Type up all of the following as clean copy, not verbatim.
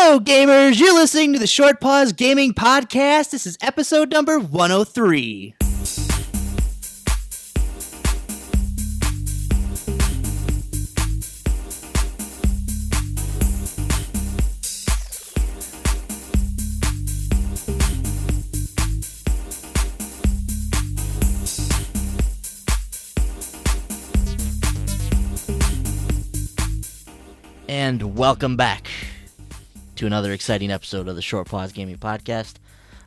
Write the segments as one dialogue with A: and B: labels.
A: Hello, gamers! You're listening to the Short Pause Gaming Podcast. This is episode number 103. And welcome back to another exciting episode of the Short Pause Gaming Podcast.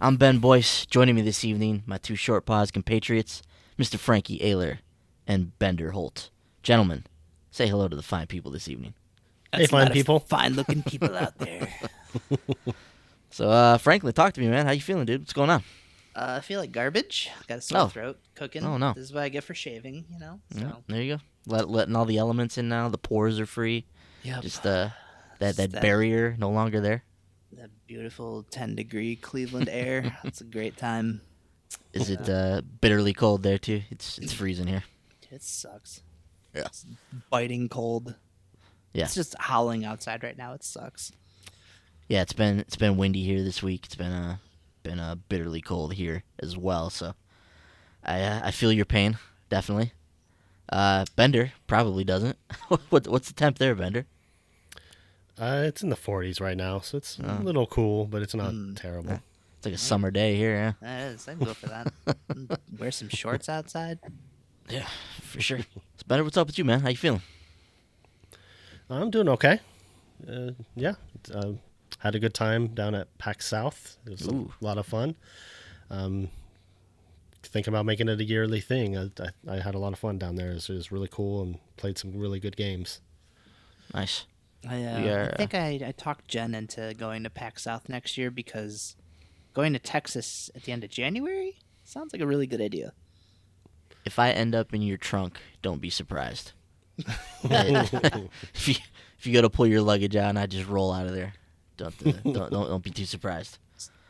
A: I'm Ben Boyce. Joining me this evening, my two Short Pause compatriots, Mr. Frankie Ayler and Bender Holt. Gentlemen, say hello to the fine people this evening.
B: Hey, fine people.
A: Fine-looking people out there. So, Franklin, talk to me, man. How you feeling, dude? What's going on?
C: I feel like garbage. Got a sore throat. Cooking.
A: Oh, no.
C: This is what I get for shaving, you know? So.
A: Yeah, there you go. Letting all the elements in now. The pores are free.
C: Yep.
A: Just that barrier no longer there.
C: That beautiful 10-degree Cleveland air. It's a great time.
A: Is it bitterly cold there, too? It's freezing here.
C: It sucks.
A: Yeah.
C: It's biting cold.
A: Yeah.
C: It's just howling outside right now. It sucks.
A: Yeah, it's been windy here this week. It's been bitterly cold here as well. So I feel your pain, definitely. Bender probably doesn't. What's the temp there, Bender?
B: It's in the 40s right now, so it's a little cool, but it's not terrible.
A: It's like a summer day here, yeah?
C: It is. I can go for that. Wear some shorts outside.
A: Yeah, for sure. So Bender, what's up with you, man? How you feeling?
B: I'm doing okay. Yeah, had a good time down at PAX South. It was a lot of fun. Thinking about making it a yearly thing. I had a lot of fun down there. It was really cool and played some really good games.
A: Nice.
C: I think I talked Jen into going to PAX South next year because going to Texas at the end of January sounds like a really good idea.
A: If I end up in your trunk, don't be surprised. If you go to pull your luggage out and I just roll out of there, don't be too surprised.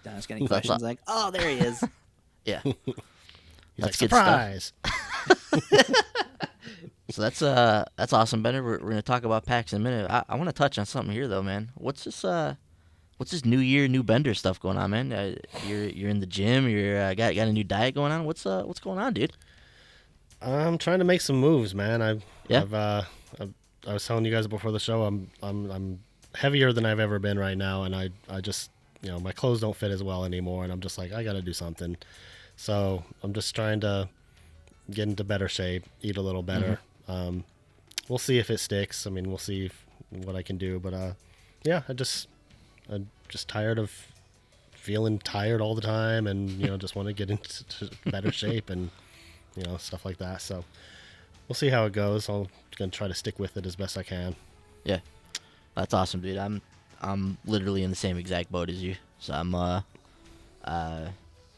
C: Don's getting questions like, "Oh, there he is."
A: Yeah.
B: He's like, surprise.
A: So that's awesome, Bender. We're gonna talk about PAX in a minute. I want to touch on something here though, man. What's this New Year, new Bender stuff going on, man? You're in the gym. You're got a new diet going on. What's going on, dude?
B: I'm trying to make some moves, man. I was telling you guys before the show. I'm heavier than I've ever been right now, and I just my clothes don't fit as well anymore, and I'm just like I got to do something. So I'm just trying to get into better shape, eat a little better. We'll see if it sticks. I mean, we'll see what I can do. But yeah, I'm just tired of feeling tired all the time, and just want to get into better shape and stuff like that. So we'll see how it goes. I'm gonna try to stick with it as best I can.
A: Yeah, that's awesome, dude. I'm literally in the same exact boat as you. So I'm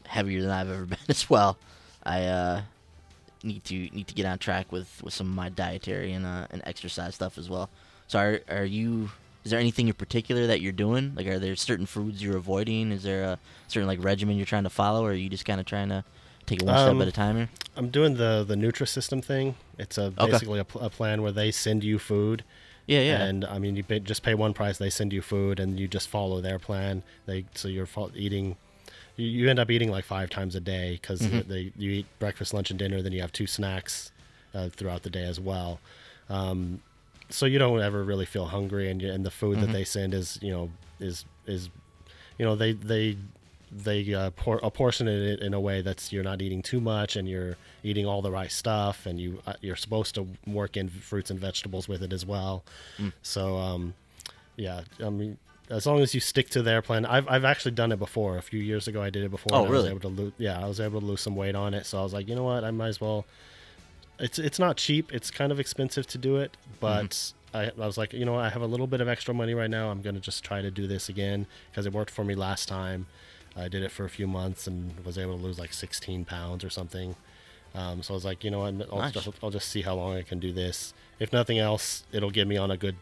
A: heavier than I've ever been as well. I need to get on track with some of my dietary and exercise stuff as well. So are you? Is there anything in particular that you're doing? Like, are there certain foods you're avoiding? Is there a certain regimen you're trying to follow, or are you just kind of trying to take it one step at a time here?
B: I'm doing the Nutrisystem thing. It's basically a plan where they send you food.
A: Yeah.
B: And I mean, you just pay one price. They send you food, and you just follow their plan. So you're eating. You end up eating like 5 times a day because you eat breakfast, lunch, and dinner. Then you have 2 snacks throughout the day as well. So you don't ever really feel hungry, and the food that they send is they apportion it in a way that's you're not eating too much, and you're eating all the right stuff, and you're supposed to work in fruits and vegetables with it as well. So yeah, I mean, as long as you stick to their plan. I've actually done it before. A few years ago I did it before.
A: Oh, really?
B: I was able to lose some weight on it. So I was like, you know what, I might as well. It's not cheap. It's kind of expensive to do it, but I was like, I have a little bit of extra money right now. I'm going to just try to do this again because it worked for me last time. I did it for a few months and was able to lose like 16 pounds or something. So I was like, I'll just see how long I can do this. If nothing else, it'll get me on a good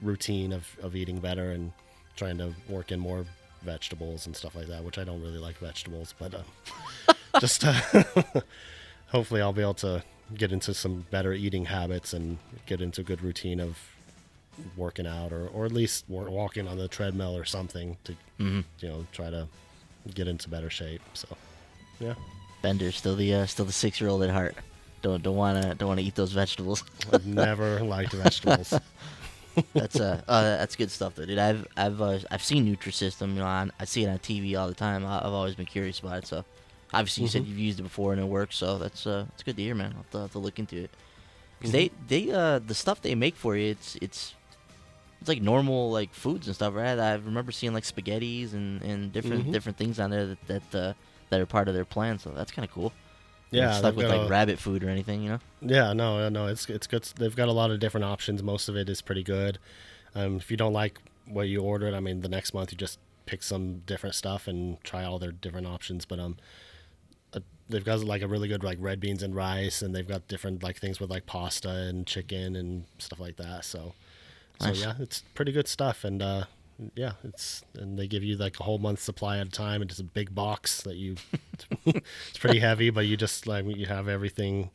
B: routine of eating better and trying to work in more vegetables and stuff like that, which I don't really like vegetables, but just hopefully I'll be able to get into some better eating habits and get into a good routine of working out or at least walking on the treadmill or something to try to get into better shape. So yeah,
A: Bender's still the 6-year-old at heart. Don't wanna eat those vegetables.
B: I've never liked vegetables.
A: That's good stuff though, dude. I've seen Nutrisystem, I see it on TV all the time. I've always been curious about it. So obviously you said you've used it before and it works, so that's good to hear, man. I'll have to look into it. Because they the stuff they make for you, it's like normal like foods and stuff, right? I remember seeing like spaghettis and different things on there that are part of their plan. So that's kind of cool.
B: Yeah,
A: stuck with like rabbit food or anything,
B: Yeah, no, it's good. They've got a lot of different options. Most of it is pretty good. If you don't like what you ordered, I mean, the next month you just pick some different stuff and try all their different options. But they've got like a really good like red beans and rice, and they've got different like things with like pasta and chicken and stuff like that. So
A: Nice.
B: yeah, it's pretty good stuff. And and they give you like a whole month's supply at a time. It's a big box that you. It's pretty heavy, but you just like you have everything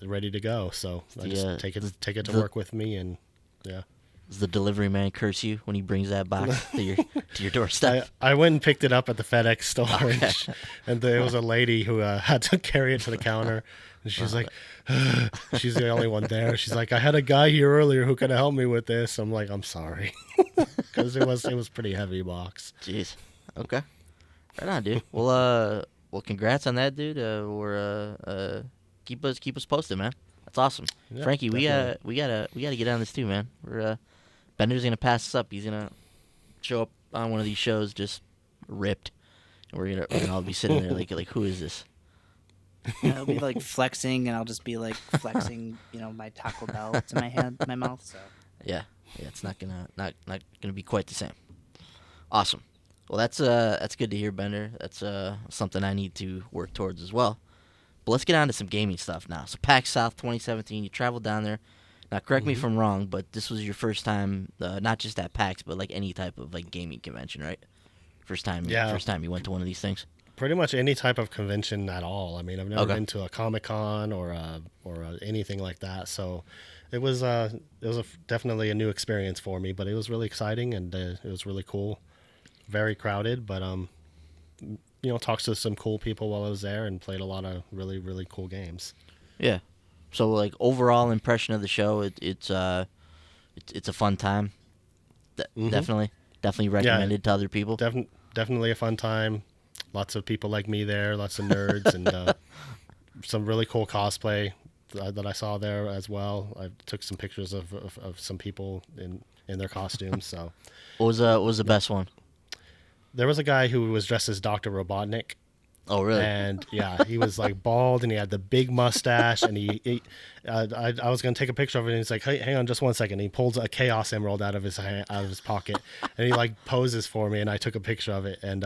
B: ready to go. So I just take it to work with me, and yeah.
A: Does the delivery man curse you when he brings that box to your doorstep?
B: I went and picked it up at the FedEx storage, and there was a lady who had to carry it to the counter, and she's like, she's the only one there. She's like, I had a guy here earlier who could have helped me with this. I'm like, I'm sorry, because it was pretty heavy box.
A: Jeez. Okay. Right on, dude. Well, congrats on that, dude. Keep us posted, man. That's awesome.
B: Yeah,
A: Frankie,
B: definitely.
A: we gotta get on this too, man. Bender's gonna pass us up. He's gonna show up on one of these shows just ripped, and we're gonna all be sitting there like who is this?
C: Yeah, I'll be like flexing, and I'll just be like flexing, my Taco Bell to my mouth. So
A: Yeah, it's not gonna be quite the same. Awesome. Well, that's good to hear, Bender. That's something I need to work towards as well. But let's get on to some gaming stuff now. So PAX South 2017, you traveled down there. Now, correct me if I'm wrong, but this was your first time, not just at PAX, but like any type of like gaming convention, right? First time you went to one of these things.
B: Pretty much any type of convention at all. I mean, I've never been to a Comic-Con or anything like that. So it was definitely a new experience for me, but it was really exciting and it was really cool. Very crowded, but talked to some cool people while I was there and played a lot of really, really cool games.
A: Yeah. So like overall impression of the show, it's a fun time. Definitely recommended to other people.
B: Definitely a fun time. Lots of people like me there, lots of nerds, and some really cool cosplay that I saw there as well. I took some pictures of some people in their costumes. So,
A: what was the best one?
B: There was a guy who was dressed as Dr. Robotnik.
A: Oh, really?
B: And yeah, he was like bald and he had the big mustache, and I was going to take a picture of it, and he's like, hey, hang on just 1 second. And he pulls a Chaos Emerald out of his pocket, and he like poses for me, and I took a picture of it. And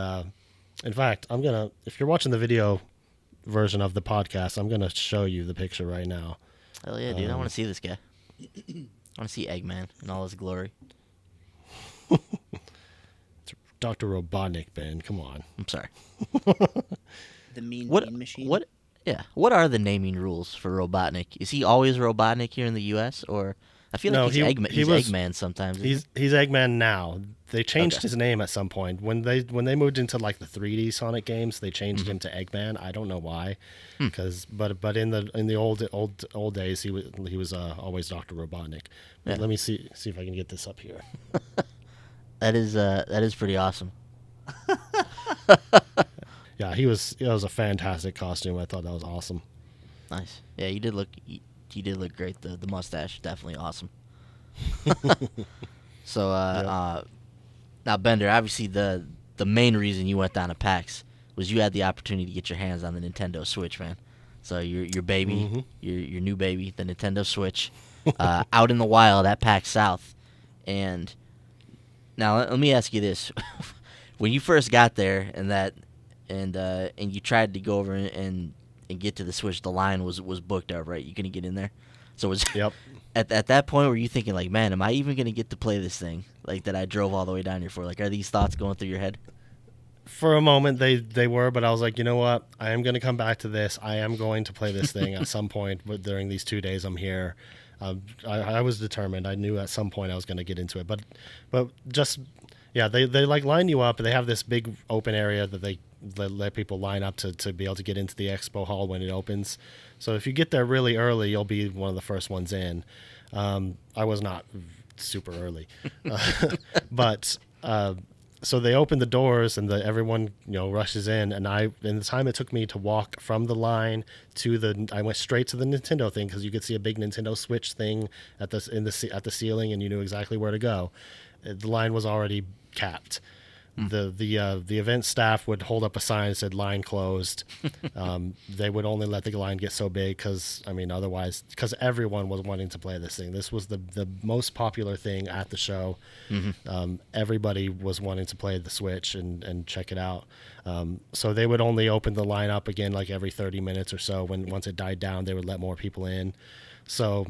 B: in fact, if you're watching the video version of the podcast, I'm going to show you the picture right now.
A: Hell yeah, dude. I want to see this guy. I want to see Eggman in all his glory.
B: Dr. Robotnik, Ben. Come on.
A: I'm sorry.
C: The mean machine.
A: What are the naming rules for Robotnik? Is he always Robotnik here in the U.S. or I feel like he's Eggman sometimes.
B: He's Eggman now. They changed his name at some point when they moved into like the 3D Sonic games. They changed him to Eggman. I don't know why, but in the old days he was always Dr. Robotnik.
A: Yeah.
B: Let me see if I can get this up here.
A: That is pretty awesome.
B: Yeah, it was a fantastic costume. I thought that was awesome.
A: Nice. Yeah, you did look great. The mustache, definitely awesome. So now Bender, obviously the main reason you went down to PAX was you had the opportunity to get your hands on the Nintendo Switch, man. So your baby, your new baby, the Nintendo Switch, out in the wild at PAX South. And now let me ask you this: when you first got there and you tried to go over and get to the Switch, the line was booked up, right? You couldn't get in there. So
B: Yep.
A: At that point, were you thinking like, man, am I even gonna get to play this thing like that I drove all the way down here for? Like, are these thoughts going through your head?
B: For a moment, they were, but I was like, you know what? I am going to come back to this. I am going to play this thing at some point during these 2 days I'm here. I was determined. I knew at some point I was going to get into it, but just they like line you up. They have this big open area that they let people line up to be able to get into the expo hall when it opens. So if you get there really early, you'll be one of the first ones in. I was not super early, but so they open the doors and everyone rushes in, and in the time it took me to walk from the line I went straight to the Nintendo thing, because you could see a big Nintendo Switch thing at the ceiling, and you knew exactly where to go. The line was already capped. The event staff would hold up a sign that said line closed. They would only let the line get so big because everyone was wanting to play this thing. This was the most popular thing at the show. Everybody was wanting to play the Switch and check it out. So they would only open the line up again like every 30 minutes or so. Once it died down, they would let more people in. So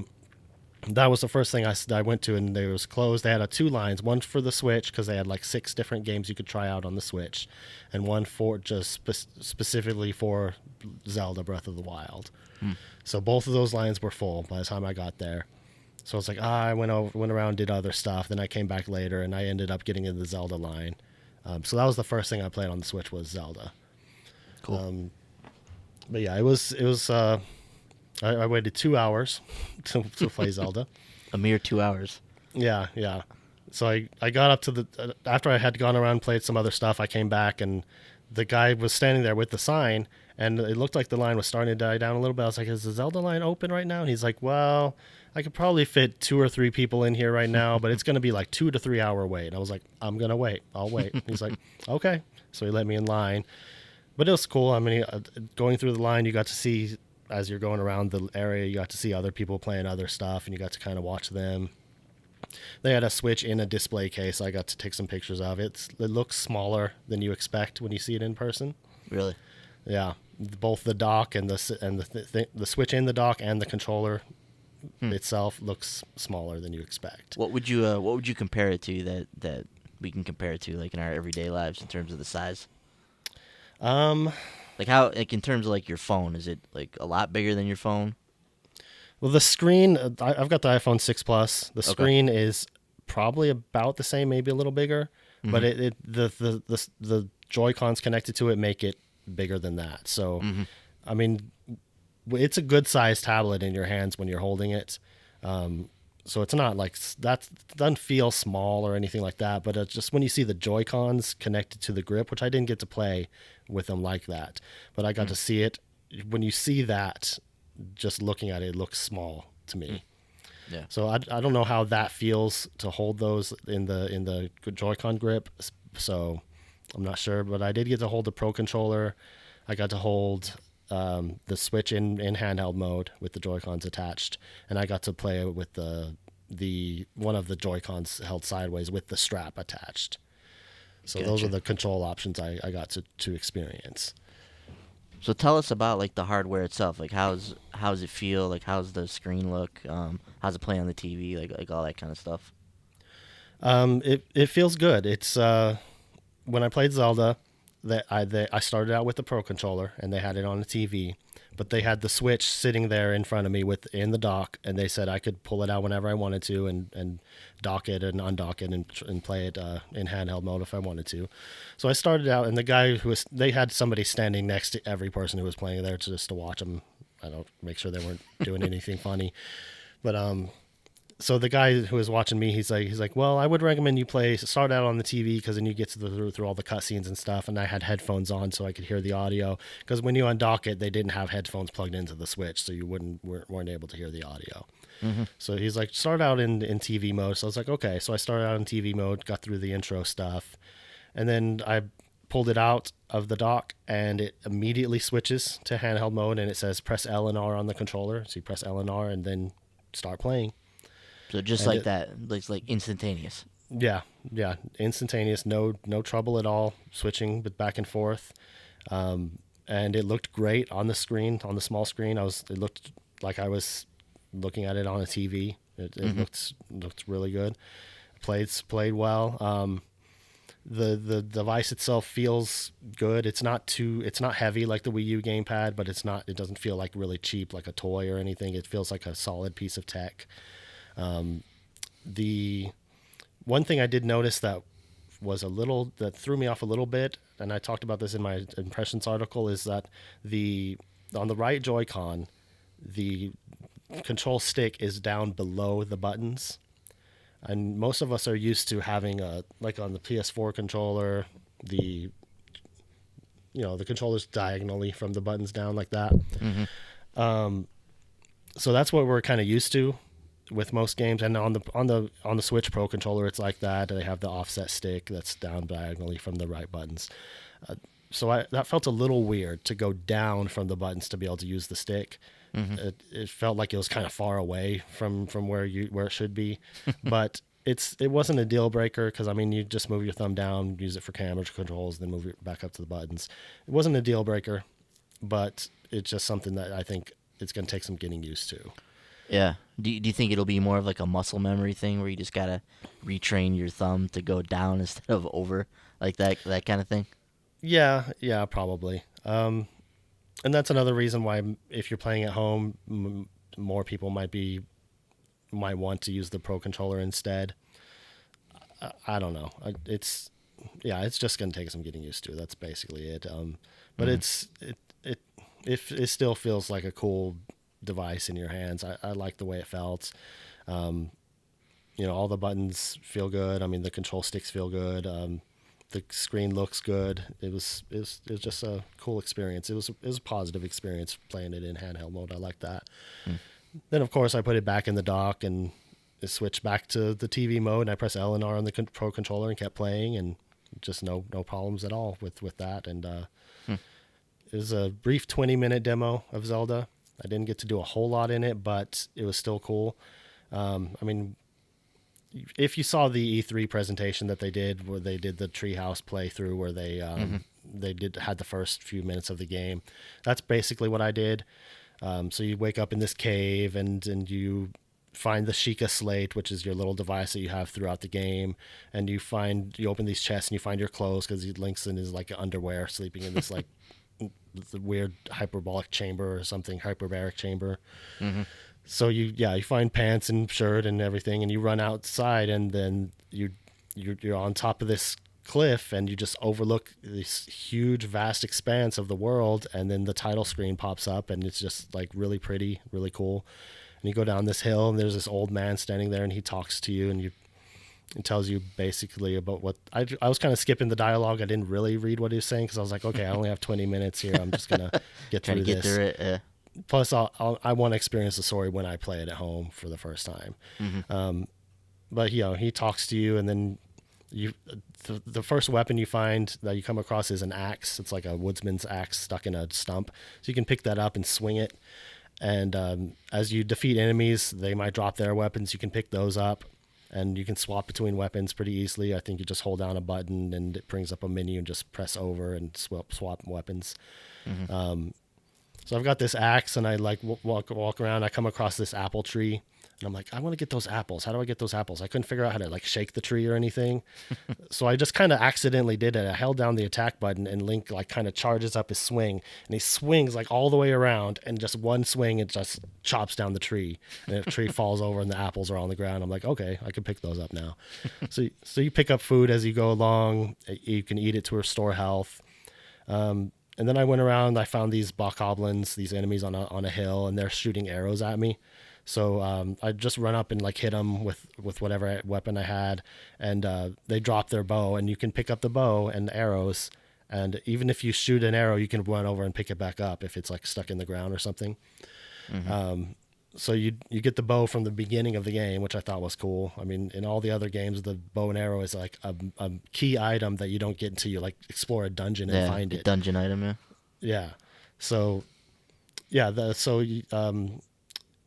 B: that was the first thing I went to, and it was closed. They had two lines, one for the Switch, because they had like 6 different games you could try out on the Switch, and one for just specifically for Zelda Breath of the Wild. So both of those lines were full by the time I got there. So it's like, I went around, did other stuff. Then I came back later, and I ended up getting in the Zelda line. So that was the first thing I played on the Switch was Zelda.
A: Cool.
B: But yeah, it was. I waited 2 hours to play Zelda.
A: A mere 2 hours.
B: Yeah. So I got up to after I had gone around and played some other stuff, I came back, and the guy was standing there with the sign, and it looked like the line was starting to die down a little bit. I was like, is the Zelda line open right now? And he's like, well, I could probably fit 2 or 3 people in here right now, but it's going to be like 2 to 3 hour wait. And I was like, I'm going to wait. I'll wait. He's like, okay. So he let me in line. But it was cool. I mean, going through the line, you got to see, as you're going around the area, you got to see other people playing other stuff, and you got to kind of watch them. They had a Switch in a display case. I got to take some pictures of it. It looks smaller than you expect when you see it in person.
A: Really?
B: Yeah, both the dock and the Switch in the dock and the controller itself looks smaller than you expect.
A: What would you compare it to that we can compare it to, like in our everyday lives, in terms of the size? Like how, like in terms of like your phone, is it like a lot bigger than your phone?
B: Well, the screen, I've got the iPhone 6 Plus. The screen is probably about the same, maybe a little bigger, but the Joy-Cons connected to it make it bigger than that. So, I mean, it's a good sized tablet in your hands when you're holding it. So it's not like that, doesn't feel small or anything like that, but it's just when you see the Joy-Cons connected to the grip, which I didn't get to play with them like that, but I got to see it. When you see that, just looking at it, it looks small to me.
A: Yeah.
B: So I don't know how that feels to hold those in the Joy-Con grip. So I'm not sure, but I did get to hold the Pro controller. I got to hold the Switch in handheld mode with the Joy-Cons attached, and I got to play with the one of the Joy-Cons held sideways with the strap attached. So those are the control options I got to experience.
A: So tell us about like the hardware itself. Like how's it feel? Like how's the screen look? How's it play on the TV? Like all that kind of stuff.
B: It feels good. It's when I played Zelda, I started out with the Pro controller, and they had it on the TV, but they had the Switch sitting there in front of me in the dock, and they said I could pull it out whenever I wanted to and dock it and undock it and play it in handheld mode if I wanted to. So I started out, and the guy they had somebody standing next to every person who was playing there just to watch them. I don't make sure they weren't doing anything funny, but so the guy who was watching me, he's like, well, I would recommend you start out on the TV, because then you get through all the cutscenes and stuff. And I had headphones on so I could hear the audio, because when you undock it, they didn't have headphones plugged into the Switch, so you weren't able to hear the audio. So he's like, start out in TV mode. So I was like, okay. So I started out in TV mode, got through the intro stuff, and then I pulled it out of the dock, and it immediately switches to handheld mode, and it says press L and R on the controller. So you press L and R and then start playing.
A: So just like that, it's like instantaneous.
B: Yeah, instantaneous, no trouble at all switching back and forth, and it looked great on the screen, on the small screen. It looked like I was looking at it on a TV. It looked really good. Played well. The device itself feels good. It's not heavy like the Wii U gamepad, but it doesn't feel like really cheap like a toy or anything. It feels like a solid piece of tech. The one thing I did notice that threw me off a little bit, and I talked about this in my impressions article, is that on the right Joy-Con, the control stick is down below the buttons. And most of us are used to having like on the PS4 controller, the controller's diagonally from the buttons down like that.
A: Mm-hmm.
B: So that's what we're kind of used to with most games. And on the Switch Pro controller, it's like that. They have the offset stick that's down diagonally from the right buttons. So that felt a little weird to go down from the buttons to be able to use the stick. Mm-hmm. It felt like it was kind of far away from where it should be, but it wasn't a deal breaker because you just move your thumb down, use it for camera controls, then move it back up to the buttons. It wasn't a deal breaker, but it's just something that I think it's going to take some getting used to.
A: Yeah. Do you think it'll be more of like a muscle memory thing where you just gotta retrain your thumb to go down instead of over, like that kind of thing?
B: Yeah, probably. And that's another reason why, if you're playing at home, more people might want to use the Pro controller instead. I don't know. It's just going to take some getting used to. That's basically it. But it still feels like a cool device in your hands. I like the way it felt. All the buttons feel good. The control sticks feel good. The screen looks good. It was just a cool experience. It was a positive experience playing it in handheld mode. I like that. Then of course I put it back in the dock and it switched back to the TV mode, and I pressed L and R on the Pro controller and kept playing, and just no problems at all with that. And it was a brief 20-minute demo of Zelda. I didn't get to do a whole lot in it, but it was still cool. If you saw the E3 presentation that they did, where they did the Treehouse playthrough, where they had the first few minutes of the game, that's basically what I did. So you wake up in this cave and you find the Sheikah Slate, which is your little device that you have throughout the game, and you open these chests and you find your clothes because Link's in his like underwear, sleeping in this like the weird hyperbolic chamber or something, hyperbaric chamber. Mm-hmm. So you find pants and shirt and everything, and you run outside, and then you're on top of this cliff, and you just overlook this huge, vast expanse of the world, and then the title screen pops up, and it's just like really pretty, really cool. And you go down this hill, and there's this old man standing there, and he talks to you, and it tells you basically about what I was kind of skipping the dialogue. I didn't really read what he was saying because I was like, okay, I only have 20 minutes here. I'm just gonna get through this. Through it. Plus, I want to experience the story when I play it at home for the first time. Mm-hmm. But he talks to you, and then the first weapon you find that you come across is an axe. It's like a woodsman's axe stuck in a stump, so you can pick that up and swing it. And as you defeat enemies, they might drop their weapons. You can pick those up, and you can swap between weapons pretty easily. I think you just hold down a button, and it brings up a menu, and just press over and swap weapons. Mm-hmm. So I've got this axe, and I like walk around. I come across this apple tree, and I'm like, I want to get those apples. How do I get those apples? I couldn't figure out how to like shake the tree or anything. So I just kind of accidentally did it. I held down the attack button, and Link like kind of charges up his swing, and he swings like all the way around, and just one swing, it just chops down the tree, and the tree falls over, and the apples are on the ground. I'm like, okay, I can pick those up now. So you pick up food as you go along. You can eat it to restore health. And then I went around, I found these bokoblins, these enemies on a hill, and they're shooting arrows at me. So I just run up and like hit them with whatever weapon I had, and they drop their bow, and you can pick up the bow and the arrows, and even if you shoot an arrow, you can run over and pick it back up if it's like stuck in the ground or something. Mm-hmm. So you get the bow from the beginning of the game, which I thought was cool. In all the other games, the bow and arrow is like a key item that you don't get until you like explore a dungeon and find it.
A: Dungeon item, yeah.
B: Yeah. So,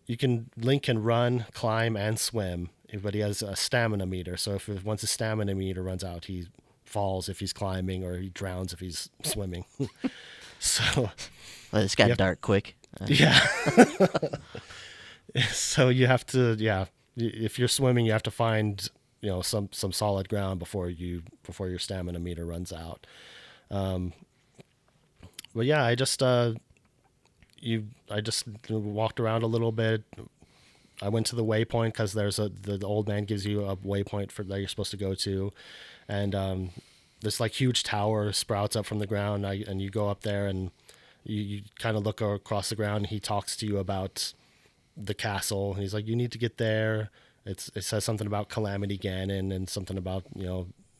B: Link can run, climb, and swim, but he has a stamina meter. So once his stamina meter runs out, he falls if he's climbing, or he drowns if he's swimming. So,
A: well, this got dark quick.
B: Yeah. So you have to, if you're swimming, you have to find some solid ground before your stamina meter runs out. But yeah, I just walked around a little bit. I went to the waypoint because the old man gives you a waypoint that you're supposed to go to, and this like huge tower sprouts up from the ground, and you go up there and you kind of look across the ground. And he talks to you about the castle. He's like, you need to get there. It says something about Calamity Ganon and something about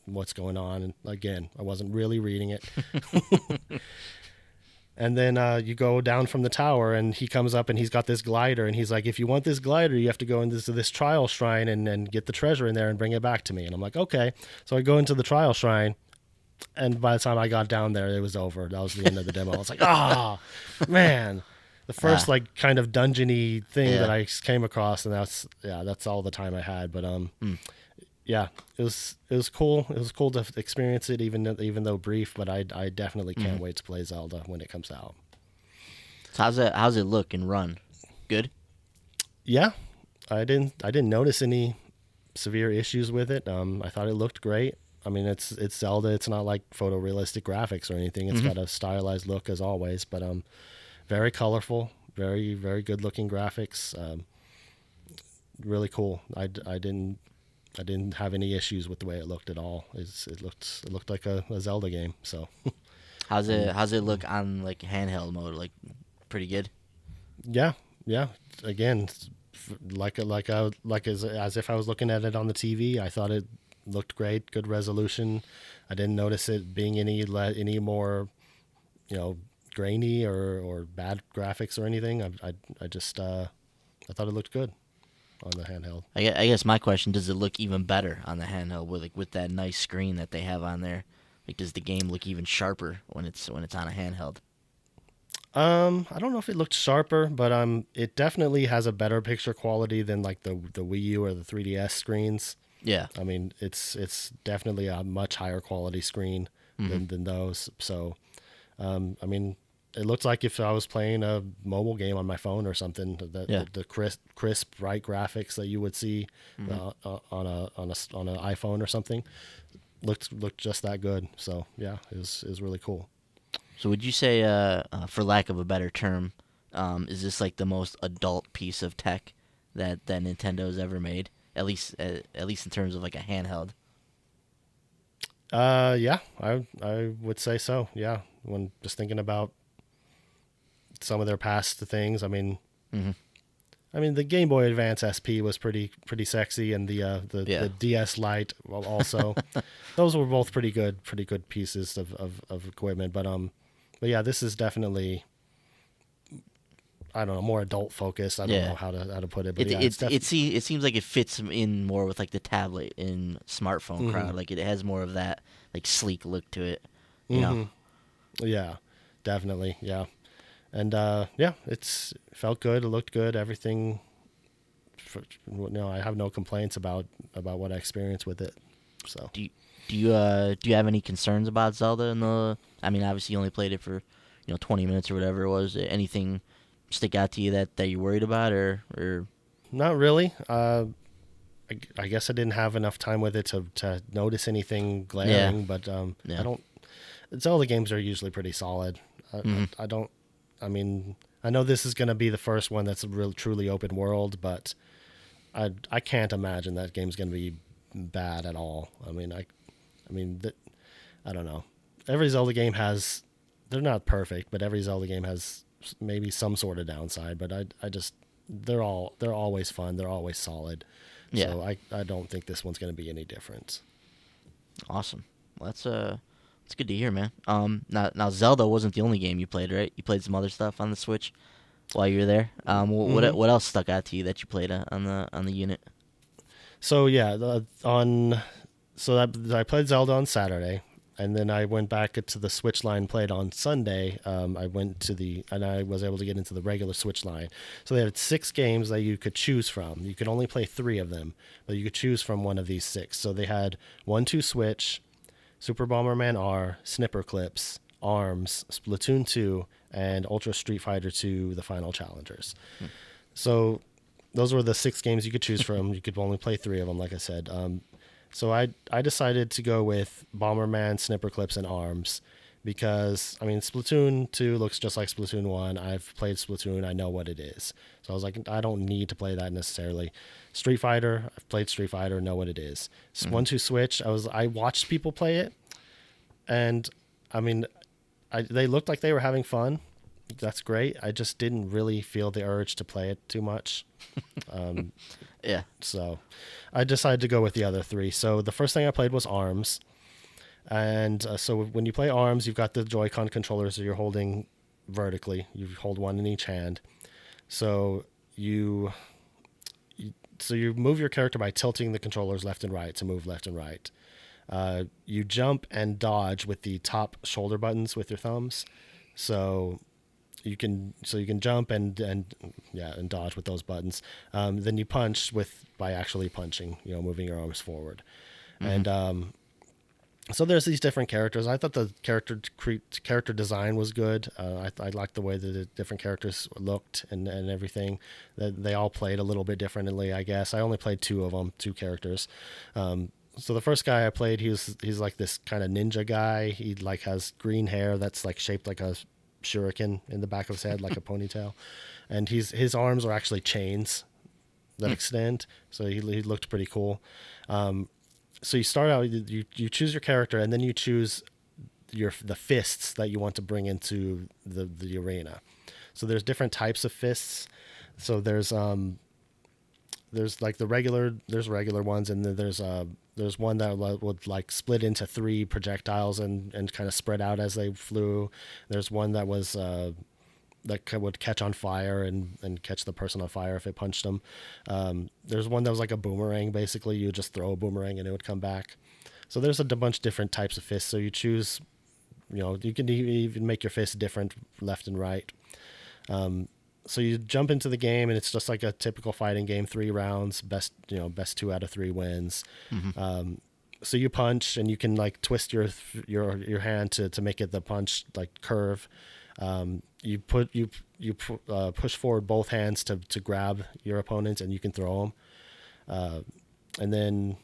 B: what's going on. And again, I wasn't really reading it. And then you go down from the tower, and he comes up, and he's got this glider, and he's like, if you want this glider, you have to go into this trial shrine and get the treasure in there and bring it back to me. And I'm like, okay. So I go into the trial shrine, and by the time I got down there, it was over. That was the end of the demo. I was like, man. The first like kind of dungeony thing that I came across, and that's all the time I had. But yeah, it was cool. It was cool to experience it, even though brief. But I definitely can't wait to play Zelda when it comes out.
A: So how's it look and run? Good.
B: Yeah, I didn't notice any severe issues with it. I thought it looked great. I mean, it's Zelda. It's not like photorealistic graphics or anything. It's got a stylized look as always, but very colorful, very very good looking graphics. Really cool. I didn't have any issues with the way it looked at all. It looked like a Zelda game. So,
A: how's it look on like handheld mode? Like, pretty good.
B: Yeah. Again, as if I was looking at it on the TV. I thought it looked great, good resolution. I didn't notice it being any more, grainy or bad graphics or anything. I just I thought it looked good on the handheld.
A: I guess my question, does it look even better on the handheld with that nice screen that they have on there? Like, does the game look even sharper when it's on a handheld?
B: I don't know if it looked sharper, but it definitely has a better picture quality than like the Wii U or the 3DS screens.
A: Yeah.
B: I mean, it's definitely a much higher quality screen than those. So, I mean, it looks like if I was playing a mobile game on my phone or something, the crisp, bright graphics that you would see on an iPhone or something looked just that good. So yeah, it was really cool.
A: So would you say, for lack of a better term, is this like the most adult piece of tech that Nintendo's ever made? At least in terms of like a handheld.
B: Yeah, I would say so. Yeah, when just thinking about some of their past things, I mean, the Game Boy Advance SP was pretty sexy, and the DS Lite also. Those were both pretty good pieces of equipment. But yeah, this is definitely, I don't know, more adult focused. I don't know how to put it, but
A: it seems like it fits in more with like the tablet and smartphone crowd. Like, it has more of that like sleek look to it, you know.
B: Yeah, definitely. Yeah, and it felt good. It looked good. Everything. I have no complaints about what I experienced with it. So
A: do you have any concerns about Zelda? I mean, obviously you only played it for 20 minutes or whatever it was. Anything stick out to you that you're worried about, or?
B: Not really. I guess I didn't have enough time with it to notice anything glaring, but I don't. Zelda games are usually pretty solid. I don't. I mean, I know this is going to be the first one that's a real truly open world, but I can't imagine that game's going to be bad at all. I don't know. Every Zelda game has. They're not perfect, but every Zelda game has maybe some sort of downside. But they're always fun. They're always solid. Yeah. So I don't think this one's going to be any different.
A: Awesome. Well, that's good to hear, man. Now Zelda wasn't the only game you played, right? You played some other stuff on the Switch while you were there. What else stuck out to you that you played on the unit?
B: So yeah, I played Zelda on Saturday. And then I went back to the Switch line, played on Sunday. I was able to get into the regular Switch line. So they had 6 games that you could choose from. You could only play 3 of them, but you could choose from one of these 6. So they had 1-2 Switch, Super Bomberman R, Snipper Clips, ARMS, Splatoon 2, and Ultra Street Fighter 2: The Final Challengers. So those were the 6 games you could choose from. You could only play 3 of them, like I said. So I decided to go with Bomberman, Snipper Clips, and Arms because, I mean, Splatoon 2 looks just like Splatoon 1. I've played Splatoon. I know what it is. So I was like, I don't need to play that necessarily. Street Fighter, I've played Street Fighter, know what it is. 1-2 Switch, I watched people play it, and, I mean, they looked like they were having fun. That's great. I just didn't really feel the urge to play it too much.
A: Yeah.
B: So I decided to go with the other three. So the first thing I played was Arms. And so when you play Arms, you've got the Joy-Con controllers that you're holding vertically. You hold one in each hand. So you move your character by tilting the controllers left and right to move left and right. You jump and dodge with the top shoulder buttons with your thumbs. So you can jump and dodge with those buttons. Then you punch by actually punching, moving your arms forward. And so there's these different characters. I thought the character design was good. I liked the way that the different characters looked and everything. They all played a little bit differently, I guess. I only played two of them, two characters. So the first guy I played, he's like this kind of ninja guy. He like has green hair that's like shaped like a shuriken in the back of his head, like a ponytail, and his arms are actually chains that extend. So he looked pretty cool. So you start out, you choose your character, and then you choose the fists that you want to bring into the arena. So there's different types of fists. So there's like there's regular ones, and then there's one that would like split into 3 projectiles and kind of spread out as they flew. There's one that was that would catch on fire and catch the person on fire if it punched them. There's one that was like a boomerang. Basically, you would just throw a boomerang and it would come back. So there's a bunch of different types of fists. So you choose, you can even make your fists different left and right. So you jump into the game, and it's just like a typical fighting game, 3 rounds, best 2 out of 3 wins. So you punch, and you can like twist your hand to make it the punch like curve. You push forward both hands to grab your opponent, and you can throw them. And then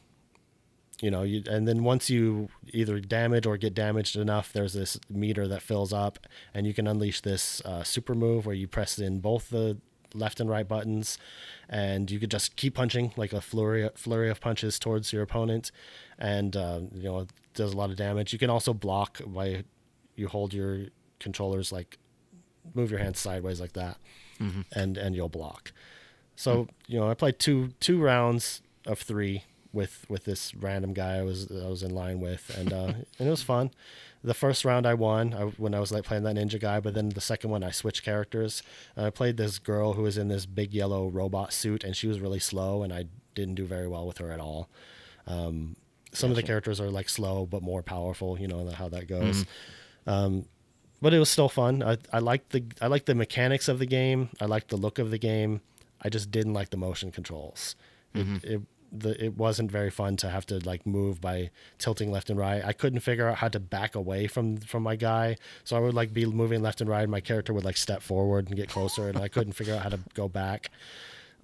B: and then once you either damage or get damaged enough, there's this meter that fills up, and you can unleash this super move where you press in both the left and right buttons, and you could just keep punching like a flurry of punches towards your opponent, and it does a lot of damage. You can also block by you hold your controllers, like move your hands sideways like that, and you'll block. So I played two rounds of 3 with this random guy I was in line with, and it was fun. The first round I won when I was like playing that ninja guy, but then the second one I switched characters. I played this girl who was in this big yellow robot suit, and she was really slow, and I didn't do very well with her at all. Some of the characters are like slow but more powerful, how that goes. But it was still fun. I liked the mechanics of the game. I liked the look of the game. I just didn't like the motion controls. It wasn't very fun to have to like move by tilting left and right. I couldn't figure out how to back away from my guy, so I would like be moving left and right, and my character would like step forward and get closer, and I couldn't figure out how to go back.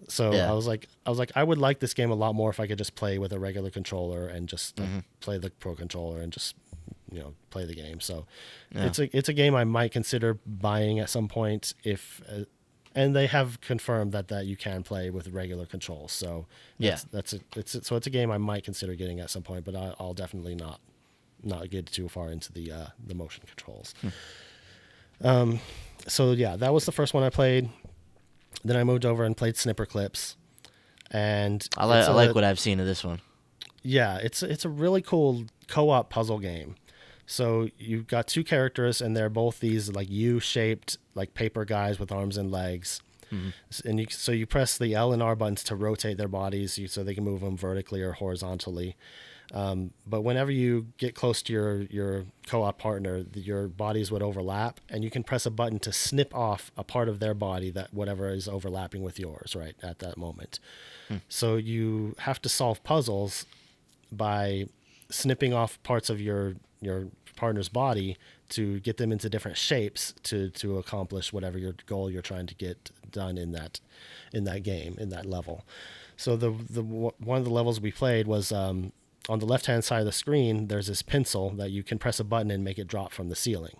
B: So I was like I would like this game a lot more if I could just play with a regular controller and just play the pro controller and just play the game. So it's a game I might consider buying at some point if and they have confirmed that you can play with regular controls. So it's a game I might consider getting at some point, but I'll definitely not get too far into the motion controls. So yeah, that was the first one I played. Then I moved over and played Snipper Clips, and
A: I like what I've seen of this one.
B: Yeah, it's a really cool co-op puzzle game. So you've got 2 characters, and they're both these like U-shaped like paper guys with arms and legs. And you press the L and R buttons to rotate their bodies so they can move them vertically or horizontally. But whenever you get close to your co-op partner, your bodies would overlap, and you can press a button to snip off a part of their body that whatever is overlapping with yours right at that moment. So you have to solve puzzles by snipping off parts of your partner's body to get them into different shapes to accomplish whatever your goal you're trying to get done in that game, in that level. So the one of the levels we played was on the left-hand side of the screen, there's this pencil that you can press a button and make it drop from the ceiling.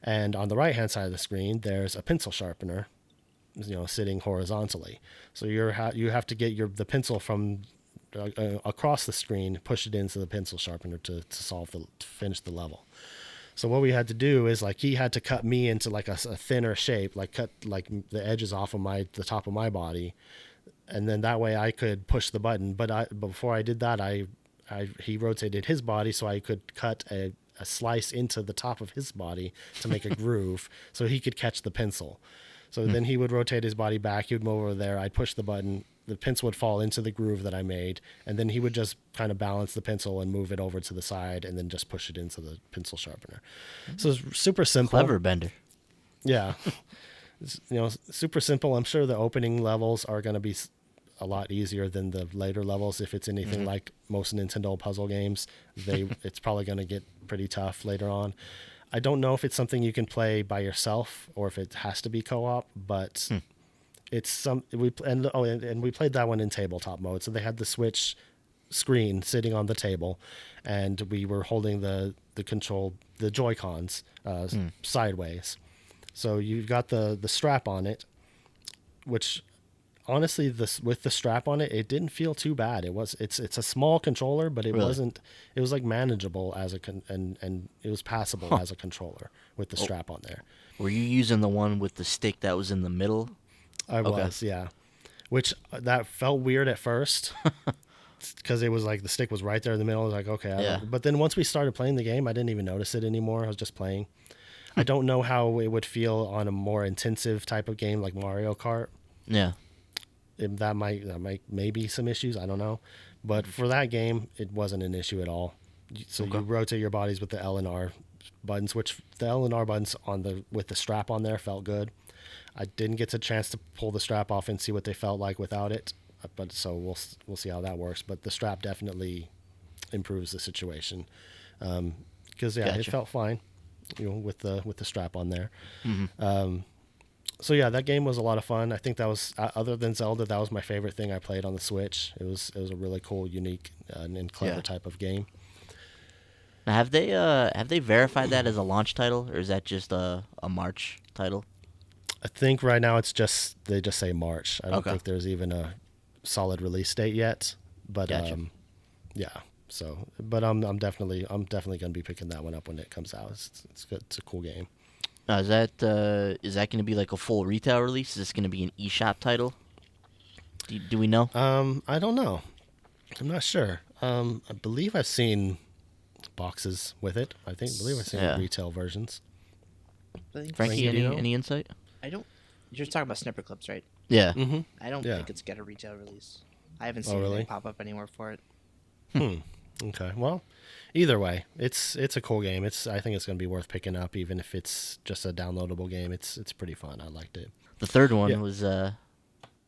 B: And on the right-hand side of the screen, there's a pencil sharpener, sitting horizontally. So you have to get the pencil from across the screen, push it into the pencil sharpener to finish the level. So what we had to do is like he had to cut me into like a thinner shape, like cut like the edges off of the top of my body, and then that way I could push the button. But before I did that, he rotated his body so I could cut a slice into the top of his body to make a groove so he could catch the pencil. So then he would rotate his body back, he would move over there, I'd push the button, the pencil would fall into the groove that I made, and then he would just kind of balance the pencil and move it over to the side and then just push it into the pencil sharpener. So it's super simple.
A: Clever bender.
B: Yeah. Super simple. I'm sure the opening levels are going to be a lot easier than the later levels. If it's anything like most Nintendo puzzle games, it's probably going to get pretty tough later on. I don't know if it's something you can play by yourself or if it has to be co-op, but it's we played that one in tabletop mode. So they had the Switch screen sitting on the table, and we were holding the Joy-Cons sideways. So you've got the strap on it, which honestly, with the strap on it, it didn't feel too bad. It's a small controller, but it wasn't. It was like manageable and it was passable as a controller with the strap on there.
A: Were you using the one with the stick that was in the middle?
B: I was, yeah. Which that felt weird at first, because it was like the stick was right there in the middle. I was like, okay. But then once we started playing the game, I didn't even notice it anymore. I was just playing. I don't know how it would feel on a more intensive type of game like Mario Kart.
A: Yeah.
B: That might maybe some issues. I don't know, but for that game, it wasn't an issue at all. So you rotate your bodies with the L and R buttons, which the L and R buttons with the strap on there felt good. I didn't get a chance to pull the strap off and see what they felt like without it, but so we'll see how that works. But the strap definitely improves the situation, because It felt fine, with the strap on there. So yeah, that game was a lot of fun. I think that was, other than Zelda, that was my favorite thing I played on the Switch. It was a really cool, unique, and clever type of game.
A: Now, have they verified that as a launch title, or is that just a March title?
B: I think right now they just say March. I don't think there's even a solid release date yet. But yeah. So, but I'm definitely going to be picking that one up when it comes out. It's good. It's a cool game.
A: Is that going to be like a full retail release? Is this going to be an eShop title? Do we know?
B: I don't know. I'm not sure. I believe I've seen boxes with it. I believe I've seen retail versions.
A: Frankie, any insight?
C: I don't. You're talking about snipper clips, right?
A: Yeah.
B: Mm-hmm.
C: I don't think it's got a retail release. I haven't seen anything pop up anywhere for it.
B: Okay. Well, either way, it's a cool game. I think it's going to be worth picking up, even if it's just a downloadable game. It's pretty fun. I liked it.
A: The third one was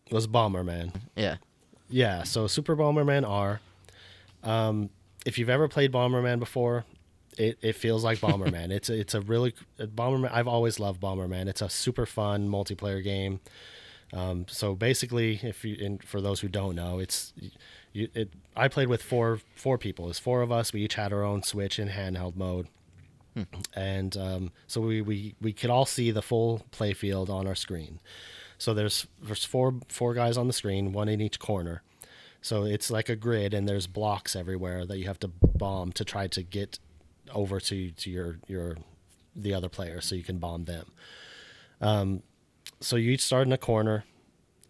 B: Bomberman.
A: Yeah.
B: Yeah. So Super Bomberman R. If you've ever played Bomberman before, it feels like Bomberman. It's a really Bomberman. I've always loved Bomberman. It's a super fun multiplayer game. So basically, for those who don't know, I played with four people. It was four of us. We each had our own Switch in handheld mode, and so we could all see the full play field on our screen. So there's four guys on the screen, one in each corner. So it's like a grid, and there's blocks everywhere that you have to bomb to try to get over to the other player, so you can bomb them. So you each start in a corner.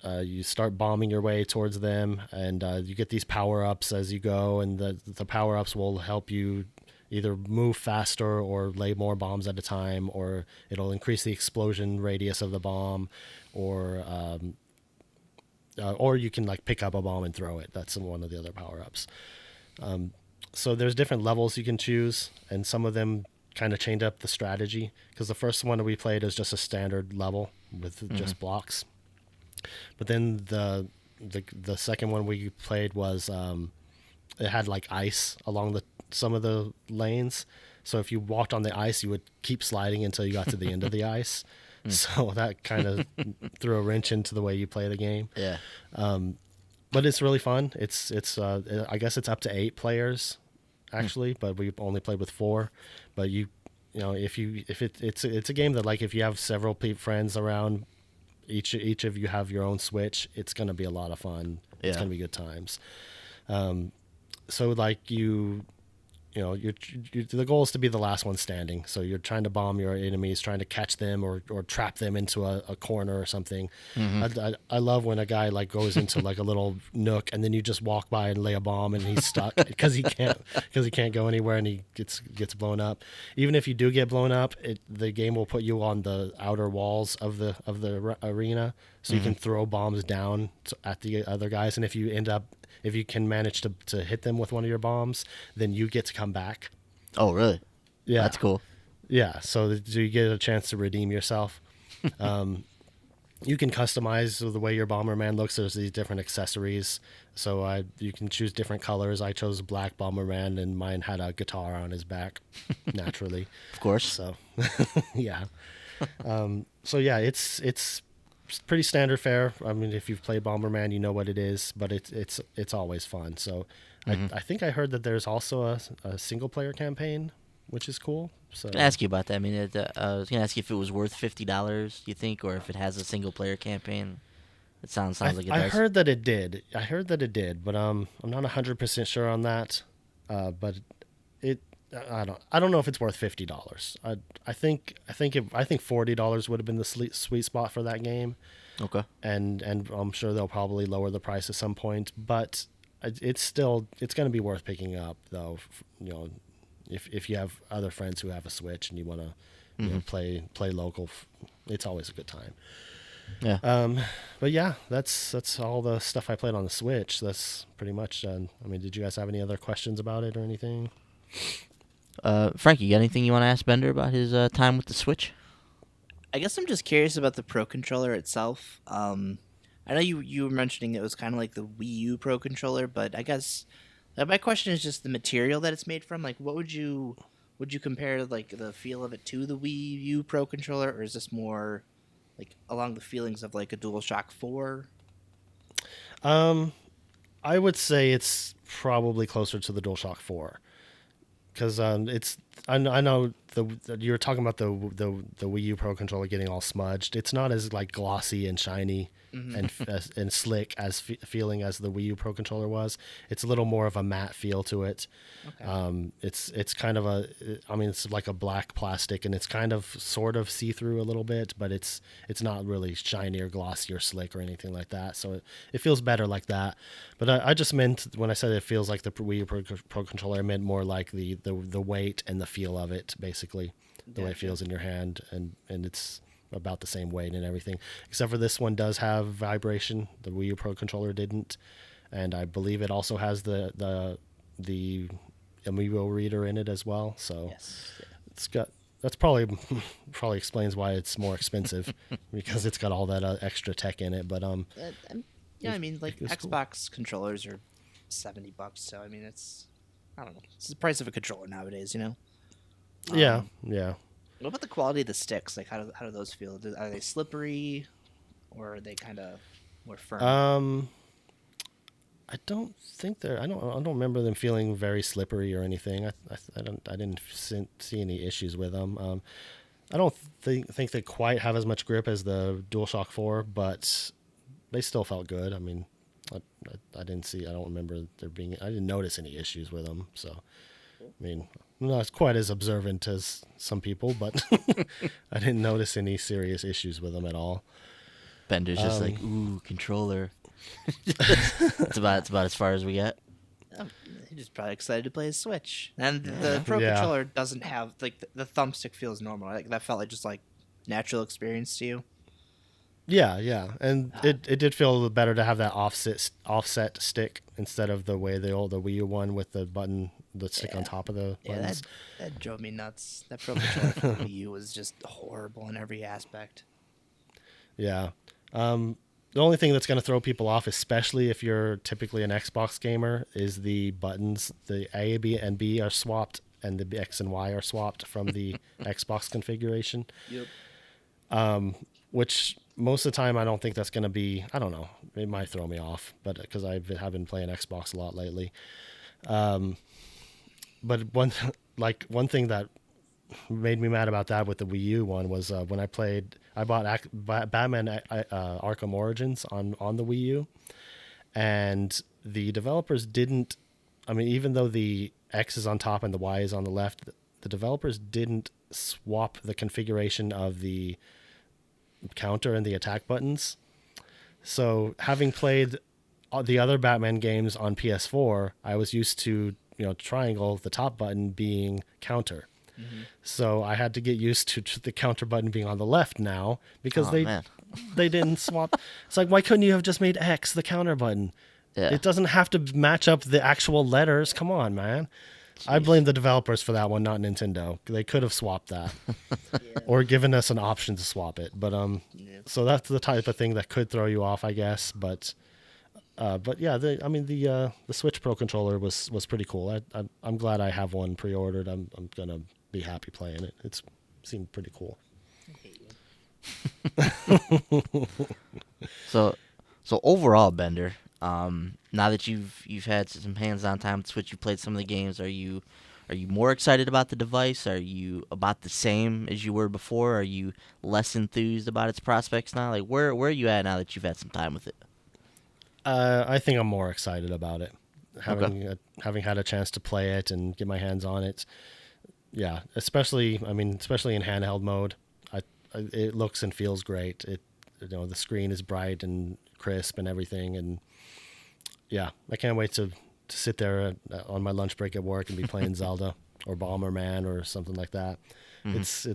B: You start bombing your way towards them, and you get these power-ups as you go, and the power-ups will help you either move faster or lay more bombs at a time, or it'll increase the explosion radius of the bomb, or you can like pick up a bomb and throw it. That's one of the other power-ups. So there's different levels you can choose, and some of them kind of change up the strategy, because the first one that we played is just a standard level with just blocks. But then the second one we played was it had like ice along some of the lanes. So if you walked on the ice, you would keep sliding until you got to the end of the ice. So that kind of threw a wrench into the way you play the game.
A: Yeah.
B: but it's really fun. It's I guess it's up to 8 players actually, but we only played with 4. But you know, if it's a game that, like, if you have several friends around, each of you have your own Switch, it's gonna be a lot of fun. It's gonna be good times. So like you know, the goal is to be the last one standing. So you're trying to bomb your enemies, trying to catch them or trap them into a corner or something. I love when a guy like goes into like a little nook and then you just walk by and lay a bomb and he's stuck because he can't go anywhere and he gets blown up. Even if you do get blown up, the game will put you on the outer walls of the arena, so you can throw bombs down at the other guys. And if you can manage to hit them with one of your bombs, then you get to come back.
A: Oh, really?
B: Yeah.
A: That's cool.
B: Yeah, so you get a chance to redeem yourself. You can customize the way your Bomberman looks. There's these different accessories. So you can choose different colors. I chose black Bomberman, and mine had a guitar on his back, naturally.
A: Of course.
B: So, yeah. So, yeah, it's pretty standard fare. I mean, if you've played Bomberman, you know what it is, but it's always fun. So I think I heard that there's also a single player campaign, which is cool. So
A: I was gonna ask you about that. I mean, I was gonna ask you if it was worth $50, you think, or if it has a single player campain. It sounds like it does.
B: I heard that it did. But I'm not 100% sure on that. But I don't know if it's worth $50. I think $40 would have been the sweet spot for that game.
A: Okay.
B: And I'm sure they'll probably lower the price at some point, but it's going to be worth picking up, though. You know, if you have other friends who have a Switch and you want to you know, play local, it's always a good time.
A: Yeah.
B: But yeah, that's all the stuff I played on the Switch. That's pretty much done. I mean, did you guys have any other questions about it or anything?
A: Frank, you got anything you want to ask Bender about his time with the Switch?
C: I guess I'm just curious about the Pro Controller itself. I know you were mentioning it was kind of like the Wii U Pro Controller, but I guess my question is just the material that it's made from. Like, what would you compare like the feel of it to the Wii U Pro Controller, or is this more like along the feelings of like a DualShock 4?
B: I would say it's probably closer to the DualShock 4. Because I know you were talking about the Wii U Pro Controller getting all smudged. It's not as like glossy and shiny and slick as feeling as the Wii U Pro Controller was. It's a little more of a matte feel to it. Okay. It's kind of it's like a black plastic, and it's kind of sort of see through a little bit, but it's not really shiny or glossy or slick or anything like that. So it feels better like that. But I just meant, when I said it feels like the Wii U Pro Controller, I meant more like the weight and the feel of it, basically, the way it feels in your hand, and it's about the same weight and everything, except for this one does have vibration. The Wii U Pro Controller didn't, and I believe it also has the Amiibo reader in it as well. So that's probably explains why it's more expensive because it's got all that extra tech in it. But
C: yeah, I mean, like Xbox
B: cool.
C: controllers are $70, so I mean, it's the price of a controller nowadays, you know.
B: Yeah.
C: What about the quality of the sticks? Like, how do those feel? Are they slippery, or are they kind of more firm?
B: I don't think they're. I don't remember them feeling very slippery or anything. I didn't see any issues with them. I don't think they quite have as much grip as the DualShock 4, but they still felt good. I mean, I didn't see. I don't remember there being. I didn't notice any issues with them. So, I mean, I'm not quite as observant as some people, but I didn't notice any serious issues with them at all.
A: Bender's just like, ooh, controller. It's about as far as we get.
C: He's just probably excited to play his Switch, and the Pro Controller doesn't have like the thumbstick feels normal. Like that felt like just like natural experience to you.
B: Yeah, and it did feel better to have that offset stick instead of the Wii U one with the button, the stick on top of the buttons.
C: That drove me nuts. That Pro Controller for Wii U was just horrible in every aspect. Yeah.
B: The only thing that's going to throw people off, especially if you're typically an Xbox gamer, is the buttons. The A, B, and B are swapped, and the X and Y are swapped from the Xbox configuration.
C: Yep.
B: Which most of the time, I don't think that's going to be. I don't know. It might throw me off, but because I have been playing Xbox a lot lately. But one thing that made me mad about that with the Wii U one was when I bought Batman Arkham Origins on the Wii U, and the developers didn't. I mean, even though the X is on top and the Y is on the left, the developers didn't swap the configuration of the counter and the attack buttons. So having played the other Batman games on PS4, I was used to, triangle, the top button being counter. Mm-hmm. So I had to get used to the counter button being on the left now because they didn't swap. It's like, why couldn't you have just made X the counter button? Yeah. It doesn't have to match up the actual letters. Come on, man. Jeez. I blame the developers for that one, not Nintendo. They could have swapped that or given us an option to swap it. But so that's the type of thing that could throw you off, I guess. But yeah, the Switch Pro controller was pretty cool. I'm glad I have one pre-ordered. I'm gonna be happy playing it. It seemed pretty cool.
A: So overall, Bender, now that you've had some hands-on time with Switch, you played some of the games. Are you more excited about the device? Are you about the same as you were before? Are you less enthused about its prospects now? Like where are you at now that you've had some time with it?
B: I think I'm more excited about it, having had a chance to play it and get my hands on it. Yeah, especially in handheld mode. It looks and feels great. The screen is bright and crisp and everything, and yeah, I can't wait to sit there on my lunch break at work and be playing Zelda or Bomberman or something like that. Mm-hmm.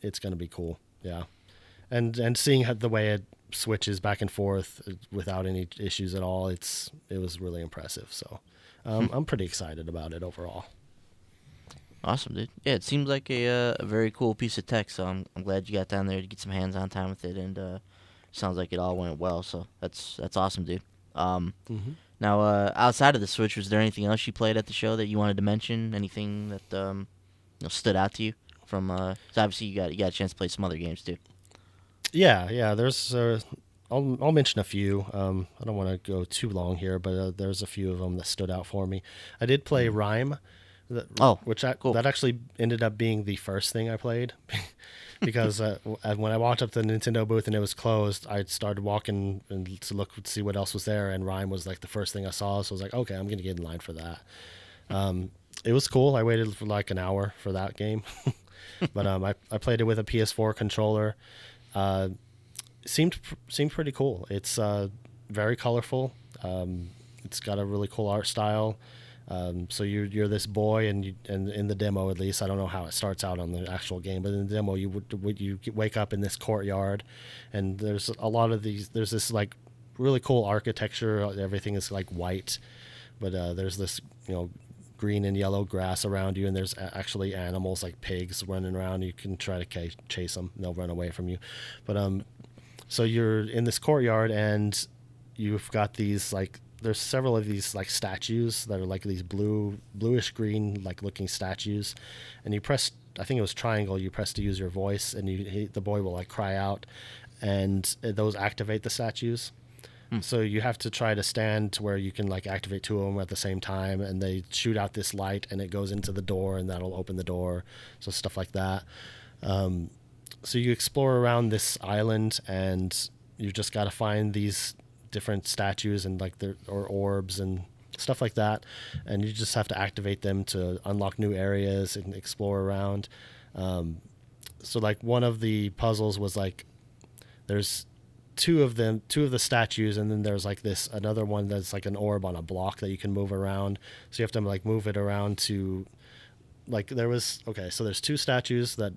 B: It's gonna be cool. Yeah, and seeing the way it switches back and forth without any issues at all, it was really impressive. So I'm pretty excited about it overall.
A: Awesome, dude. Yeah, it seems like a very cool piece of tech, so I'm glad you got down there to get some hands-on time with it, and sounds like it all went well, so that's awesome, dude. Now, outside of the Switch, was there anything else you played at the show that you wanted to mention? Anything that stood out to you from? 'Cause obviously, you got a chance to play some other games too.
B: Yeah. There's I'll mention a few. I don't want to go too long here, but there's a few of them that stood out for me. I did play Rime. Cool. That actually ended up being the first thing I played because when I walked up to the Nintendo booth and it was closed, I started walking and to see what else was there, and Rime was like the first thing I saw. So I was like, okay, I'm gonna get in line for that. It was cool. I waited for like an hour for that game, but I played it with a PS4 controller. Seemed pretty cool. It's very colorful. It's got a really cool art style. So you're this boy, and in the demo, at least, I don't know how it starts out on the actual game, but in the demo, you wake up in this courtyard, and there's a lot of these. There's this like really cool architecture. Everything is like white, but there's this green and yellow grass around you, and there's actually animals like pigs running around. You can try to chase them; they'll run away from you. But so you're in this courtyard, and you've got these like. There's several of these like statues that are like these bluish green like looking statues, and you press, I think it was triangle, you press to use your voice, and the boy will like cry out, and those activate the statues. So you have to try to stand to where you can like activate two of them at the same time, and they shoot out this light and it goes into the door, and that'll open the door. So stuff like that. So you explore around this island, and you just got to find these different statues and like or orbs and stuff like that, and you just have to activate them to unlock new areas and explore around. So like one of the puzzles was like there's two of the statues, and then there's like another one that's like an orb on a block that you can move around. So you have to like move it around to like so there's two statues that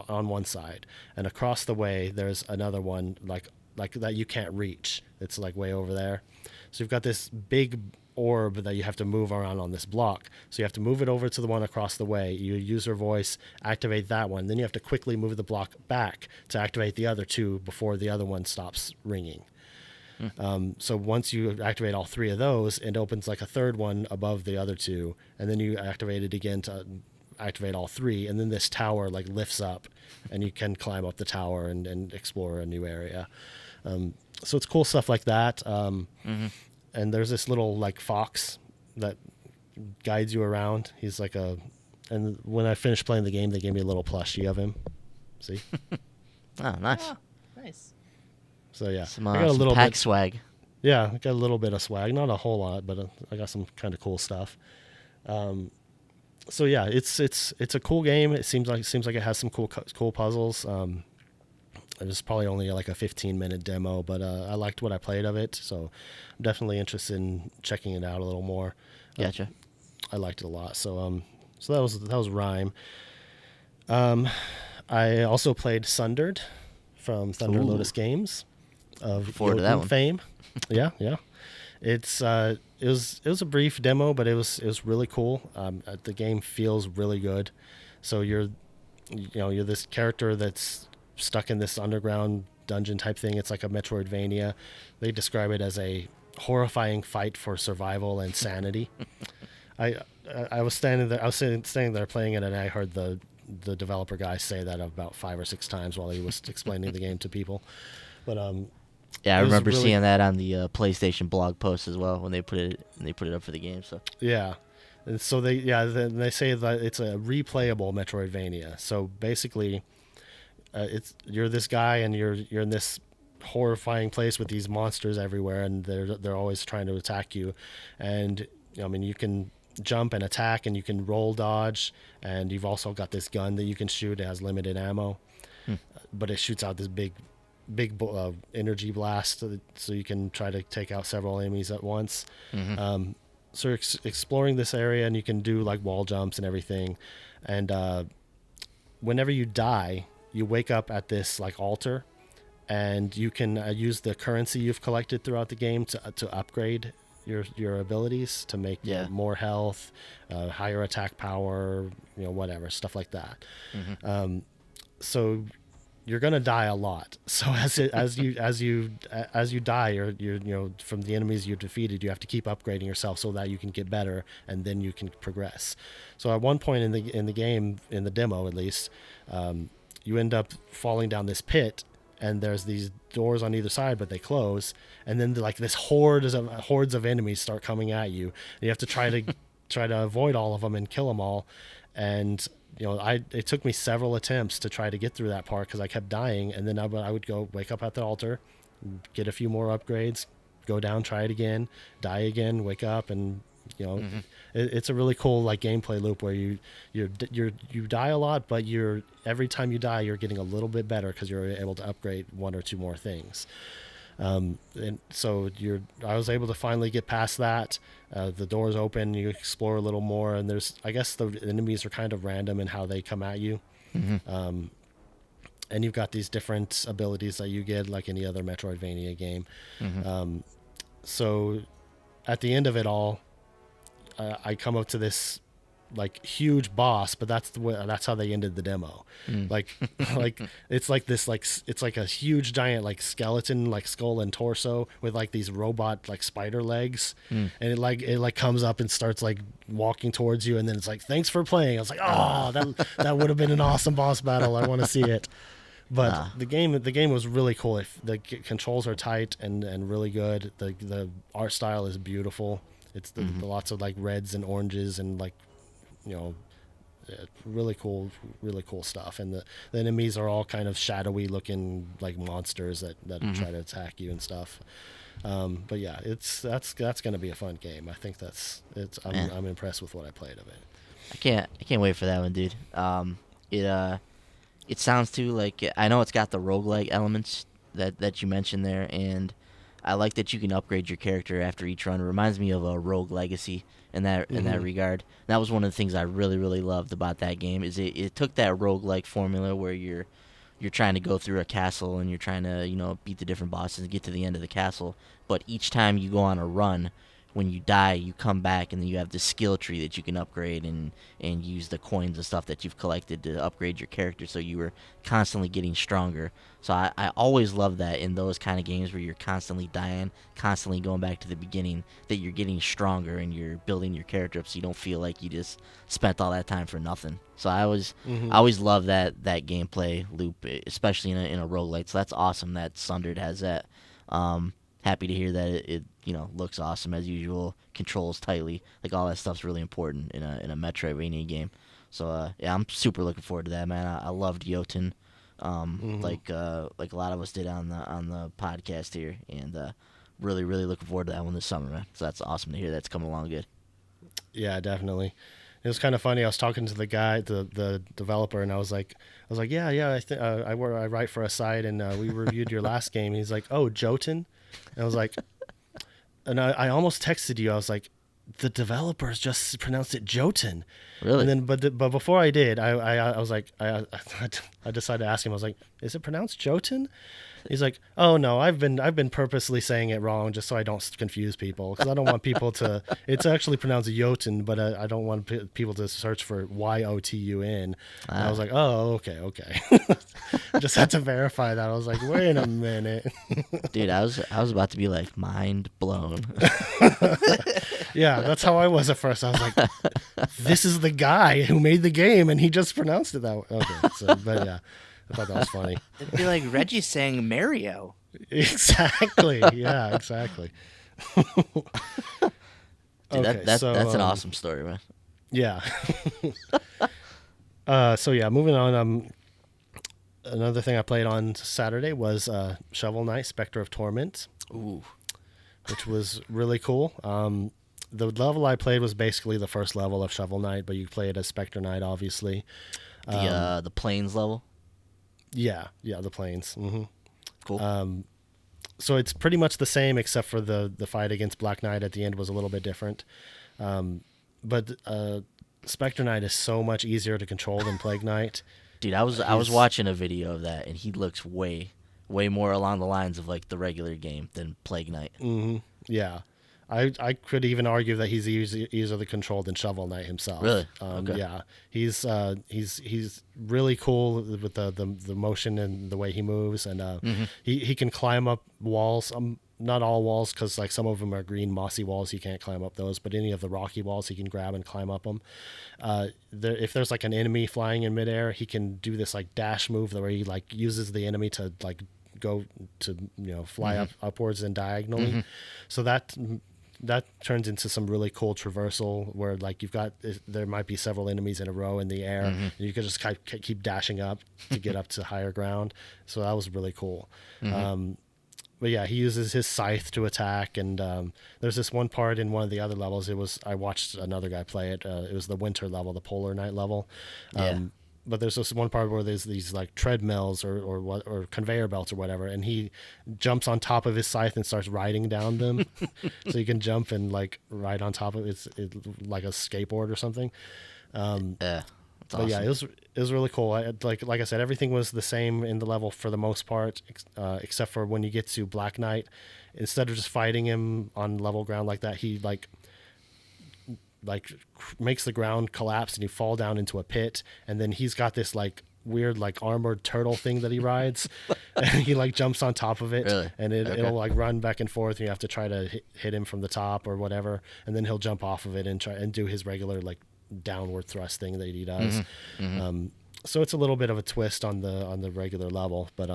B: on one side, and across the way there's another one like that you can't reach. It's like way over there. So you've got this big orb that you have to move around on this block. So you have to move it over to the one across the way. You use your voice, activate that one. Then you have to quickly move the block back to activate the other two before the other one stops ringing. So once you activate all three of those, it opens like a third one above the other two, and then you activate it again to activate all 3, and then this tower like lifts up, and you can climb up the tower and explore a new area. So it's cool stuff like that. And there's this little like fox that guides you around. He's like and when I finished playing the game, they gave me a little plushie of him. See?
A: Oh, nice.
C: Oh, nice.
B: So yeah,
A: Some,
B: I got a
A: some
B: little
A: pack
B: bit.
A: swag.
B: Yeah, I got a little bit of swag, not a whole lot, but I got some kind of cool stuff. So yeah, it's a cool game. It seems like it has some cool puzzles. It was probably only like a 15-minute demo, but I liked what I played of it, so I'm definitely interested in checking it out a little more.
A: Gotcha.
B: I liked it a lot. So that was Rime. I also played Sundered from Thunder Lotus Games of
A: Forward to that one.
B: fame. Yeah. It was a brief demo, but it was really cool. The game feels really good. So you're this character that's stuck in this underground dungeon type thing. It's like a Metroidvania. They describe it as a horrifying fight for survival and sanity. I was standing there playing it, and I heard the developer guy say that about 5 or 6 times while he was explaining the game to people. But
A: yeah, I remember seeing that on the PlayStation blog post as well when they put it up for the game. So
B: yeah, and so they say that it's a replayable Metroidvania. So basically, you're this guy and you're in this horrifying place with these monsters everywhere, and they're always trying to attack you. And you can jump and attack, and you can roll dodge, and you've also got this gun that you can shoot. It has limited ammo, but it shoots out this big energy blast, so you can try to take out several enemies at once. So you're exploring this area, and you can do like wall jumps and everything. And whenever you die, you wake up at this like altar, and you can use the currency you've collected throughout the game to upgrade your abilities to make more health, higher attack power, whatever stuff like that. So you're gonna die a lot. So as you die, you're from the enemies you defeated, you have to keep upgrading yourself so that you can get better, and then you can progress. So at one point in the game, in the demo at least, you end up falling down this pit, and there's these doors on either side, but they close, and then like this hordes of enemies start coming at you, and you have to try to avoid all of them and kill them all. And it took me several attempts to try to get through that part because I kept dying, and then I would go wake up at the altar, get a few more upgrades, go down, try it again, die again, wake up, and it's a really cool like gameplay loop where you die a lot, but every time you die you're getting a little bit better because you're able to upgrade 1 or 2 more things. And so I was able to finally get past that. The doors open, you explore a little more, and I guess the enemies are kind of random in how they come at you. And you've got these different abilities that you get like any other Metroidvania game. So at the end of it all, I come up to this like huge boss, but that's how they ended the demo. Like it's like this it's like a huge giant like skeleton, like skull and torso with like these robot like spider legs, and it comes up and starts like walking towards you, and then it's like, thanks for playing. I was like, oh, that would have been an awesome boss battle. I want to see it. But the game was really cool. The controls are tight and really good. The art style is beautiful. It's the lots of like reds and oranges and like really cool stuff. And the enemies are all kind of shadowy looking like monsters that try to attack you and stuff. But yeah, that's going to be a fun game. I think I'm impressed with what I played of it.
A: I can't wait for that one, dude. It sounds too like, I know it's got the roguelike elements that you mentioned there, and I like that you can upgrade your character after each run. It reminds me of a Rogue Legacy in that regard. And that was one of the things I really, really loved about that game, is it took that roguelike formula where you're trying to go through a castle and you're trying to beat the different bosses and get to the end of the castle, but each time you go on a run, when you die, you come back, and then you have the skill tree that you can upgrade and use the coins and stuff that you've collected to upgrade your character. So you were constantly getting stronger. So I always love that in those kind of games where you're constantly dying, constantly going back to the beginning, that you're getting stronger and you're building your character up, so you don't feel like you just spent all that time for nothing. So I always love that gameplay loop, especially in a roguelite. So that's awesome that Sundered has that. Happy to hear that it looks awesome as usual, controls tightly, like all that stuff's really important in a Metroidvania game. So yeah, I'm super looking forward to that, man. I loved Jotun, like a lot of us did on the podcast here, and really looking forward to that one this summer, man. So that's awesome to hear that's coming along good.
B: Yeah, definitely. It was kind of funny. I was talking to the guy, the developer, and I was like, yeah. I write for a site, and we reviewed your last game. And he's like, oh, Jotun. And I was like, and I almost texted you. I was like, the developers just pronounced it Jotun.
A: Really?
B: And then, but before I did, I was like, I decided to ask him. I was like, is it pronounced Jotun? He's like, oh no, I've been purposely saying it wrong just so I don't confuse people, because I don't want people to. It's actually pronounced Jotun, but I don't want people to search for Yotun. And I was like, oh, okay. Just had to verify that. I was like, wait a minute,
A: dude. I was about to be like, mind blown.
B: Yeah, that's how I was at first. I was like, this is the guy who made the game, and he just pronounced it that way. Okay, so but yeah. I thought that was funny.
C: It'd be like Reggie saying Mario.
B: Exactly. Yeah, exactly.
A: Dude,
B: okay,
A: that's an awesome story, man.
B: Yeah. So yeah, moving on. Another thing I played on Saturday was Shovel Knight: Spectre of Torment.
A: Ooh.
B: Which was really cool. The level I played was basically the first level of Shovel Knight, but you play it as Spectre Knight, obviously.
A: The plains level.
B: Yeah, the plains. Mm-hmm.
A: Cool.
B: So it's pretty much the same, except for the fight against Black Knight at the end was a little bit different. But Spectre Knight is so much easier to control than Plague Knight.
A: Dude, I was watching a video of that, and he looks way more along the lines of like the regular game than Plague Knight.
B: Mm-hmm. Yeah. I could even argue that he's easier controlled than Shovel Knight himself.
A: Really? Okay.
B: Yeah, he's really cool with the motion and the way he moves, and he can climb up walls. Not all walls, because like some of them are green mossy walls, you can't climb up those. But any of the rocky walls, he can grab and climb up them. If there's like an enemy flying in midair, he can do this like dash move where he like uses the enemy to like go to fly upwards and diagonally. So that turns into some really cool traversal where like there might be several enemies in a row in the air, and you can just keep dashing up to get up to higher ground. So that was really cool. But yeah, he uses his scythe to attack, and there's this one part in one of the other levels. I watched another guy play it. It was the winter level, the Polar Night level. But there's this one part where there's these like treadmills or conveyor belts or whatever, and he jumps on top of his scythe and starts riding down them. So you can jump and like ride on top of it. It's like a skateboard or something.
A: That's
B: but
A: awesome.
B: yeah, it was really cool. Like I said, everything was the same in the level for the most part, except for when you get to Black Knight. Instead of just fighting him on level ground like that, he like makes the ground collapse and you fall down into a pit, and then he's got this like weird like armored turtle thing that he rides, and he like jumps on top of it.
A: Really?
B: And it'll like run back and forth, and you have to try to hit him from the top or whatever, and then he'll jump off of it and try and do his regular like downward thrust thing that he does. So it's a little bit of a twist on the regular level, but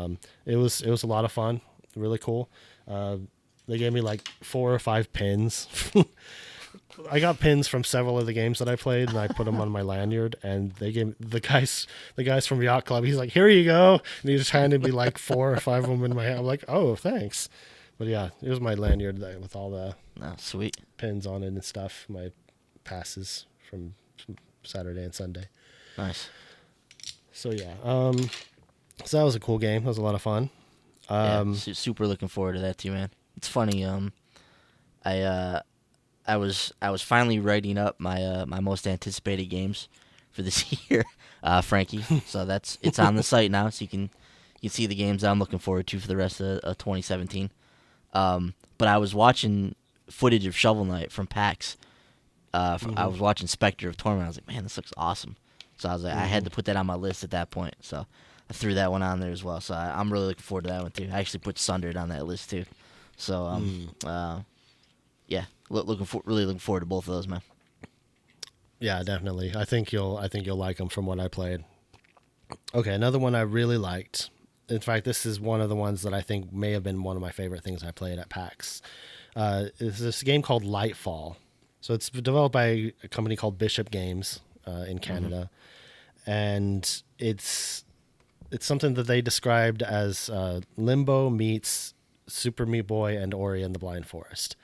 B: it was a lot of fun, really cool. They gave me like 4 or 5 pins. I got pins from several of the games that I played, and I put them on my lanyard. And they gave the guys from Yacht Club. He's like, "Here you go," and he just handed me like 4 or 5 of them in my hand. I'm like, "Oh, thanks." But yeah, it was my lanyard with all the
A: sweet
B: pins on it and stuff. My passes from Saturday and Sunday.
A: Nice.
B: So yeah, so that was a cool game. That was a lot of fun.
A: Super looking forward to that too, man. It's funny. I was finally writing up my my most anticipated games for this year, Frankie. So it's on the site now, so you can see the games I'm looking forward to for the rest of 2017. But I was watching footage of Shovel Knight from PAX. I was watching Spectre of Torment. I was like, man, this looks awesome. So I was like, I had to put that on my list at that point. So I threw that one on there as well. So I'm really looking forward to that one too. I actually put Sundered on that list too. So yeah, really looking forward to both of those, man.
B: Yeah, definitely. I think you'll like them from what I played. Okay, another one I really liked. In fact, this is one of the ones that I think may have been one of my favorite things I played at PAX. It's this game called Lightfall. So it's developed by a company called Bishop Games in Canada, and it's something that they described as Limbo meets Super Meat Boy and Ori and the Blind Forest.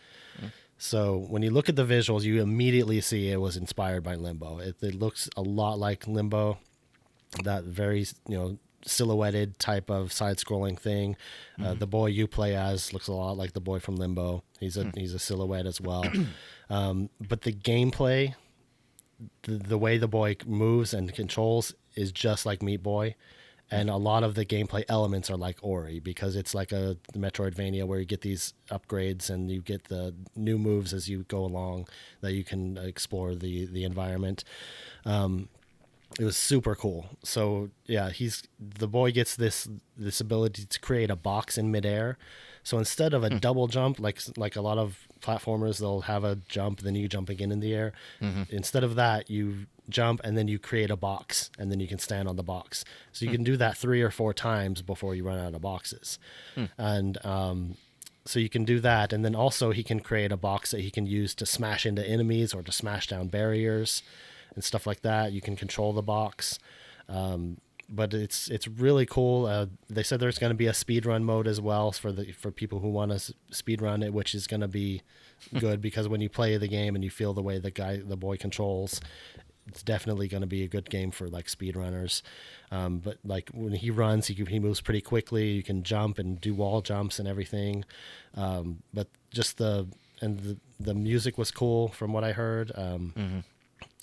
B: So when you look at the visuals, you immediately see it was inspired by Limbo. It looks a lot like Limbo, that very silhouetted type of side-scrolling thing. The boy you play as looks a lot like the boy from Limbo. He's a silhouette as well. But the gameplay, the way the boy moves and controls is just like Meat Boy. And a lot of the gameplay elements are like Ori, because it's like a Metroidvania where you get these upgrades and you get the new moves as you go along that you can explore the environment. It was super cool. So yeah, the boy gets this ability to create a box in midair. So instead of a double jump, like a lot of platformers, they'll have a jump, then you jump again in the air. Instead of that, you jump and then you create a box, and then you can stand on the box. So you can do that 3 or 4 times before you run out of boxes. And so you can do that, and then also he can create a box that he can use to smash into enemies or to smash down barriers and stuff like that. You can control the box. But it's really cool. They said there's going to be a speedrun mode as well for people who want to speedrun it, which is going to be good because when you play the game and you feel the way the boy controls, it's definitely going to be a good game for like speedrunners. But like when he runs, he moves pretty quickly. You can jump and do wall jumps and everything. But just the music was cool from what I heard.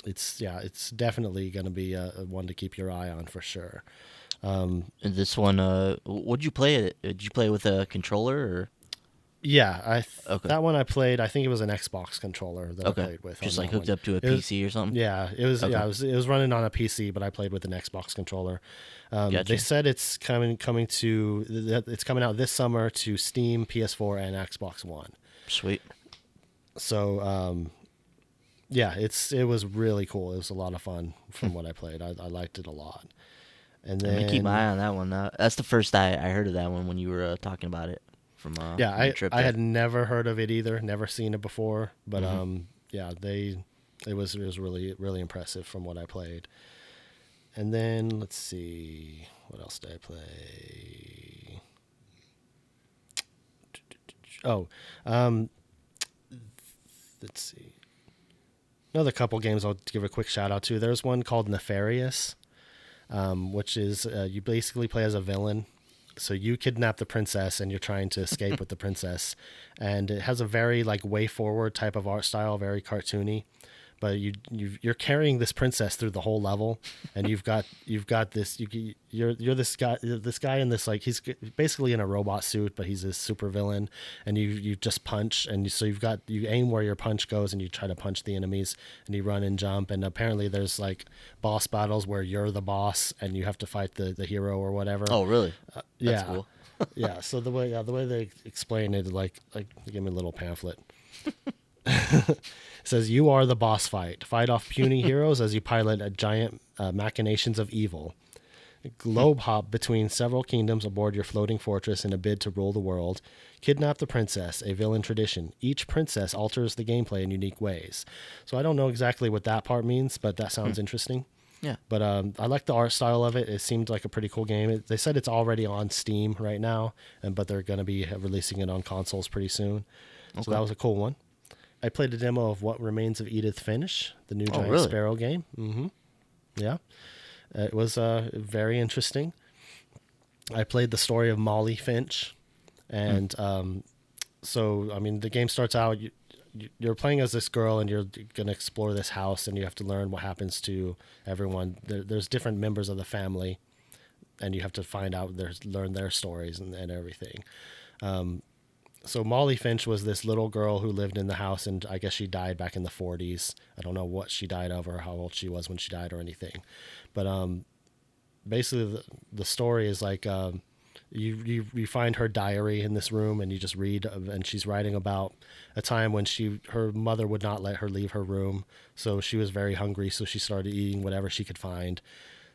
B: It's definitely going to be a one to keep your eye on for sure.
A: And this one, what'd you play it? Did you play with a controller or?
B: Yeah,
A: Okay.
B: That one I played. I think it was an Xbox controller that I played with.
A: Just like hooked up to a PC or something.
B: Yeah, it was. Okay. Yeah, it was running on a PC, but I played with an Xbox controller.
A: Gotcha.
B: They said it's coming out this summer to Steam, PS4, and Xbox One.
A: Sweet.
B: So, yeah, it was really cool. It was a lot of fun from what I played. I liked it a lot. And then
A: Let me keep my eye on that one. That's the first I heard of that one when you were talking about it. From
B: I had never heard of it either, never seen it before, but yeah, it was really really impressive from what I played. And then let's see, what else did I play? Let's see. Another couple games I'll give a quick shout out to. There's one called Nefarious, which is you basically play as a villain. So you kidnap the princess and you're trying to escape with the princess, and it has a very like way forward type of art style, very cartoony. But you're carrying this princess through the whole level, and you're this guy in this, like, he's basically in a robot suit, but he's a super villain, and you just punch, and so you aim where your punch goes, and you try to punch the enemies, and you run and jump, and apparently there's like boss battles where you're the boss and you have to fight the hero or whatever.
A: Oh, really?
B: Yeah.
A: That's cool.
B: Yeah. So the way they explain it, like give me a little pamphlet. It says, you are the boss fight. Fight off puny heroes as you pilot a giant machinations of evil. Globe hop between several kingdoms aboard your floating fortress in a bid to rule the world. Kidnap the princess, a villain tradition. Each princess alters the gameplay in unique ways. So I don't know exactly what that part means, but that sounds interesting.
A: Yeah.
B: But I like the art style of it. It seemed like a pretty cool game. They said it's already on Steam right now, but they're going to be releasing it on consoles pretty soon. Okay. So that was a cool one. I played a demo of What Remains of Edith Finch, the new Giant Sparrow game. Yeah. It was very interesting. I played the story of Molly Finch. And so, I mean, the game starts out, you're playing as this girl, and you're going to explore this house, and you have to learn what happens to everyone. There's different members of the family, and you have to find out, learn their stories and everything. So Molly Finch was this little girl who lived in the house, and I guess she died back in the 40s. I don't know what she died of or how old she was when she died or anything. But basically the story is like you find her diary in this room, and you just read, and she's writing about a time when her mother would not let her leave her room, so she was very hungry, so she started eating whatever she could find.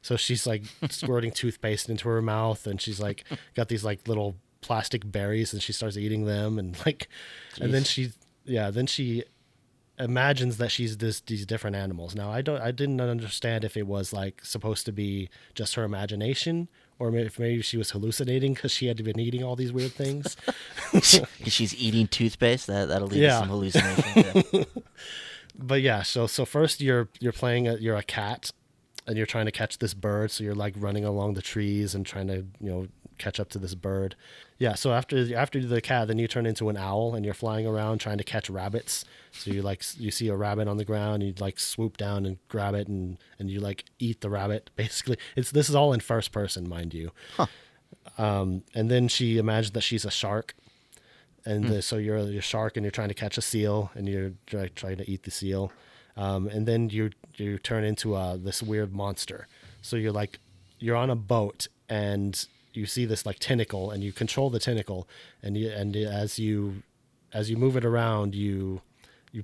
B: So she's like squirting toothpaste into her mouth, and she's like got these like little plastic berries, and she starts eating them, and like, Jeez. And then she imagines that she's these different animals. Now I didn't understand if it was like supposed to be just her imagination, or if maybe she was hallucinating because she had been eating all these weird things.
A: She's eating toothpaste. That'll lead to some hallucinations. Yeah.
B: But yeah, so first you're playing you're a cat, and you're trying to catch this bird. So you're like running along the trees and trying to catch up to this bird. Yeah. So after the cat, then you turn into an owl, and you're flying around trying to catch rabbits. So you see a rabbit on the ground, you like swoop down and grab it, and you like eat the rabbit. Basically, this is all in first person, mind you.
A: Huh.
B: And then she imagines that she's a shark, and so you're a shark, and you're trying to catch a seal, and you're trying to eat the seal. And then you turn into this weird monster. So you're on a boat, and you see this like tentacle, and you control the tentacle, and as you move it around, you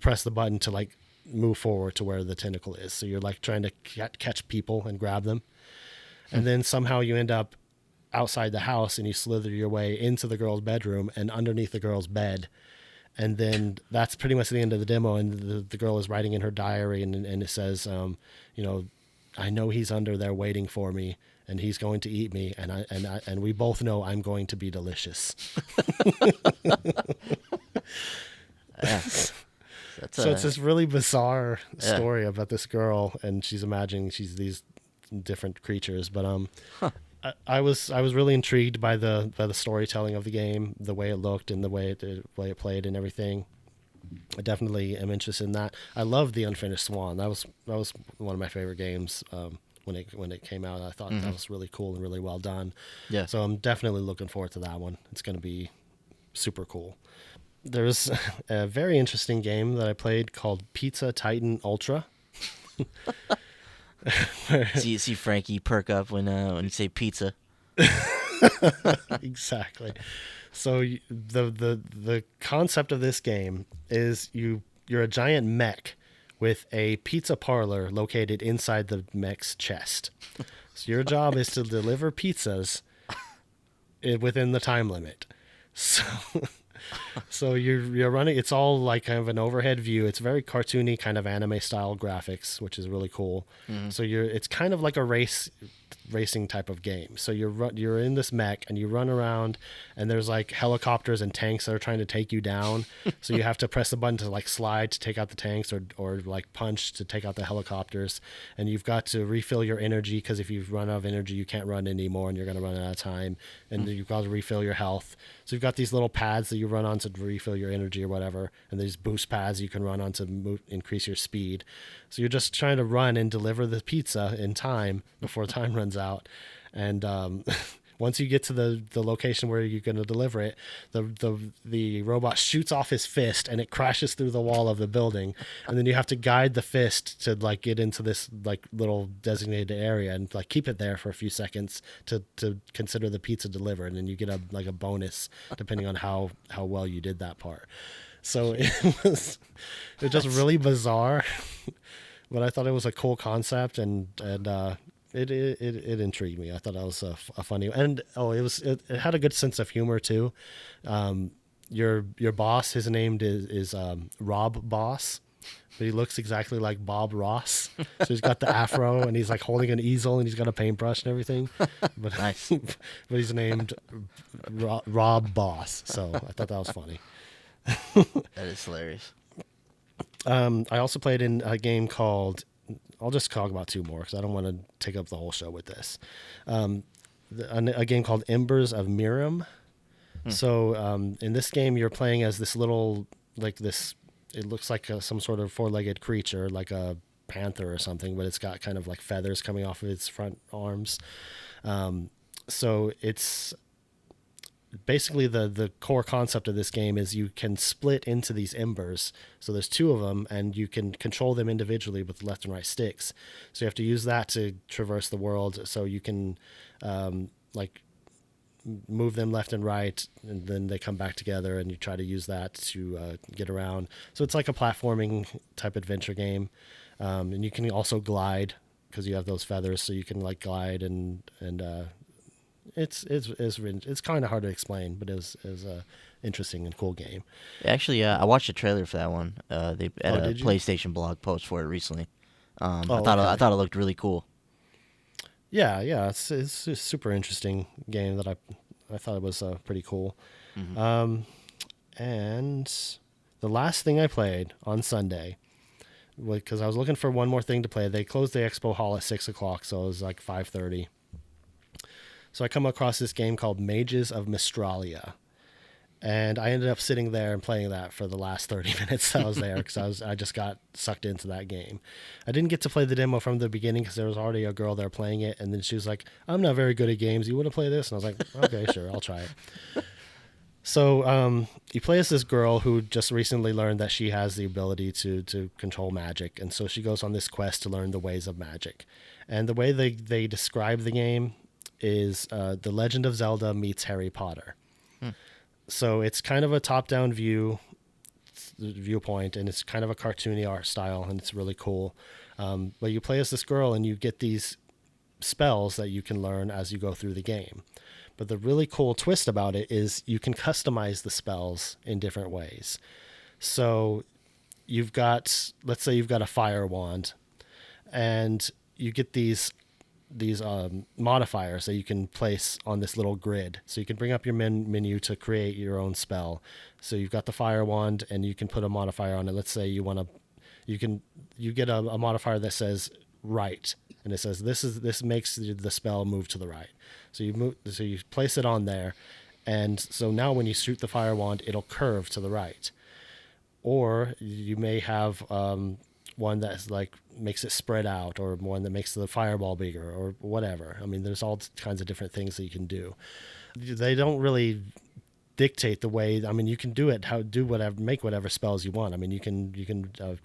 B: press the button to like move forward to where the tentacle is. So you're like trying to catch people and grab them, and then somehow you end up outside the house, and you slither your way into the girl's bedroom and underneath the girl's bed. And then that's pretty much the end of the demo. And the girl is writing in her diary, and it says, I know he's under there waiting for me, and he's going to eat me, and we both know I'm going to be delicious. So it's this really bizarre story about this girl, and she's imagining she's these different creatures. But I was really intrigued by the storytelling of the game, the way it looked, and the way it played and everything. I definitely am interested in that. I love the Unfinished Swan. That was one of my favorite games when it came out. I thought that was really cool and really well done.
A: Yeah.
B: So I'm definitely looking forward to that one. It's going to be super cool. There's a very interesting game that I played called Pizza Titan Ultra.
A: See Frankie perk up when you say pizza.
B: Exactly. So the concept of this game is you're a giant mech with a pizza parlor located inside the mech's chest. So your job is to deliver pizzas within the time limit. So you're running. It's all like kind of an overhead view. It's very cartoony, kind of anime style graphics, which is really cool. Mm-hmm. So it's kind of like a racing type of game. So you're in this mech, and you run around, and there's like helicopters and tanks that are trying to take you down. So you have to press the button to like slide to take out the tanks, or like punch to take out the helicopters. And you've got to refill your energy, because if you run out of energy, you can't run anymore, and you're going to run out of time. And you've got to refill your health. So you've got these little pads that you run on to refill your energy or whatever, and these boost pads you can run on to increase your speed. So you're just trying to run and deliver the pizza in time before time runs out. And once you get to the location where you're going to deliver it, the robot shoots off his fist, and it crashes through the wall of the building. And then you have to guide the fist to like get into this like little designated area, and like keep it there for a few seconds to consider the pizza delivered. And you get a bonus depending on how well you did that part. So it was just really bizarre, but I thought it was a cool concept, and it intrigued me. I thought that was a funny, and it had a good sense of humor too. Your boss, his name is Rob Boss, but he looks exactly like Bob Ross. So he's got the afro, and he's like holding an easel, and he's got a paintbrush and everything. But
A: Nice.
B: but he's named Rob Boss. So I thought that was funny.
A: That is hilarious.
B: I also played in a game called, I'll just talk about two more because I don't want to take up the whole show with this. A game called Embers of Miriam. So in this game, you're playing as this little, like this, it looks like some sort of four-legged creature, like a panther or something, but it's got kind of like feathers coming off of its front arms. So basically the core concept of this game is you can split into these embers. So there's two of them, and you can control them individually with left and right sticks. So you have to use that to traverse the world. So you can like move them left and right, and then they come back together, and you try to use that to get around. So it's like a platforming type adventure game, and you can also glide because you have those feathers, so you can like glide and it's kind of hard to explain, but it was a interesting and cool game.
A: Actually, I watched a trailer for that one. They had a
B: did you?
A: PlayStation blog post for it recently. I
B: Oh,
A: thought
B: okay.
A: I thought it looked really cool.
B: Yeah, it's a super interesting game that I thought it was pretty cool.
A: Mm-hmm.
B: And the last thing I played on Sunday, because I was looking for one more thing to play. They closed the expo hall at 6:00, so it was like 5:30. So I come across this game called Mages of Mistralia. And I ended up sitting there and playing that for the last 30 minutes I was there because I just got sucked into that game. I didn't get to play the demo from the beginning because there was already a girl there playing it, and then she was like, "I'm not very good at games. You want to play this?" And I was like, "Okay, sure, I'll try it." So you play as this girl who just recently learned that she has the ability to control magic, and so she goes on this quest to learn the ways of magic. And the way they describe the game is The Legend of Zelda meets Harry Potter. So it's kind of a top-down viewpoint, and it's kind of a cartoony art style, and it's really cool. But you play as this girl, and you get these spells that you can learn as you go through the game. But the really cool twist about it is you can customize the spells in different ways. So let's say you've got a fire wand, and you get these modifiers that you can place on this little grid. So you can bring up your menu to create your own spell. So you've got the fire wand, and you can put a modifier on it. Let's say you get a modifier that says right, and it says this makes the spell move to the right. So you place it on there, and so now when you shoot the fire wand, it'll curve to the right. Or you may have one that's like makes it spread out, or one that makes the fireball bigger, or whatever. I mean, there's all kinds of different things that you can do. They don't really dictate the way. I mean, you can make whatever spells you want. I mean, you can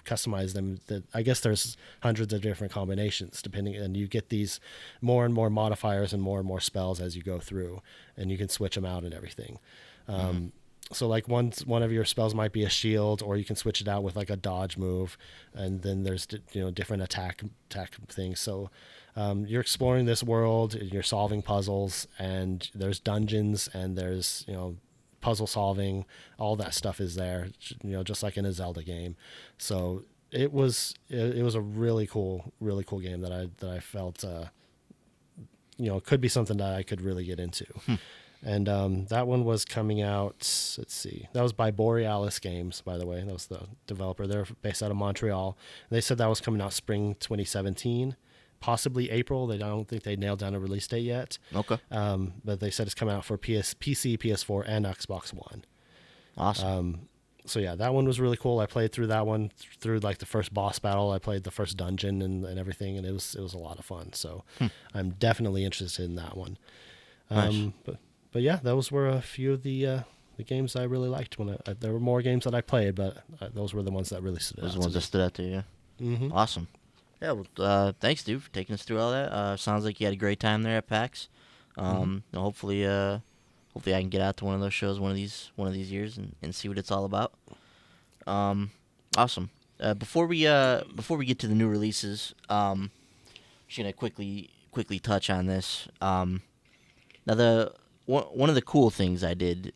B: customize them. I guess there's hundreds of different combinations depending, and you get these more and more modifiers and more spells as you go through, and you can switch them out and everything. So like one of your spells might be a shield, or you can switch it out with like a dodge move, and then there's different attack things. So you're exploring this world, you're solving puzzles, and there's dungeons, and there's puzzle solving. All that stuff is there, just like in a Zelda game. So it was a really cool game that I felt could be something that I could really get into. And that one was coming out, let's see, that was by Borealis Games, by the way. That was the developer. They're based out of Montreal. They said that was coming out spring 2017, possibly April. I don't think they nailed down a release date yet.
A: Okay.
B: But they said it's coming out for PC, PS4, and Xbox One.
A: Awesome.
B: So yeah, that one was really cool. I played through that one, through like the first boss battle. I played the first dungeon and everything, and it was a lot of fun. So I'm definitely interested in that one.
A: Nice.
B: But yeah, those were a few of the games I really liked. There were more games that I played, but those were the ones that really stood out.
A: Those are the ones that stood out to you.
B: Mm-hmm.
A: Awesome. Yeah. Well, thanks, dude, for taking us through all that. Sounds like you had a great time there at PAX. Hopefully, I can get out to one of those shows one of these years and see what it's all about. Awesome. Before we get to the new releases, I'm just gonna quickly touch on this. Now one of the cool things I did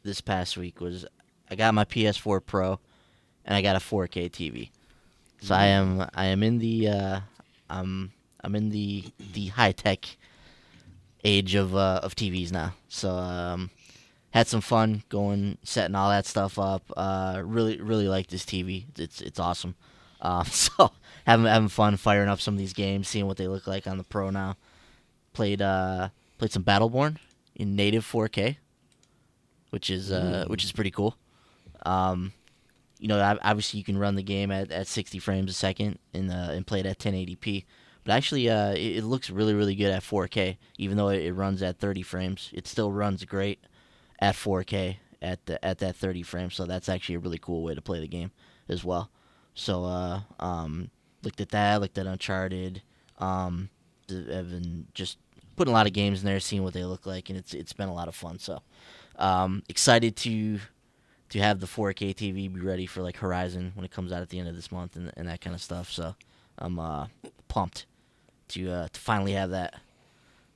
A: this past week was I got my PS4 Pro and I got a 4K TV. So I am in the I'm in the high tech age of TVs now. So had some fun setting all that stuff up. Really like this TV. It's awesome. So having fun firing up some of these games, seeing what they look like on the Pro now. Played some Battleborn in native 4K, which is pretty cool. Obviously you can run the game at 60 frames a second and play it at 1080p. But actually, it looks really good at 4K, even though it runs at 30 frames. It still runs great at 4K at that 30 frames. So that's actually a really cool way to play the game as well. So looked at that, looked at Uncharted. I've been just putting a lot of games in there, seeing what they look like, and it's been a lot of fun. So excited to have the 4K TV be ready for like Horizon when it comes out at the end of this month and that kind of stuff. So I'm pumped to finally have that.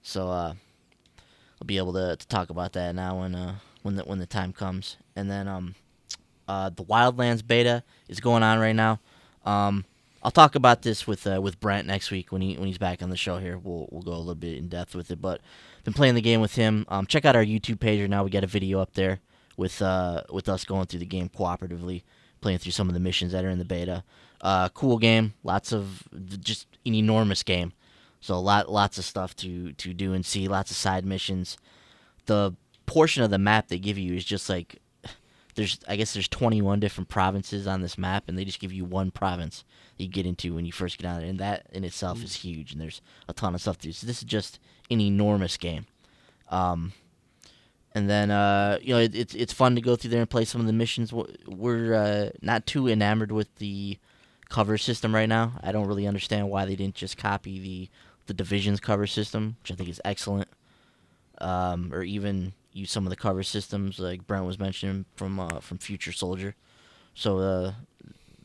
A: So I'll be able to talk about that now when the time comes. And then the Wildlands beta is going on right now. I'll talk about this with Brent next week when he's back on the show here. We'll go a little bit in depth with it, but been playing the game with him. Check out our YouTube page right now. We got a video up there with us going through the game cooperatively, playing through some of the missions that are in the beta. Cool game, just an enormous game. So lots of stuff to do and see, lots of side missions. The portion of the map they give you is just like there's 21 different provinces on this map, and they just give you one province you get into when you first get on it, and that in itself is huge, and there's a ton of stuff to do. So this is just an enormous game. And then it's fun to go through there and play some of the missions. We're not too enamored with the cover system right now. I don't really understand why they didn't just copy the Division's cover system, which I think is excellent, or even use some of the cover systems like Brent was mentioning from Future Soldier. So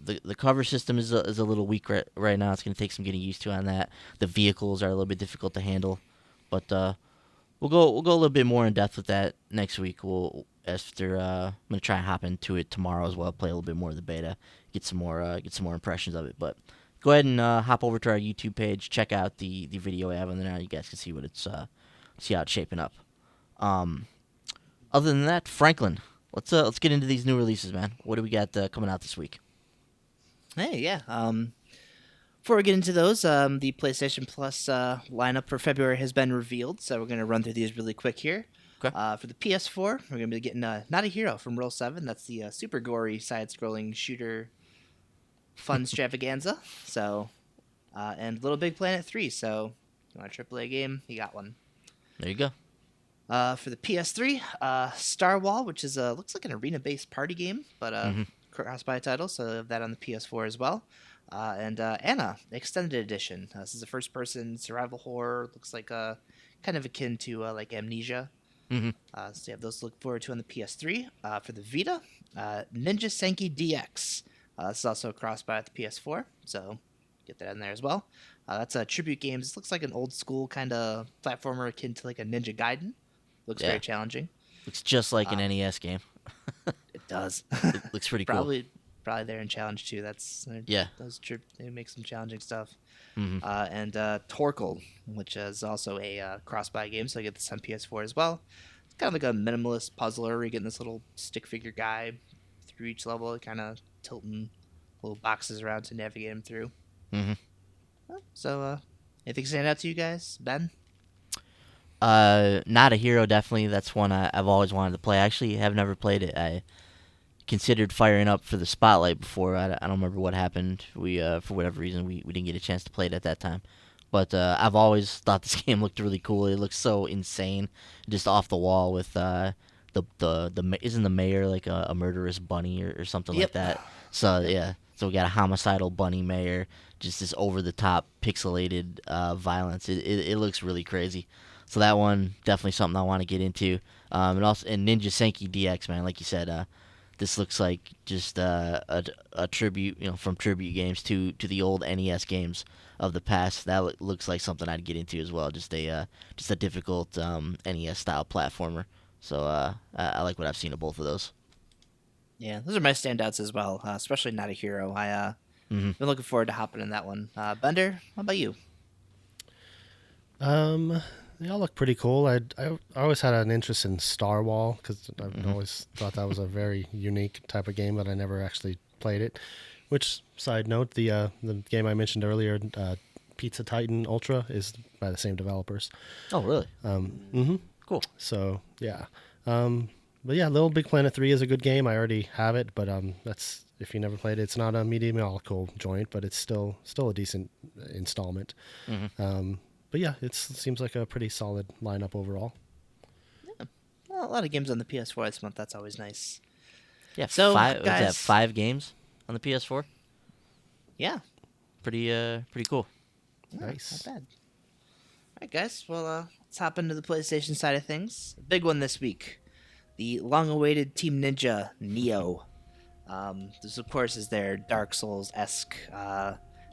A: the cover system is a little weak right now. It's going to take some getting used to on that. The vehicles are a little bit difficult to handle, but we'll go a little bit more in depth with that next week. I'm gonna try and hop into it tomorrow as well. Play a little bit more of the beta, get some more impressions of it. But go ahead and hop over to our YouTube page, check out the video I have on there now. You guys can see see how it's shaping up. Other than that, Franklin, let's get into these new releases, man. What do we got coming out this week?
C: Hey, yeah. Before we get into those, the PlayStation Plus lineup for February has been revealed, so we're going to run through these really quick here.
A: Okay.
C: For the PS4, we're going to be getting Not a Hero from Roll 7. That's the super gory side-scrolling shooter fun extravaganza. So, and Little Big Planet 3. So, you want a AAA game? You got one.
A: There you go.
C: For the PS3, Star Wall, which is looks like an arena-based party game, but cross-buy title, so I have that on the PS4 as well. And Anna, Extended Edition. This is a first-person survival horror. Looks like kind of akin to like Amnesia.
A: Mm-hmm.
C: So you have those to look forward to on the PS3. For the Vita, Ninja Senki DX. This is also a cross-buy at the PS4, so get that in there as well. That's a tribute game. This looks like an old-school kind of platformer akin to like a Ninja Gaiden. Looks very challenging. Looks
A: just like an NES game.
C: It does.
A: It looks pretty cool.
C: Probably there in Challenge 2. They make some challenging stuff.
A: Mm-hmm.
C: And Torkel, which is also a cross-buy game, so I get this on PS4 as well. It's kind of like a minimalist puzzler where you're getting this little stick figure guy through each level, kind of tilting little boxes around to navigate him through.
A: Mm-hmm.
C: So, anything stand out to you guys, Ben?
A: Not a Hero, definitely. That's one I've always wanted to play. I actually have never played it. I considered firing up for the Spotlight before. I don't remember what happened. We for whatever reason we didn't get a chance to play it at that time. But I've always thought this game looked really cool. It looks so insane, just off the wall with isn't the mayor like a murderous bunny or something like that? So yeah, so we got a homicidal bunny mayor, just this over the top pixelated violence. It looks really crazy. So that one definitely something I want to get into. And Ninja Senki DX, man, like you said, this looks like just a tribute, from tribute games to the old NES games of the past. That looks like something I'd get into as well. Just a difficult NES style platformer. So I like what I've seen of both of those.
C: Yeah, those are my standouts as well, especially Not a Hero. Been looking forward to hopping in that one. Bender, how about you?
B: They all look pretty cool. I always had an interest in Star Wall because I've always thought that was a very unique type of game, but I never actually played it. Which, side note, the game I mentioned earlier, Pizza Titan Ultra, is by the same developers.
A: Oh, really? Cool.
B: So, yeah. But yeah, Little Big Planet 3 is a good game. I already have it, but that's if you never played it, it's not a medium-alcohol joint, but it's still a decent installment.
A: Mm-hmm.
B: But yeah, it seems like a pretty solid lineup overall.
C: Yeah. a lot of games on the PS4 this month. That's always nice.
A: Yeah,
C: So,
A: five. What's that?
C: guys,
A: 5 games on the PS4.
C: yeah,
A: Pretty cool.
B: Nice.
C: not bad. All right, guys. Well, let's hop into the PlayStation side of things. Big one this week: the long-awaited Team Ninja Nioh. This, of course, is their Dark Souls-esque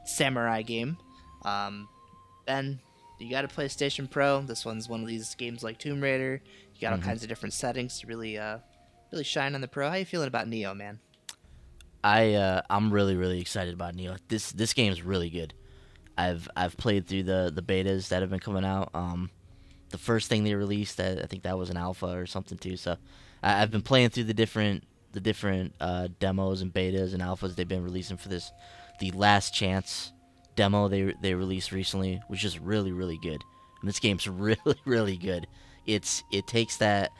C: samurai game. Ben, you got a PlayStation Pro. This one's one of these games like Tomb Raider. You got all kinds of different settings to really shine on the Pro. How you feeling about Nioh, man?
A: I'm really excited about Nioh. This game is really good. I've played through the betas that have been coming out. The first thing they released, I think that was an alpha or something too. So I've been playing through the different demos and betas and alphas they've been releasing for this. The Last Chance demo they released recently was just really good. And this game's really good. It takes that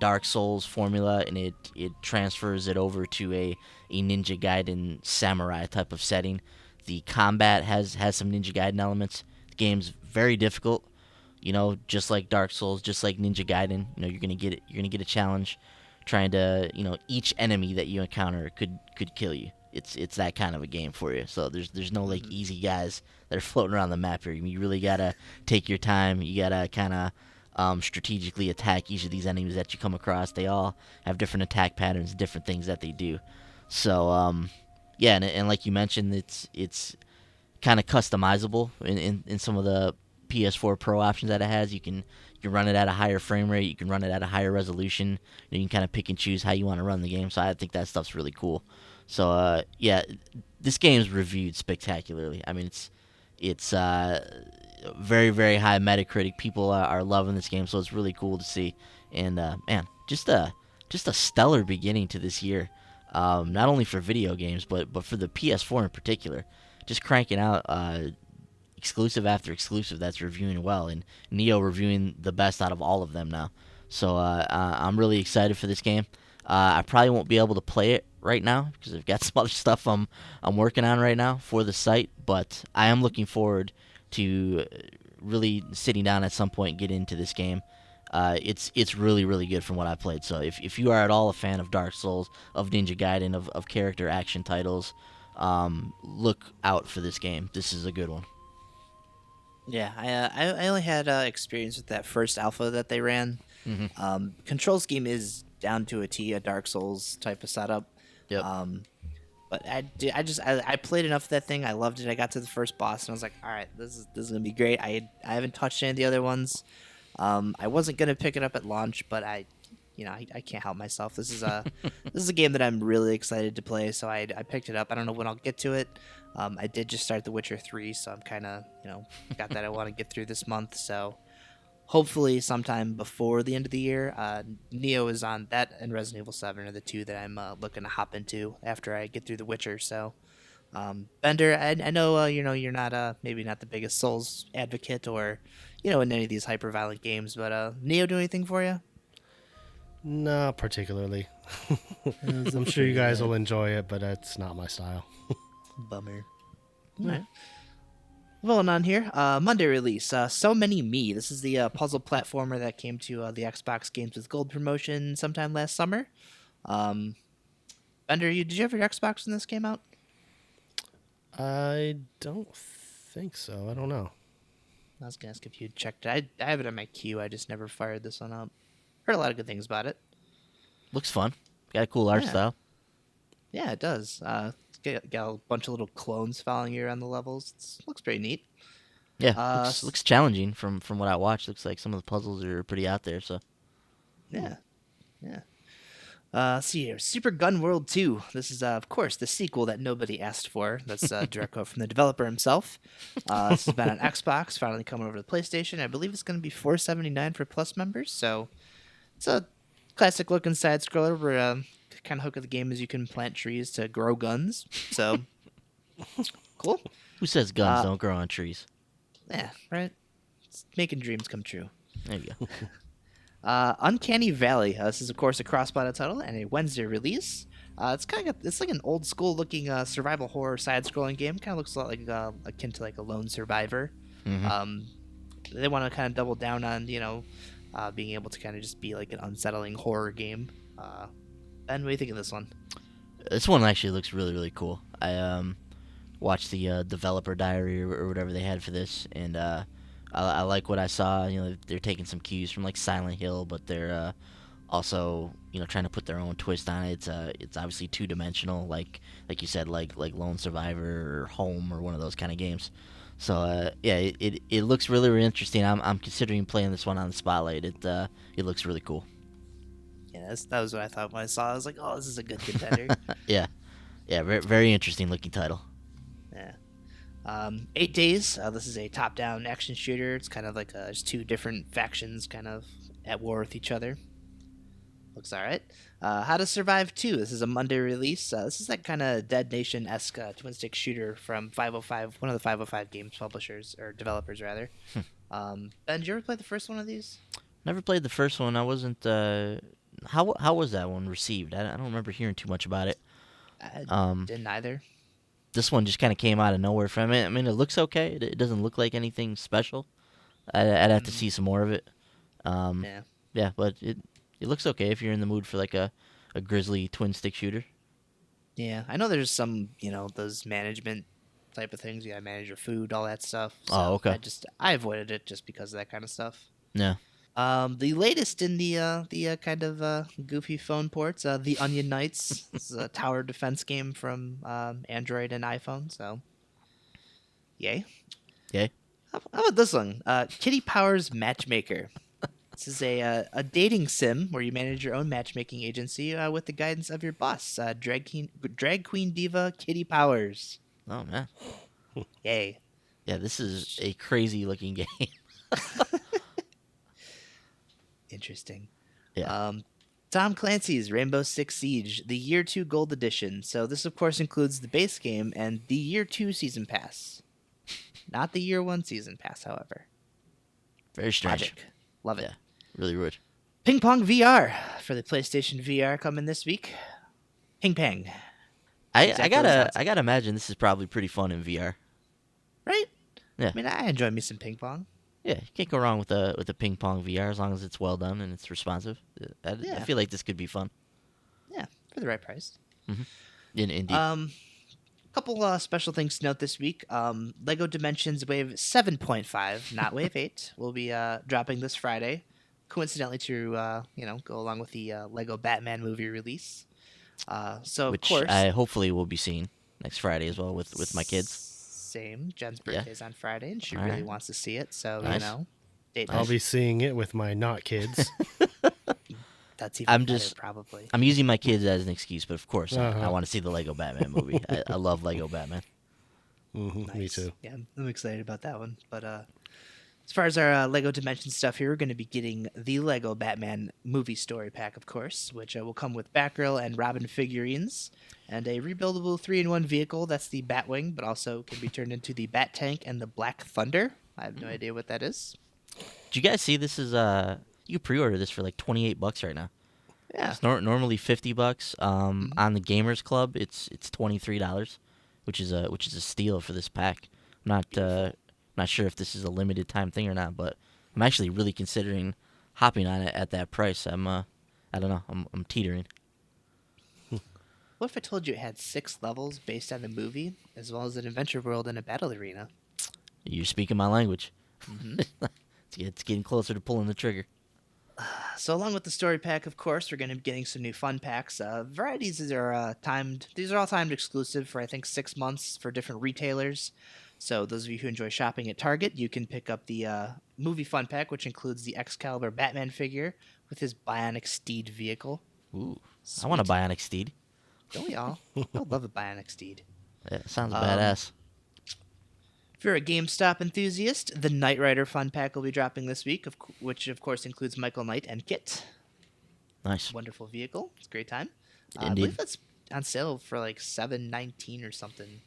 A: Dark Souls formula and it transfers it over to a Ninja Gaiden samurai type of setting. The combat has some Ninja Gaiden elements. The game's very difficult, just like Dark Souls, just like Ninja Gaiden. You're gonna get a challenge, trying to each enemy that you encounter could kill you. It's that kind of a game for you. So there's no like easy guys that are floating around the map here. You really gotta take your time. You gotta kind of strategically attack each of these enemies that you come across. They all have different attack patterns, different things that they do. So yeah, and like you mentioned, it's kind of customizable in some of the PS4 Pro options that it has. You can run it at a higher frame rate. You can run it at a higher resolution. You can kind of pick and choose how you want to run the game. So I think that stuff's really cool. So yeah, this game's reviewed spectacularly. I mean, it's very high Metacritic. People are loving this game, so it's really cool to see. And man, just a stellar beginning to this year. Not only for video games, but for the PS4 in particular. Just cranking out exclusive after exclusive that's reviewing well, and Nioh reviewing the best out of all of them now. So I'm really excited for this game. I probably won't be able to play it right now because I've got some other stuff I'm working on right now for the site, but I am looking forward to really sitting down at some point and get into this game. It's really good from what I played. So if you are at all a fan of Dark Souls, of Ninja Gaiden, of character action titles, look out for this game. This is a good one.
C: Yeah, I only had experience with that first alpha that they ran. Control scheme is down to a T, a Dark Souls type of setup.
A: Yep.
C: But I played enough of that thing. I loved it. I got to the first boss and I was like, all right, this is gonna be great. I haven't touched any of the other ones. I wasn't gonna pick it up at launch, but I can't help myself. This is a game that I'm really excited to play, so I picked it up. I don't know when I'll get to it. I did just start The Witcher 3, so I'm kind of got that I want to get through this month. So hopefully sometime before the end of the year. Nioh is on that, and Resident Evil 7 are the two that I'm looking to hop into after I get through The Witcher. So Bender, I know you're not maybe not the biggest Souls advocate or in any of these hyper violent games, but Nioh do anything for you?
B: Not particularly. I'm sure you guys will enjoy it, but it's not my style.
C: Bummer. All right. Rolling on here. Monday release. So Many Me. This is the puzzle platformer that came to the Xbox Games with Gold promotion sometime last summer. Bender, did you have your Xbox when this came out?
B: I don't think so. I don't know.
C: I was gonna ask if you checked it. I have it on my queue. I just never fired this one up. Heard a lot of good things about it.
A: Looks fun. Got a cool art style.
C: Yeah, it does. It's got a bunch of little clones following you around the levels. It looks pretty neat.
A: Yeah, looks challenging from what I watched. Looks like some of the puzzles are pretty out there. So
C: yeah. Let's see here. Super Gun World 2. This is, of course, the sequel that nobody asked for. That's a direct quote from the developer himself. This has been on Xbox, finally coming over to the PlayStation. I believe it's going to be $4.79 for Plus members. So it's a classic-looking side-scroller where kind of hook of the game is you can plant trees to grow guns. So, cool.
A: Who says guns don't grow on trees?
C: Yeah, right? It's making dreams come true.
A: There you go.
C: Uncanny Valley. This is, of course, a cross-platform title and a Wednesday release. It's like an old-school-looking survival horror side-scrolling game. Kind of looks a lot like akin to like a Lone Survivor.
A: Mm-hmm.
C: They want to kind of double down on being able to kind of just be like an unsettling horror game. Ben, what do you think of this one?
A: This one actually looks really, really cool. I watched the developer diary or whatever they had for this, and I like what I saw. They're taking some cues from like Silent Hill, but they're also trying to put their own twist on it. It's obviously 2-dimensional, like you said, like Lone Survivor or Home or one of those kind of games. So yeah, it looks really, really interesting. I'm considering playing this one on the Spotlight. It looks really cool.
C: Yeah, that was what I thought when I saw it. I was like, oh, this is a good contender.
A: Yeah, very, very interesting looking title.
C: Yeah. 8 Days. This is a top-down action shooter. It's kind of like just two different factions kind of at war with each other. Looks all right. How to Survive 2. This is a Monday release. This is that kind of Dead Nation-esque twin-stick shooter from 505, one of the 505 games publishers, or developers, rather. Ben, did you ever play the first one of these?
A: Never played the first one. I wasn't... How was that one received? I don't remember hearing too much about it.
C: I didn't either.
A: This one just kind of came out of nowhere from it. I mean, it looks okay. It doesn't look like anything special. I'd have to see some more of it. Yeah, but it looks okay if you're in the mood for like a grisly twin stick shooter.
C: Yeah, I know there's some, those management type of things. You gotta manage your food, all that stuff. So
A: Oh, okay.
C: I avoided it just because of that kind of stuff.
A: Yeah.
C: The latest in the kind of goofy phone ports, the Onion Knights. This is a tower defense game from Android and iPhone. So, yay.
A: Yay.
C: How about this one? Kitty Powers Matchmaker. This is a dating sim where you manage your own matchmaking agency with the guidance of your boss, drag queen diva Kitty Powers.
A: Oh man.
C: Yay.
A: Yeah, this is a crazy looking game.
C: Interesting.
A: Yeah.
C: Tom Clancy's Rainbow Six Siege, the Year 2 Gold Edition. So this, of course, includes the base game and the Year 2 Season Pass. Not the Year 1 Season Pass, however.
A: Very strange.
C: Logic. Love it.
A: Yeah, really weird.
C: Ping Pong VR for the PlayStation VR coming this week. Ping Pang.
A: I gotta imagine this is probably pretty fun in VR.
C: Right?
A: Yeah.
C: I mean, I enjoy me some ping pong.
A: Yeah, you can't go wrong with a ping pong VR as long as it's well done and it's responsive. I feel like this could be fun.
C: Yeah, for the right price.
A: Mm-hmm. Indeed.
C: Couple special things to note this week. Lego Dimensions Wave 7.5, not Wave 8, will be dropping this Friday, coincidentally to go along with the Lego Batman movie release. So
A: which
C: of course,
A: I hopefully will be seeing next Friday as well with my kids.
C: Same. Jen's birthday's on Friday, and she
A: All
C: really
A: right.
C: wants to see it. So
A: Nice.
C: date
B: I'll
C: night.
B: be seeing it with my not kids.
C: That's even better, probably.
A: I'm using my kids as an excuse, but of course I
B: Uh-huh.
A: want to see the Lego Batman movie. I love Lego Batman.
B: Mm-hmm, me
C: Nice.
B: too.
C: Yeah, I'm excited about that one. But as far as our Lego Dimensions stuff here, we're going to be getting the Lego Batman movie story pack, of course, which will come with Batgirl and Robin figurines, and a rebuildable 3-in-1 vehicle. That's the Batwing, but also can be turned into the Bat Tank and the Black Thunder. I have no idea what that is.
A: Did you guys see this is you can pre-order this for like $28 right now.
C: Yeah.
A: It's normally $50. On the Gamers Club, it's $23, which is a steal for this pack. I'm not sure if this is a limited time thing or not, but I'm actually really considering hopping on it at that price. I don't know. I'm teetering.
C: What if I told you it had 6 levels based on the movie, as well as an adventure world and a battle arena?
A: You're speaking my language.
C: Mm-hmm.
A: It's getting closer to pulling the trigger.
C: So along with the story pack, of course, we're going to be getting some new fun packs. Varieties are timed. These are all timed exclusive for, I think, 6 months for different retailers. So those of you who enjoy shopping at Target, you can pick up the movie fun pack, which includes the Excalibur Batman figure with his bionic steed vehicle.
A: Ooh,
C: Sweet.
A: I want a bionic steed.
C: Don't we all? I love a bionic steed.
A: Yeah, sounds badass.
C: If you're a GameStop enthusiast, the Knight Rider fun pack will be dropping this week, which of course includes Michael Knight and Kit.
A: Nice.
C: Wonderful vehicle. It's a great time. I
A: Indeed.
C: believe that's on sale for like $7.19 or something.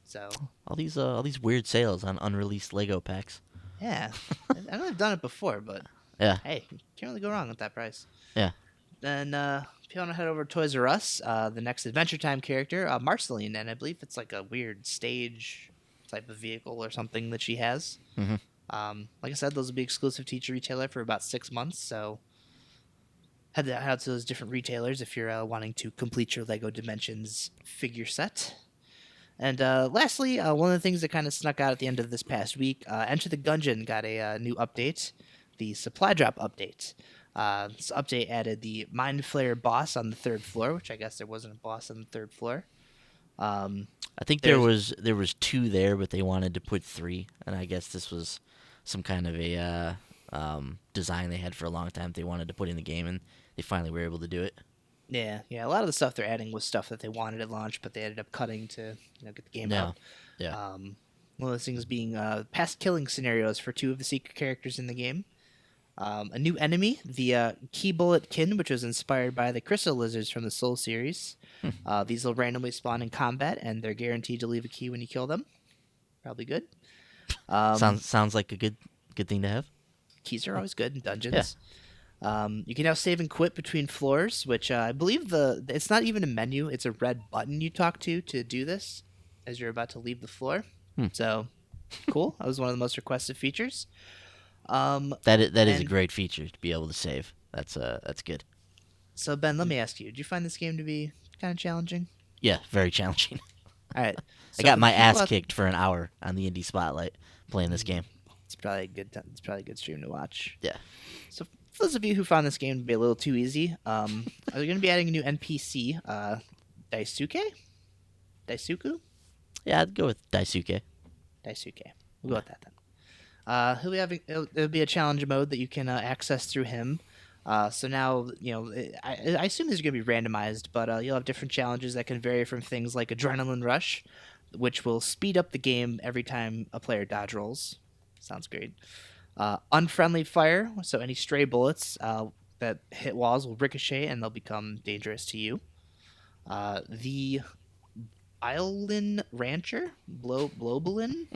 C: So
A: All these weird sales on unreleased Lego packs.
C: yeah, I know I've done it before, but
A: Yeah.
C: hey, can't really go wrong with that price.
A: Yeah.
C: Then if you want to head over to Toys R Us, the next Adventure Time character, Marceline, and I believe it's like a weird stage type of vehicle or something that she has.
A: Mm-hmm.
C: Like I said, those will be exclusive to each retailer for about 6 months, so head out to those different retailers if you're wanting to complete your LEGO Dimensions figure set. And lastly, one of the things that kind of snuck out at the end of this past week, Enter the Gungeon got a new update, the supply drop update. This update added the Mind Flayer boss on the 3rd floor, which I guess there wasn't a boss on the 3rd floor.
A: I think there was 2 there, but they wanted to put 3, and I guess this was some kind of a design they had for a long time they wanted to put in the game, and they finally were able to do it.
C: Yeah. A lot of the stuff they're adding was stuff that they wanted at launch, but they ended up cutting to get the game out.
A: Yeah.
C: One of those things being past killing scenarios for 2 of the secret characters in the game. A new enemy, the Key Bullet Kin, which was inspired by the Crystal Lizards from the Soul series. These will randomly spawn in combat, and they're guaranteed to leave a key when you kill them. Probably good.
A: Sounds like a good thing to have.
C: Keys are always good in dungeons. Yeah. You can now save and quit between floors, which I believe it's not even a menu. It's a red button you talk to do this as you're about to leave the floor. So, cool. That was one of the most requested features.
A: That is a great feature to be able to save. That's good.
C: So Ben, let me ask you: did you find this game to be kind of challenging?
A: Yeah, very challenging.
C: All right,
A: I got my ass kicked for an hour on the Indie Spotlight playing this game.
C: It's probably a good stream to watch.
A: Yeah.
C: So for those of you who found this game to be a little too easy, are they going to be adding a new NPC, Daisuku?
A: Yeah, I'd go with Daisuke.
C: We'll go with that then. There'll be a challenge mode that you can access through him. So now, I assume these are going to be randomized, but you'll have different challenges that can vary from things like Adrenaline Rush, which will speed up the game every time a player dodge rolls. Sounds great. Unfriendly Fire, so any stray bullets that hit walls will ricochet and they'll become dangerous to you. The Biolin Rancher? Blobalin?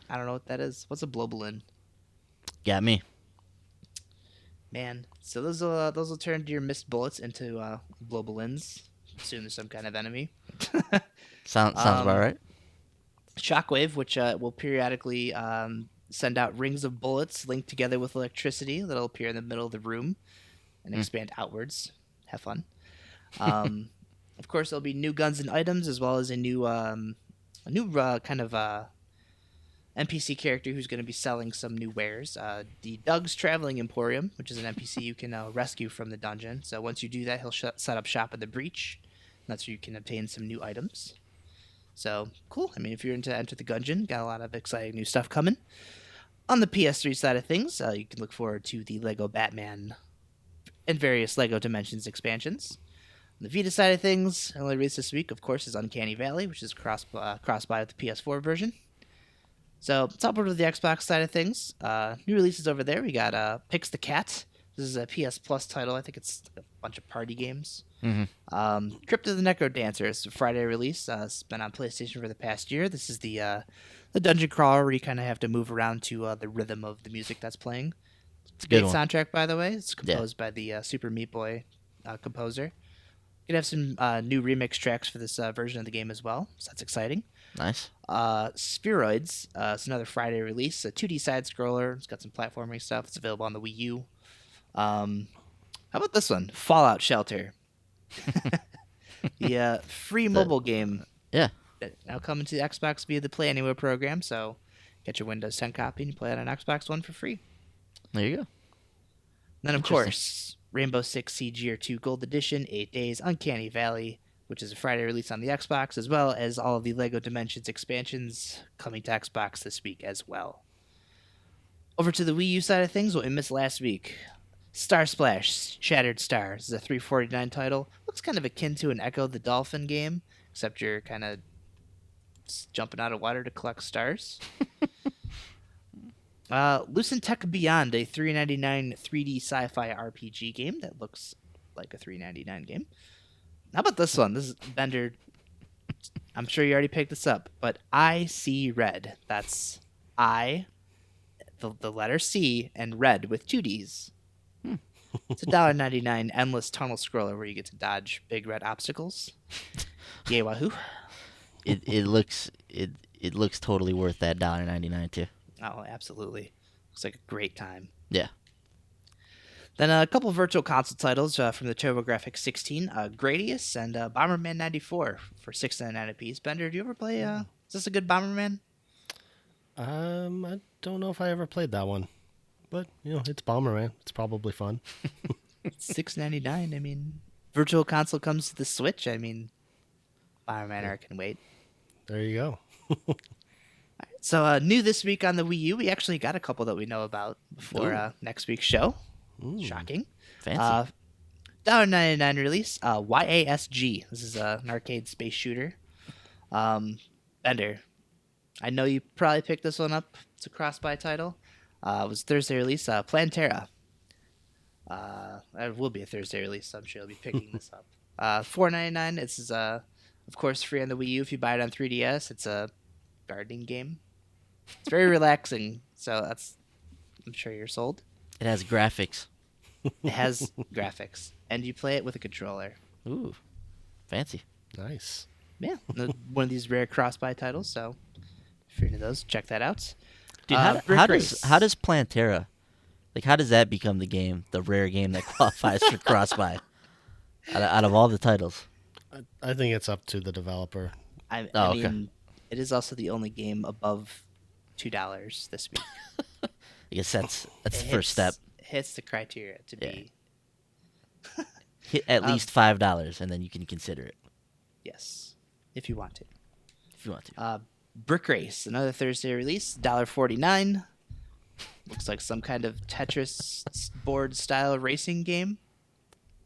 C: I don't know what that is. What's a Blobalin?
A: Got me.
C: Man, so those will turn your missed bullets into Blobalins. Assume there's some kind of enemy.
A: Sounds about right.
C: Shockwave, which will periodically send out rings of bullets linked together with electricity that'll appear in the middle of the room and expand outwards. Have fun. Of course, there'll be new guns and items, as well as a new kind of NPC character who's going to be selling some new wares. The Doug's Traveling Emporium, which is an NPC you can rescue from the dungeon. So once you do that, he'll set up shop at the Breach. That's where you can obtain some new items. So, cool. I mean, if you're into Enter the Gungeon, got a lot of exciting new stuff coming. On the PS3 side of things, you can look forward to the Lego Batman and various Lego Dimensions expansions. On the Vita side of things, only released this week, of course, is Uncanny Valley, which is cross-buy with the PS4 version. So, let's hop over to the Xbox side of things. New releases over there. We got Pix the Cat. This is a PS Plus title. I think it's a bunch of party games.
A: Mm-hmm.
C: Crypt of the Necro Dancer is a Friday release. It's been on PlayStation for the past year. This is the dungeon crawler where you kind of have to move around to the rhythm of the music that's playing. It's a great soundtrack, by the way. It's composed by the Super Meat Boy composer. You're going to have some new remix tracks for this version of the game as well, so that's exciting.
A: Nice.
C: Spheroids, it's another Friday release, a 2D side-scroller. It's got some platforming stuff. It's available on the Wii U. How about this one? Fallout Shelter. The free mobile game.
A: Yeah.
C: Now coming to the Xbox via the Play Anywhere program, so get your Windows 10 copy and you play it on Xbox One for free.
A: There you go.
C: Then, of course, Rainbow Six Siege Year 2 Gold Edition, 8 Days, Uncanny Valley, which is a Friday release on the Xbox, as well as all of the LEGO Dimensions expansions coming to Xbox this week as well. Over to the Wii U side of things, what we missed last week. Star Splash Shattered Star. This is a $3.49 title. Looks kind of akin to an Echo the Dolphin game, except you're kind of jumping out of water to collect stars. Lucent Tech Beyond, a $3.99 3D sci-fi RPG game that looks like a $3.99 game. How about this one? This is Bender. I'm sure you already picked this up, but I See Red. That's I, the letter C, and red with 2 Ds. It's a $1.99 endless tunnel scroller where you get to dodge big red obstacles. Yay, wahoo!
A: It looks totally worth that $1.99 too.
C: Oh, absolutely. Looks like a great time.
A: Yeah.
C: Then a couple of virtual console titles from the TurboGrafx 16, Gradius and Bomberman 94 for $6.99 a piece. Bender, do you ever play? Is this a good Bomberman?
B: I don't know if I ever played that one, but it's Bomberman. It's probably fun.
C: It's $6.99. I mean, virtual console comes to the Switch. I mean, Bomberman can wait.
B: There you go.
C: So new this week on the Wii U, we actually got a couple that we know about before next week's show. Shocking.
A: Fancy.
C: $1.99 release. YASG. This is an arcade space shooter. Bender, I know you probably picked this one up. It's a cross-buy title. It was Thursday release. Plantera. It will be a Thursday release, so I'm sure I'll be picking this up. $4.99. This is of course free on the Wii U if you buy it on 3DS. It's a gardening game. It's very relaxing, so I'm sure you're sold.
A: It has graphics.
C: It has graphics, and you play it with a controller.
A: Ooh, fancy.
B: Nice.
C: Yeah, one of these rare cross-buy titles. So if you're into those, check that out.
A: Dude, how does Plantera, like, how does that become the rare game that qualifies for cross-buy out of all the titles?
B: I think it's up to the developer.
C: I mean, it is also the only game above $2 this week.
A: I guess that's the first step.
C: Hits the criteria to be
A: hit at least $5, and then you can consider it.
C: Yes, if you want to.
A: If you want to.
C: Brick Race, another Thursday release, $1.49. Looks like some kind of Tetris board style racing game.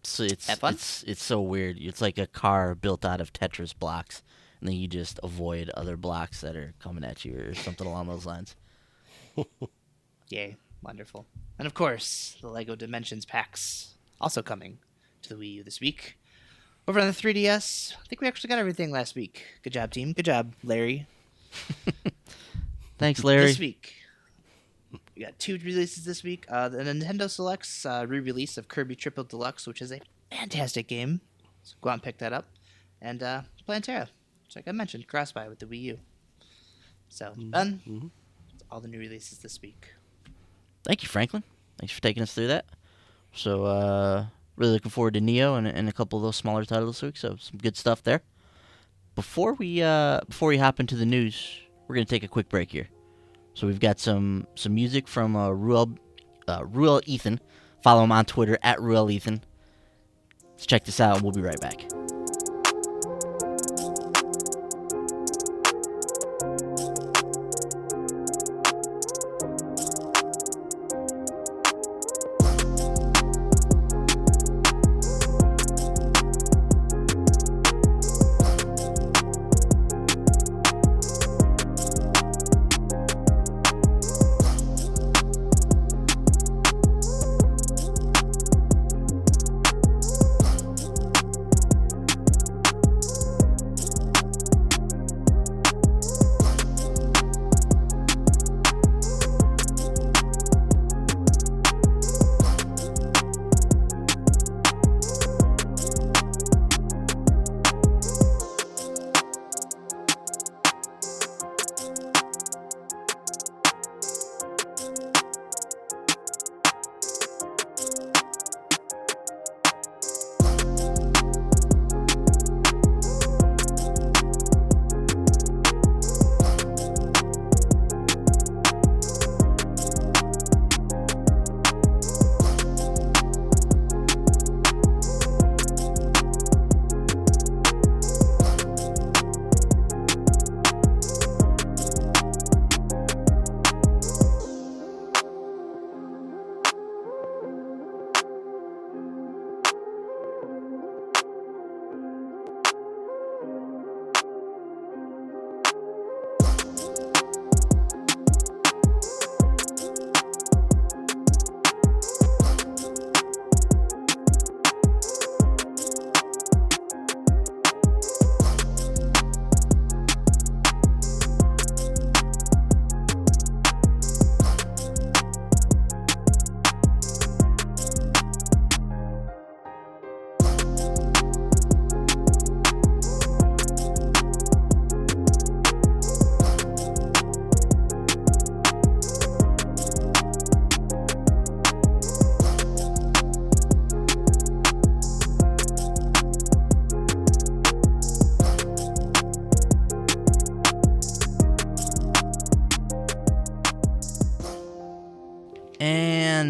A: So it's
C: Have fun?
A: it's so weird. It's like a car built out of Tetris blocks, and then you just avoid other blocks that are coming at you or something along those lines.
C: Yay, wonderful. And of course, the LEGO Dimensions packs also coming to the Wii U this week. Over on the 3DS, I think we actually got everything last week. Good job, team. Good job, Larry.
A: Thanks, Larry.
C: This week, we got 2 releases this week. The Nintendo Selects re-release of Kirby Triple Deluxe, which is a fantastic game. So go out and pick that up. And Plantera, which, like I mentioned, cross-buy with the Wii U. So, done. That's all the new releases this week.
A: Thank you, Franklin. Thanks for taking us through that. So, really looking forward to Nioh and a couple of those smaller titles this week. So, some good stuff there. Before we hop into the news, we're gonna take a quick break here. So we've got some music from Ruel Ethan. Follow him on Twitter at Ruel Ethan. Let's check this out, and we'll be right back.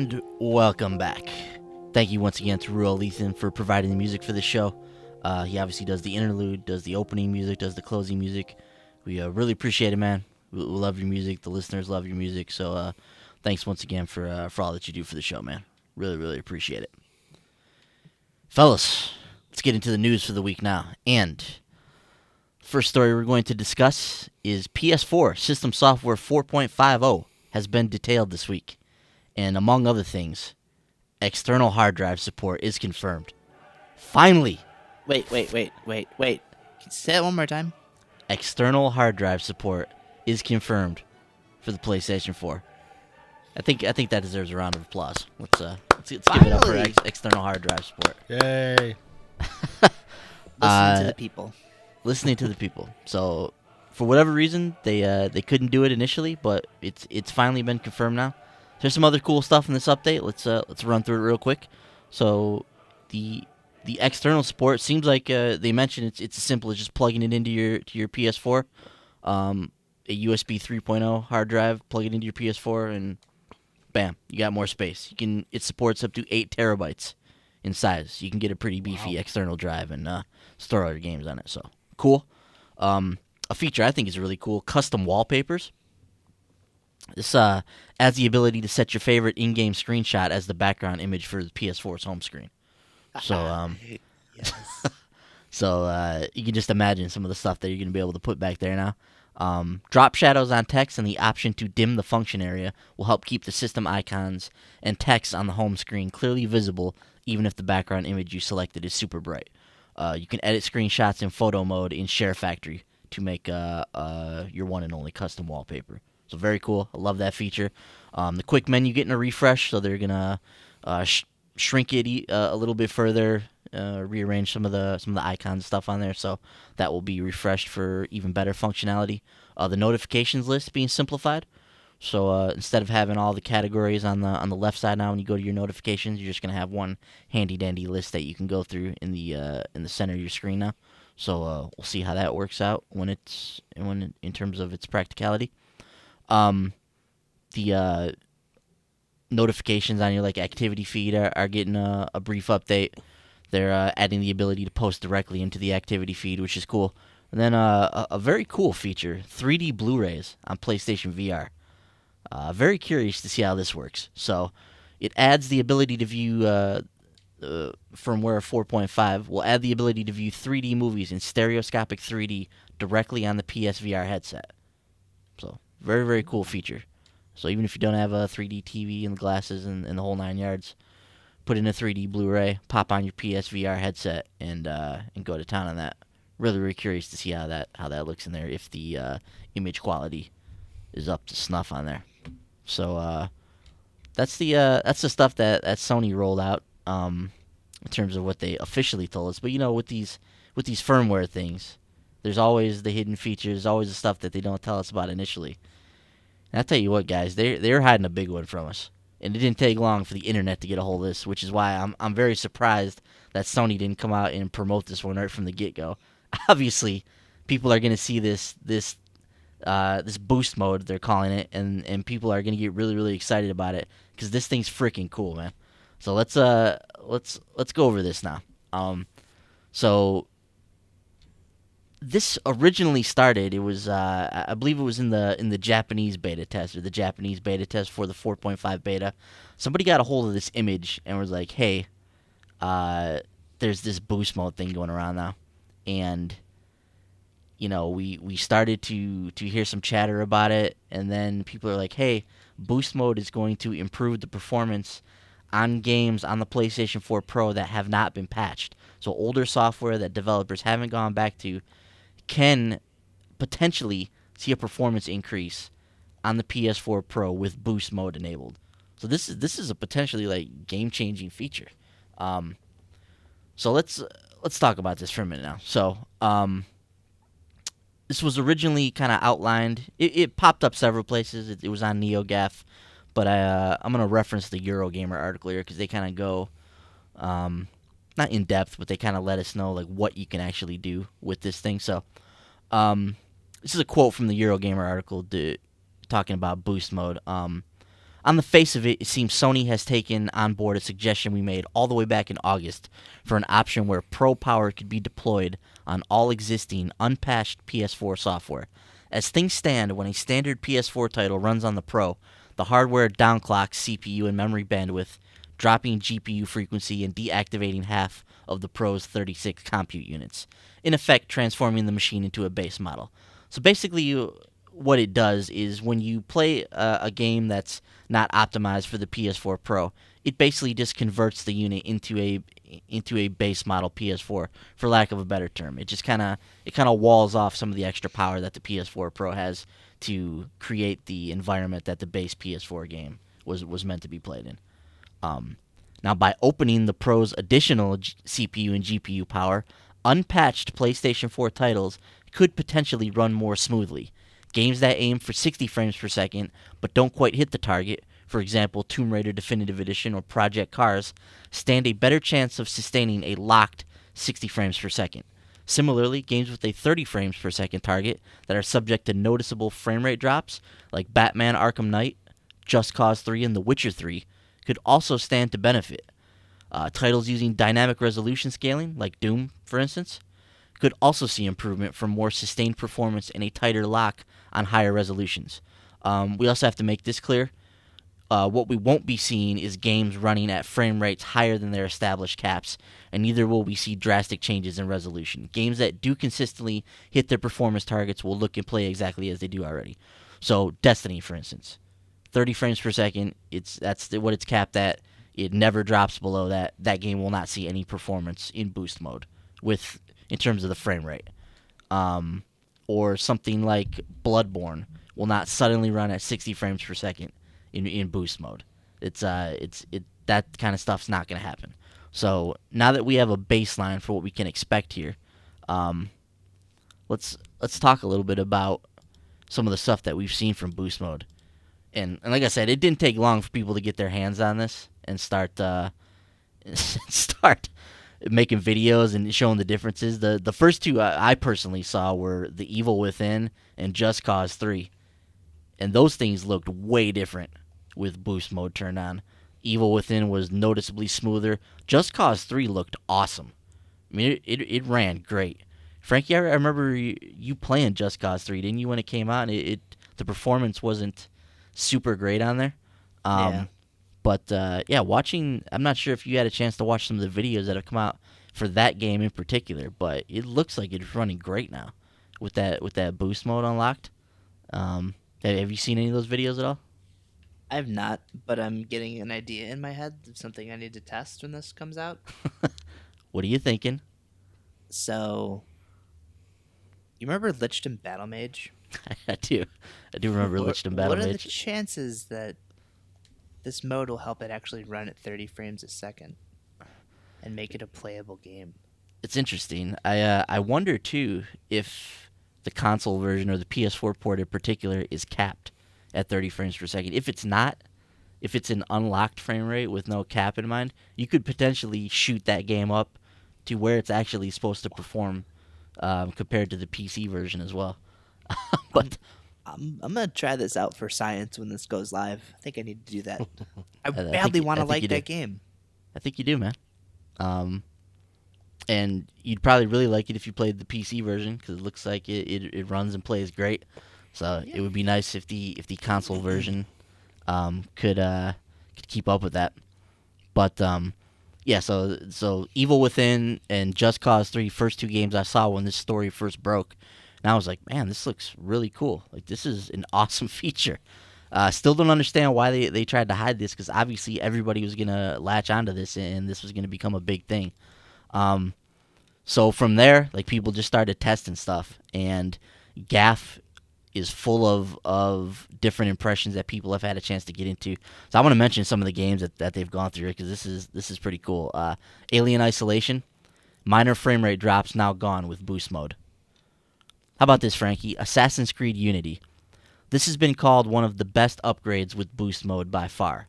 A: And welcome back. Thank you once again to Ruel Lethan for providing the music for this show. He obviously does the interlude, does the opening music, does the closing music. We really appreciate it, man. We love your music. The listeners love your music. So thanks once again for all that you do for the show, man. Really, really appreciate it. Fellas, let's get into the news for the week now. And first story we're going to discuss is PS4 System Software 4.50 has been detailed this week. And among other things, external hard drive support is confirmed. Finally!
C: Wait. Can you say that one more time?
A: External hard drive support is confirmed for the PlayStation 4. I think that deserves a round of applause. Let's give it up for external hard drive support.
B: Yay!
C: Listening to the people.
A: Listening to the people. So, for whatever reason, they couldn't do it initially, but it's finally been confirmed now. There's some other cool stuff in this update. Let's run through it real quick. So, the external support seems like they mentioned it's as simple as just plugging it into your PS4, a USB 3.0 hard drive, plug it into your PS4, and bam, you got more space. It supports up to 8 terabytes in size. You can get a pretty beefy external drive and store all your games on it. So cool. A feature I think is really cool: custom wallpapers. This adds the ability to set your favorite in-game screenshot as the background image for the PS4's home screen. So,
C: Yes.
A: so you can just imagine some of the stuff that you're going to be able to put back there now. Drop shadows on text and the option to dim the function area will help keep the system icons and text on the home screen clearly visible, even if the background image you selected is super bright. You can edit screenshots in photo mode in Share Factory to make your one and only custom wallpaper. So very cool. I love that feature. The quick menu getting a refresh, so they're gonna shrink it a little bit further, rearrange some of the icon stuff on there, so that will be refreshed for even better functionality. The notifications list being simplified, so instead of having all the categories on the left side now, when you go to your notifications, you're just gonna have one handy dandy list that you can go through in the center of your screen now. So we'll see how that works out when in terms of its practicality. The notifications on your activity feed are getting a brief update. They're adding the ability to post directly into the activity feed, which is cool. And then a very cool feature: 3D Blu-rays on PlayStation VR. Very curious to see how this works. So it adds the ability to view Firmware 4.5 will add the ability to view 3D movies in stereoscopic 3D directly on the PSVR headset. So very, very cool feature. So even if you don't have a 3D TV and the glasses and the whole 9 yards, put in a 3D Blu-ray, pop on your PSVR headset, and go to town on that. Really, really curious to see how that looks in there, if the image quality is up to snuff on there. So that's the stuff that Sony rolled out in terms of what they officially told us. But with these firmware things, there's always the hidden features, always the stuff that they don't tell us about initially. And I tell you what, guys, they're hiding a big one from us, and it didn't take long for the internet to get a hold of this, which is why I'm very surprised that Sony didn't come out and promote this one right from the get-go. Obviously, people are going to see this boost mode, they're calling it, and people are going to get really, really excited about it because this thing's freaking cool, man. So let's go over this now. So this originally started. It was I believe it was in the Japanese beta test, or the Japanese beta test for the 4.5 beta. Somebody got a hold of this image and was like, "Hey, there's this boost mode thing going around now," and we started to hear some chatter about it, and then people are like, "Hey, boost mode is going to improve the performance on games on the PlayStation 4 Pro that have not been patched. So older software that developers haven't gone back to can potentially see a performance increase on the PS4 Pro with boost mode enabled." So this is a potentially game-changing feature. So let's talk about this for a minute now. So this was originally kind of outlined. It popped up several places. It was on NeoGAF, but I'm going to reference the Eurogamer article here because they kind of go, not in depth, but they kind of let us know what you can actually do with this thing. So this is a quote from the Eurogamer article talking about boost mode. On On the face of it, it seems Sony has taken on board a suggestion we made all the way back in August for an option where Pro Power could be deployed on all existing unpatched PS4 software. As things stand, when a standard PS4 title runs on the Pro, the hardware downclocks CPU and memory bandwidth, dropping GPU frequency and deactivating half of the Pro's 36 compute units, in effect transforming the machine into a base model. So basically, what it does is when you play a game that's not optimized for the PS4 Pro, it basically just converts the unit into a base model PS4, for lack of a better term. It just kind of walls off some of the extra power that the PS4 Pro has to create the environment that the base PS4 game was meant to be played in. Now, by opening the Pro's additional CPU and GPU power, unpatched PlayStation 4 titles could potentially run more smoothly. Games that aim for 60 frames per second but don't quite hit the target, for example Tomb Raider Definitive Edition or Project Cars, stand a better chance of sustaining a locked 60 frames per second. Similarly, games with a 30 frames per second target that are subject to noticeable frame rate drops, like Batman Arkham Knight, Just Cause 3, and The Witcher 3, could also stand to benefit. Titles using dynamic resolution scaling, like Doom, for instance, could also see improvement for more sustained performance and a tighter lock on higher resolutions. We also have to make this clear. What we won't be seeing is games running at frame rates higher than their established caps, and neither will we see drastic changes in resolution. Games that do consistently hit their performance targets will look and play exactly as they do already. So Destiny, for instance, 30 frames per second, that's what it's capped at. It never drops below that. That game will not see any performance in boost mode in terms of the frame rate. Or something like Bloodborne will not suddenly run at 60 frames per second in boost mode. That kind of stuff's not going to happen. So now that we have a baseline for what we can expect here, let's talk a little bit about some of the stuff that we've seen from boost mode. And like I said, it didn't take long for people to get their hands on this and start making videos and showing the differences. The first two I personally saw were The Evil Within and Just Cause 3. And those things looked way different with boost mode turned on. Evil Within was noticeably smoother. Just Cause 3 looked awesome. I mean, it ran great. Frankie, I remember you playing Just Cause 3, didn't you, when it came out? The performance wasn't super great on there.
C: Yeah.
A: But watching, I'm not sure if you had a chance to watch some of the videos that have come out for that game in particular, but it looks like it's running great now with that boost mode unlocked. Have you seen any of those videos at all?
C: I have not, but I'm getting an idea in my head of something I need to test when this comes out.
A: What are you thinking?
C: So, you remember Lichtenstein Battle Mage?
A: I do remember Lichtenstein Battle Mage.
C: What are the chances that this mode will help it actually run at 30 frames a second and make it a playable game?
A: It's interesting. I wonder too if the console version or the PS4 port in particular is capped at 30 frames per second. If it's not, if it's an unlocked frame rate with no cap in mind, you could potentially shoot that game up to where it's actually supposed to perform compared to the PC version as well. But
C: I'm gonna try this out for science when this goes live. I think I need to do that. I
A: think
C: badly want to
A: you
C: like
A: do.
C: that game.
A: I think you do, man. And you'd probably really like it if you played the PC version because it looks like it runs and plays great. So it would be nice if the console version could keep up with that. But so Evil Within and Just Cause 3, first two games I saw when this story first broke. And I was like, man, this looks really cool. Like, this is an awesome feature. Still don't understand why they tried to hide this, because obviously everybody was going to latch onto this, and this was going to become a big thing. So from there, like, people just started testing stuff, and GAF is full of different impressions that people have had a chance to get into. So I want to mention some of the games that they've gone through, because this is pretty cool. Alien Isolation, minor frame rate drops now gone with boost mode. How about this, Frankie? Assassin's Creed Unity. This has been called one of the best upgrades with boost mode by far.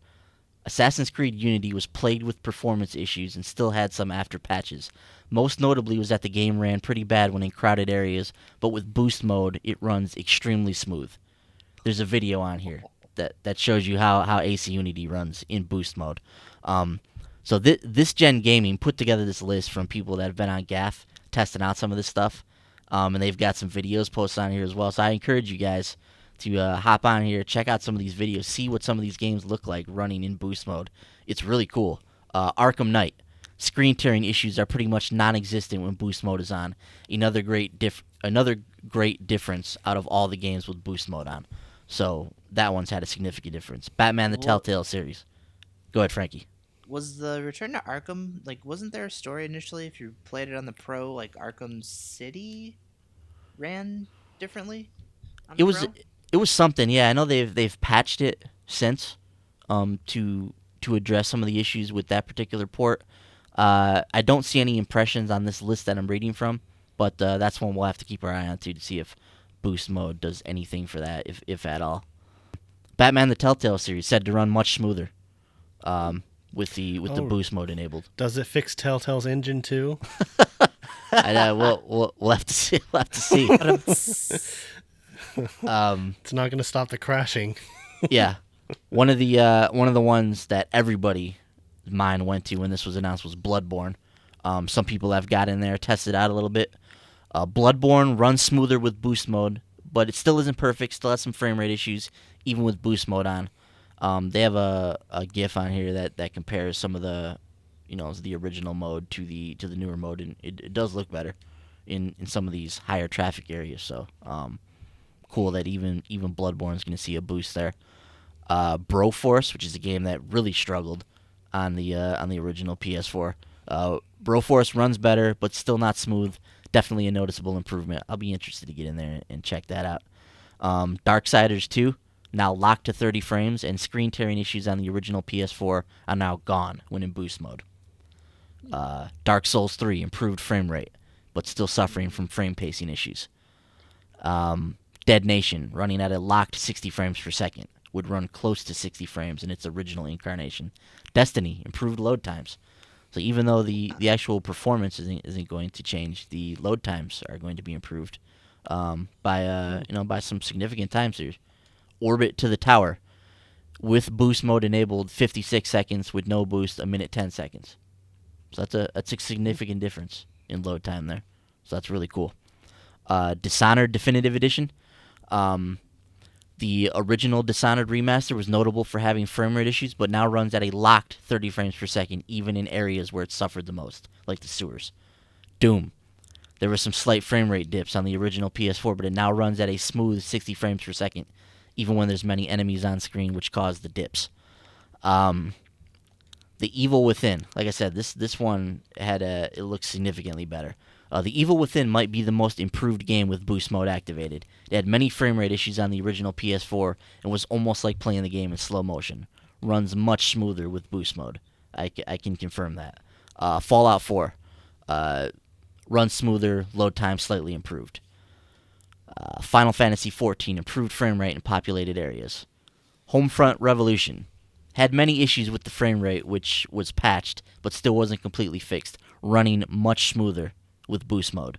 A: Assassin's Creed Unity was plagued with performance issues and still had some after patches. Most notably was that the game ran pretty bad when in crowded areas, but with boost mode, it runs extremely smooth. There's a video on here. that shows you how AC Unity runs in boost mode. So this Gen Gaming put together this list from people that have been on GAF testing out some of this stuff, and they've got some videos posted on here as well. So I encourage you guys to hop on here, check out some of these videos, see what some of these games look like running in boost mode. It's really cool. Arkham Knight. Screen tearing issues are pretty much non-existent when boost mode is on. Another great difference out of all the games with boost mode on. So that one's had a significant difference. Batman the Telltale series. Go ahead, Frankie.
C: Was the Return to Arkham, like, wasn't there a story initially if you played it on the Pro, like Arkham City ran differently on the Pro?
A: It was something, yeah. I know they've patched it since to address some of the issues with that particular port. I don't see any impressions on this list that I'm reading from, but that's one we'll have to keep our eye on to see if boost mode does anything for that, if at all. Batman the Telltale series said to run much smoother with the boost mode enabled.
B: Does it fix Telltale's engine too?
A: We'll have to see. We'll have to see.
B: It's not going to stop the crashing.
A: Yeah, one of the ones that everybody mind went to when this was announced was Bloodborne. Some people have got in there, tested out a little bit. Bloodborne runs smoother with boost mode, but it still isn't perfect. Still has some frame rate issues, even with boost mode on. They have a GIF on here that compares some of the original mode to the newer mode, and it does look better in some of these higher traffic areas. So cool that even Bloodborne's going to see a boost there. Broforce, which is a game that really struggled on the original PS4. Broforce runs better, but still not smooth. Definitely a noticeable improvement. I'll be interested to get in there and check that out. Darksiders 2, now locked to 30 frames, and screen tearing issues on the original PS4 are now gone when in boost mode. Dark Souls 3, improved frame rate, but still suffering from frame pacing issues. Dead Nation, running at a locked 60 frames per second, would run close to 60 frames in its original incarnation. Destiny, improved load times. So even though the actual performance isn't going to change, the load times are going to be improved by some significant times here. Orbit to the Tower, with boost mode enabled, 56 seconds. With no boost, 1:10 seconds. So that's a significant difference in load time there. So that's really cool. Dishonored Definitive Edition. The original Dishonored remaster was notable for having frame rate issues, but now runs at a locked 30 frames per second, even in areas where it suffered the most, like the sewers. Doom. There were some slight frame rate dips on the original PS4, but it now runs at a smooth 60 frames per second, even when there's many enemies on screen, which cause the dips. The Evil Within. Like I said, this one it looks significantly better. The Evil Within might be the most improved game with boost mode activated. It had many frame rate issues on the original PS4 and was almost like playing the game in slow motion. Runs much smoother with boost mode. I can confirm that. Fallout 4. Runs smoother, load time slightly improved. Final Fantasy XIV, improved frame rate in populated areas. Homefront Revolution. Had many issues with the frame rate, which was patched, but still wasn't completely fixed. Running much smoother with boost mode.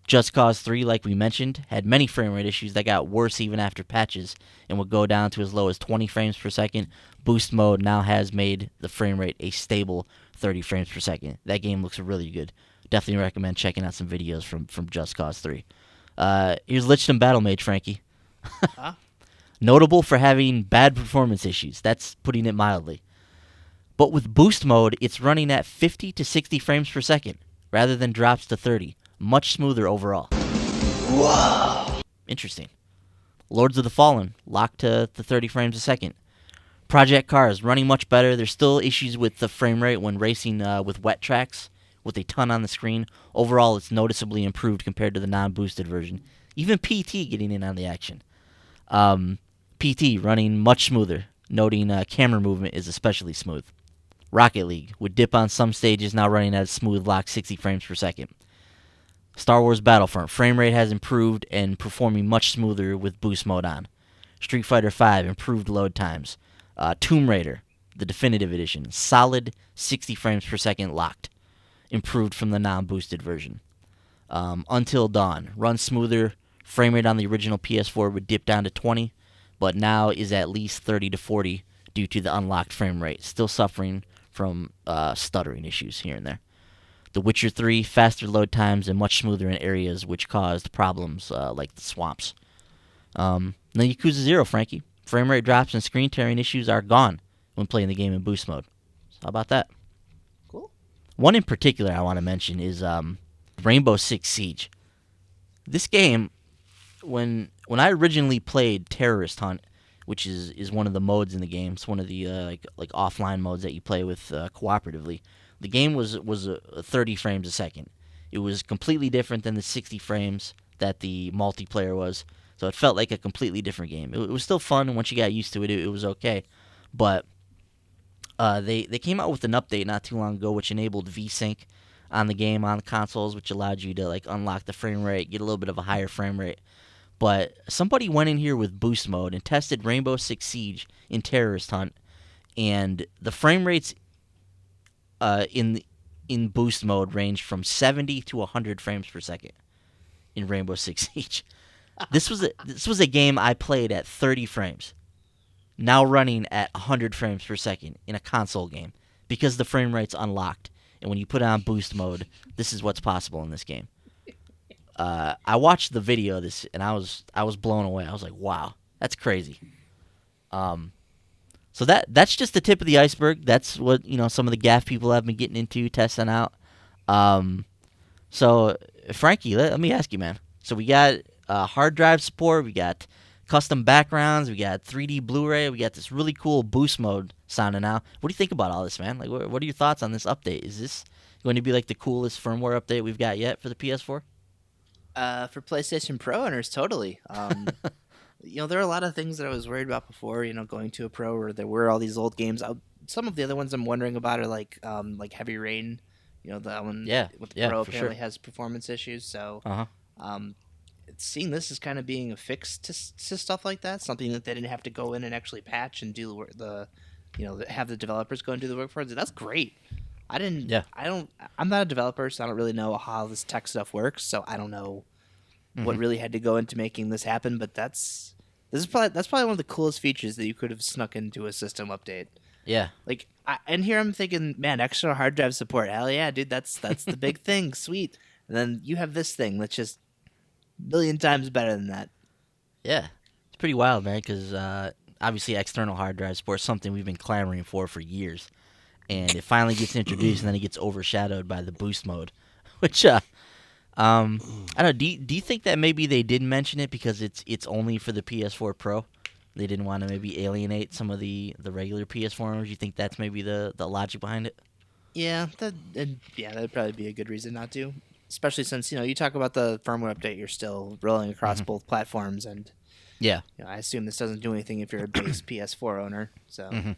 A: Just Cause 3, like we mentioned, had many frame rate issues that got worse even after patches and would go down to as low as 20 frames per second. Boost mode now has made the frame rate a stable 30 frames per second. That game looks really good. Definitely recommend checking out some videos from Just Cause 3. Here's Lich Battle Mage, Frankie.
C: Huh?
A: Notable for having bad performance issues. That's putting it mildly. But with boost mode, it's running at 50 to 60 frames per second, rather than drops to 30. Much smoother overall. Whoa! Interesting. Lords of the Fallen, locked to 30 frames a second. Project Cars, running much better. There's still issues with the frame rate when racing with wet tracks, with a ton on the screen. Overall, it's noticeably improved compared to the non-boosted version. Even PT getting in on the action. PT running much smoother, noting camera movement is especially smooth. Rocket League would dip on some stages, now running at a smooth lock 60 frames per second. Star Wars Battlefront, frame rate has improved and performing much smoother with boost mode on. Street Fighter V, improved load times. Tomb Raider, the definitive edition, solid 60 frames per second locked, improved from the non-boosted version. Until Dawn, runs smoother, frame rate on the original PS4 would dip down to 20, but now is at least 30 to 40 due to the unlocked frame rate, still suffering from stuttering issues here and there. The Witcher 3, faster load times and much smoother in areas which caused problems like the swamps. Then Yakuza 0, Frankie. Frame rate drops and screen tearing issues are gone when playing the game in boost mode. So how about that?
C: Cool.
A: One in particular I want to mention is Rainbow Six Siege. This game, when I originally played Terrorist Hunt, which is one of the modes in the game, it's one of the like offline modes that you play with cooperatively. The game was 30 frames a second. It was completely different than the 60 frames that the multiplayer was. So it felt like a completely different game. It was still fun, and once you got used to it, it was okay. But they came out with an update not too long ago, which enabled VSync on the game on the consoles, which allowed you to like unlock the frame rate, get a little bit of a higher frame rate. But somebody went in here with boost mode and tested Rainbow Six Siege in Terrorist Hunt, and the frame rates in boost mode ranged from 70 to 100 frames per second in Rainbow Six Siege. This was a game I played at 30 frames, now running at 100 frames per second in a console game because the frame rate's unlocked. And when you put on boost mode, this is what's possible in this game. I watched the video of this, and I was blown away. I was like, wow, that's crazy. So that's just the tip of the iceberg. That's what some of the gaff people have been getting into, testing out. So Frankie, let me ask you, man. So we got hard drive support, we got custom backgrounds, we got 3D Blu-ray, we got this really cool boost mode sounding out. What do you think about all this, man? Like, what are your thoughts on this update? Is this going to be like the coolest firmware update we've got yet for the PS4?
C: For PlayStation Pro owners, totally. There are a lot of things that I was worried about before, going to a Pro, where there were all these old games. Some of the other ones I'm wondering about are like Heavy Rain. That one with the Pro apparently has performance issues. So seeing this as kind of being a fix to stuff like that, something that they didn't have to go in and actually patch and do have the developers go and do the work for it. That's great. I'm not a developer, so I don't really know how this tech stuff works. So I don't know what really had to go into making this happen. But that's probably one of the coolest features that you could have snuck into a system update.
A: Yeah.
C: And here I'm thinking, man, extra hard drive support. Hell yeah, dude, that's the big thing. Sweet. And then you have this thing that's just a million times better than that.
A: Yeah. It's pretty wild, man, because obviously external hard drive support is something we've been clamoring for years. And it finally gets introduced, and then it gets overshadowed by the boost mode, which I don't know. Do you think that maybe they didn't mention it because it's only for the PS4 Pro? They didn't want to maybe alienate some of the regular PS4 owners. You think that's maybe the logic behind it?
C: Yeah, that'd probably be a good reason not to. Especially since you talk about the firmware update, you're still rolling across both platforms, and I assume this doesn't do anything if you're a base PS4 owner. So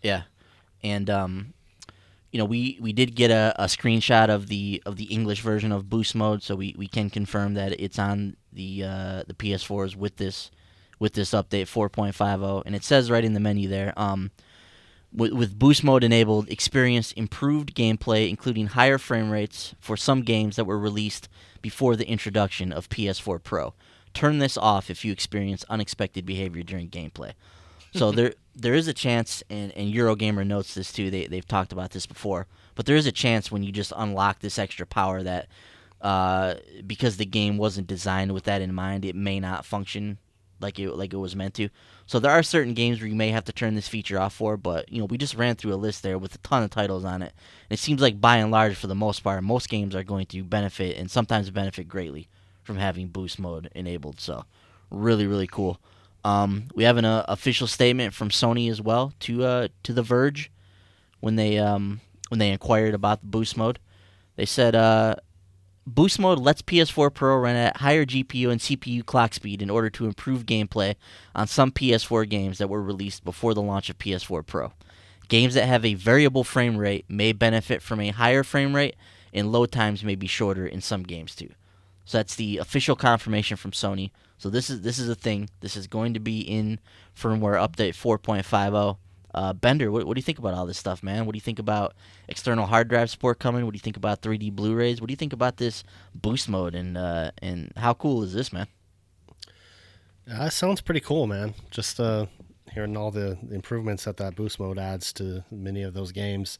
A: yeah. And we did get a screenshot of the English version of boost mode, so we can confirm that it's on the PS4s with this update 4.50, and it says right in the menu there, with boost mode enabled, experience improved gameplay, including higher frame rates for some games that were released before the introduction of PS4 Pro. Turn this off if you experience unexpected behavior during gameplay. So there is a chance, and Eurogamer notes this too, they've talked about this before, but there is a chance when you just unlock this extra power that because the game wasn't designed with that in mind, it may not function like it was meant to. So there are certain games where you may have to turn this feature off for, but we just ran through a list there with a ton of titles on it. And it seems like by and large, for the most part, most games are going to benefit, and sometimes benefit greatly, from having boost mode enabled. So really, really cool. We have an official statement from Sony as well to The Verge when they inquired about the boost mode. They said boost mode lets PS4 Pro run at higher GPU and CPU clock speed in order to improve gameplay on some PS4 games that were released before the launch of PS4 Pro. Games that have a variable frame rate may benefit from a higher frame rate, and load times may be shorter in some games too. So that's the official confirmation from Sony. So this is a thing. This is going to be in firmware update 4.50. Bender, what do you think about all this stuff, man? What do you think about external hard drive support coming? What do you think about 3D Blu-rays? What do you think about this boost mode, and how cool is this, man?
B: That sounds pretty cool, man. Just hearing all the improvements that boost mode adds to many of those games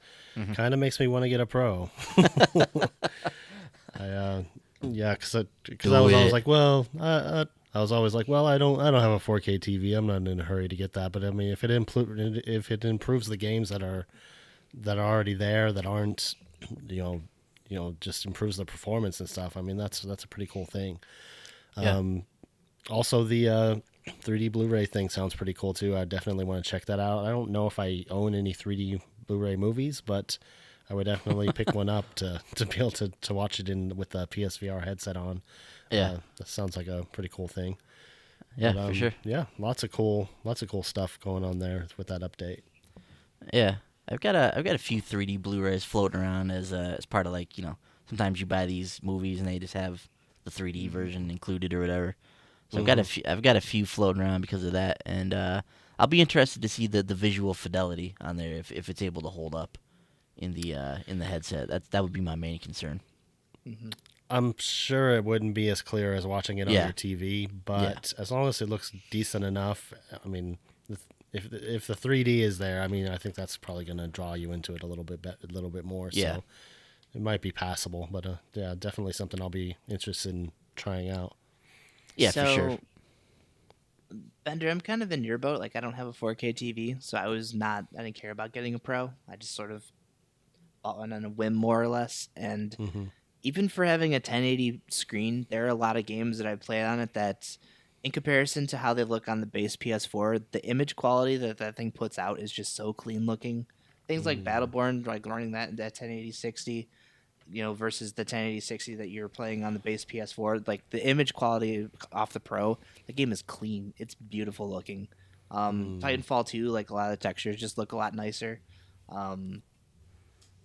B: kind of makes me want to get a Pro. Yeah, because I was always like, well, I was always like, well, I don't have a 4K TV. I'm not in a hurry to get that. But I mean, if it improves the games that are already there, that aren't, just improves the performance and stuff. I mean, that's a pretty cool thing.
A: Yeah.
B: Also, the 3D Blu-ray thing sounds pretty cool too. I definitely want to check that out. I don't know if I own any 3D Blu-ray movies, but I would definitely pick one up to be able to watch it with the PSVR headset on.
A: Yeah.
B: That sounds like a pretty cool thing.
A: Yeah, for sure.
B: Yeah, lots of cool stuff going on there with that update.
A: Yeah, I've got a few 3D Blu-rays floating around as part of, like, sometimes you buy these movies and they just have the 3D version included or whatever. So I've got a few floating around because of that, and I'll be interested to see the visual fidelity on there if it's able to hold up in the headset. That would be my main concern.
C: Mm-hmm.
B: I'm sure it wouldn't be as clear as watching it on your TV, but as long as it looks decent enough, I mean, if the 3D is there, I mean, I think that's probably going to draw you into it a little bit more.
A: Yeah.
B: So it might be passable, but yeah, definitely something I'll be interested in trying out.
A: Yeah, for sure.
C: Bender, I'm kind of in your boat. Like, I don't have a 4K TV, so I didn't care about getting a Pro. I just sort of bought one on a whim, more or less. And even for having a 1080 screen, there are a lot of games that I play on it that, in comparison to how they look on the base PS4, the image quality that thing puts out is just so clean looking. Things like Battleborn, like running that 1080 60, versus the 1080 60 that you're playing on the base PS4, like the image quality off the Pro, the game is clean. It's beautiful looking. Titanfall 2, like, a lot of the textures just look a lot nicer.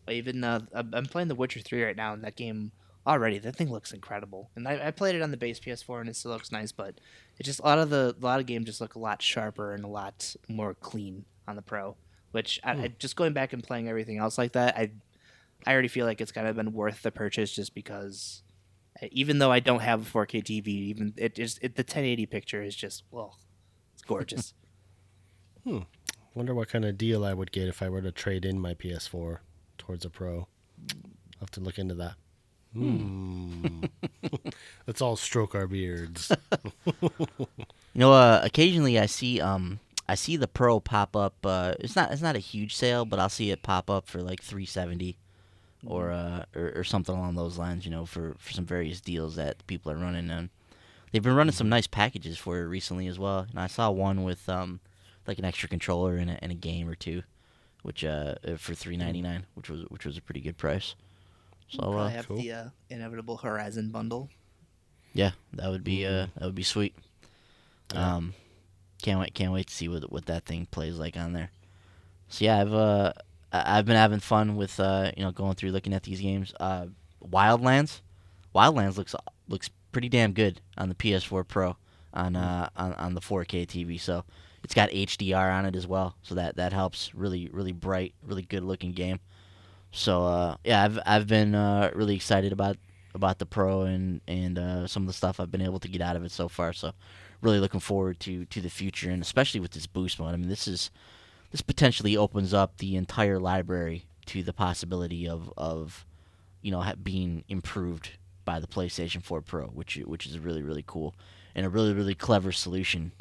C: Even I'm playing The Witcher 3 right now, and that game already, that thing looks incredible. And I played it on the base PS4, and it still looks nice, but it's just a lot of games just look a lot sharper and a lot more clean on the Pro. Which I just going back and playing everything else like that, I already feel like it's kind of been worth the purchase, just because even though I don't have a 4K TV, even the 1080 picture is just, well, it's gorgeous.
B: Wonder what kind of deal I would get if I were to trade in my PS4 towards a Pro. I'll have to look into that. Let's all stroke our beards.
A: Occasionally I see the Pro pop up. It's not a huge sale, but I'll see it pop up for like $370 or something along those lines. For some various deals that people are running, and they've been running some nice packages for it recently as well. And I saw one with like an extra controller and a game or two, which for $399, which was a pretty good price. So
C: I have the inevitable Horizon bundle.
A: Yeah, that would be sweet. Can't wait to see what that thing plays like on there. So yeah, I've been having fun with going through looking at these games. Wildlands looks pretty damn good on the PS4 Pro on the 4K TV. So it's got HDR on it as well, so that helps. Really bright, really good looking game. So yeah, I've been really excited about the Pro and some of the stuff I've been able to get out of it so far. So really looking forward to the future, and especially with this boost mode. I mean, this potentially opens up the entire library to the possibility of being improved by the PlayStation 4 Pro, which is really, really cool and a really, really clever solution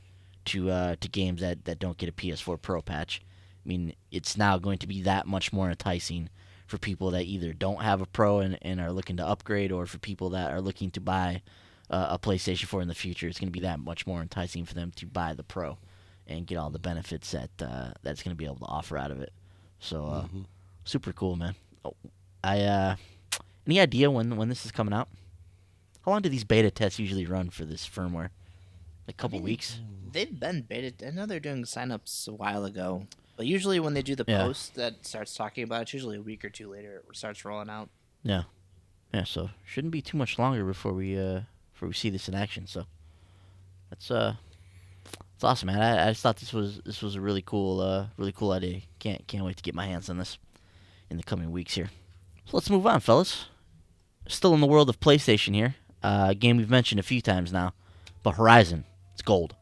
A: to games that don't get a PS4 Pro patch. I mean, it's now going to be that much more enticing for people that either don't have a Pro and are looking to upgrade, or for people that are looking to buy a PlayStation 4 in the future. It's going to be that much more enticing for them to buy the Pro and get all the benefits that it's going to be able to offer out of it. So super cool, man. Any idea when this is coming out? How long do these beta tests usually run for this firmware? A couple weeks?
C: They've been beta. I know they're doing signups a while ago, but usually when they do the post that starts talking about it, it's usually a week or two later it starts rolling out.
A: Yeah. So shouldn't be too much longer before we see this in action. So that's it's awesome, man. I just thought this was a really cool idea. Can't wait to get my hands on this in the coming weeks here. So let's move on, fellas. Still in the world of PlayStation here. A game we've mentioned a few times now, but Horizon, it's gold.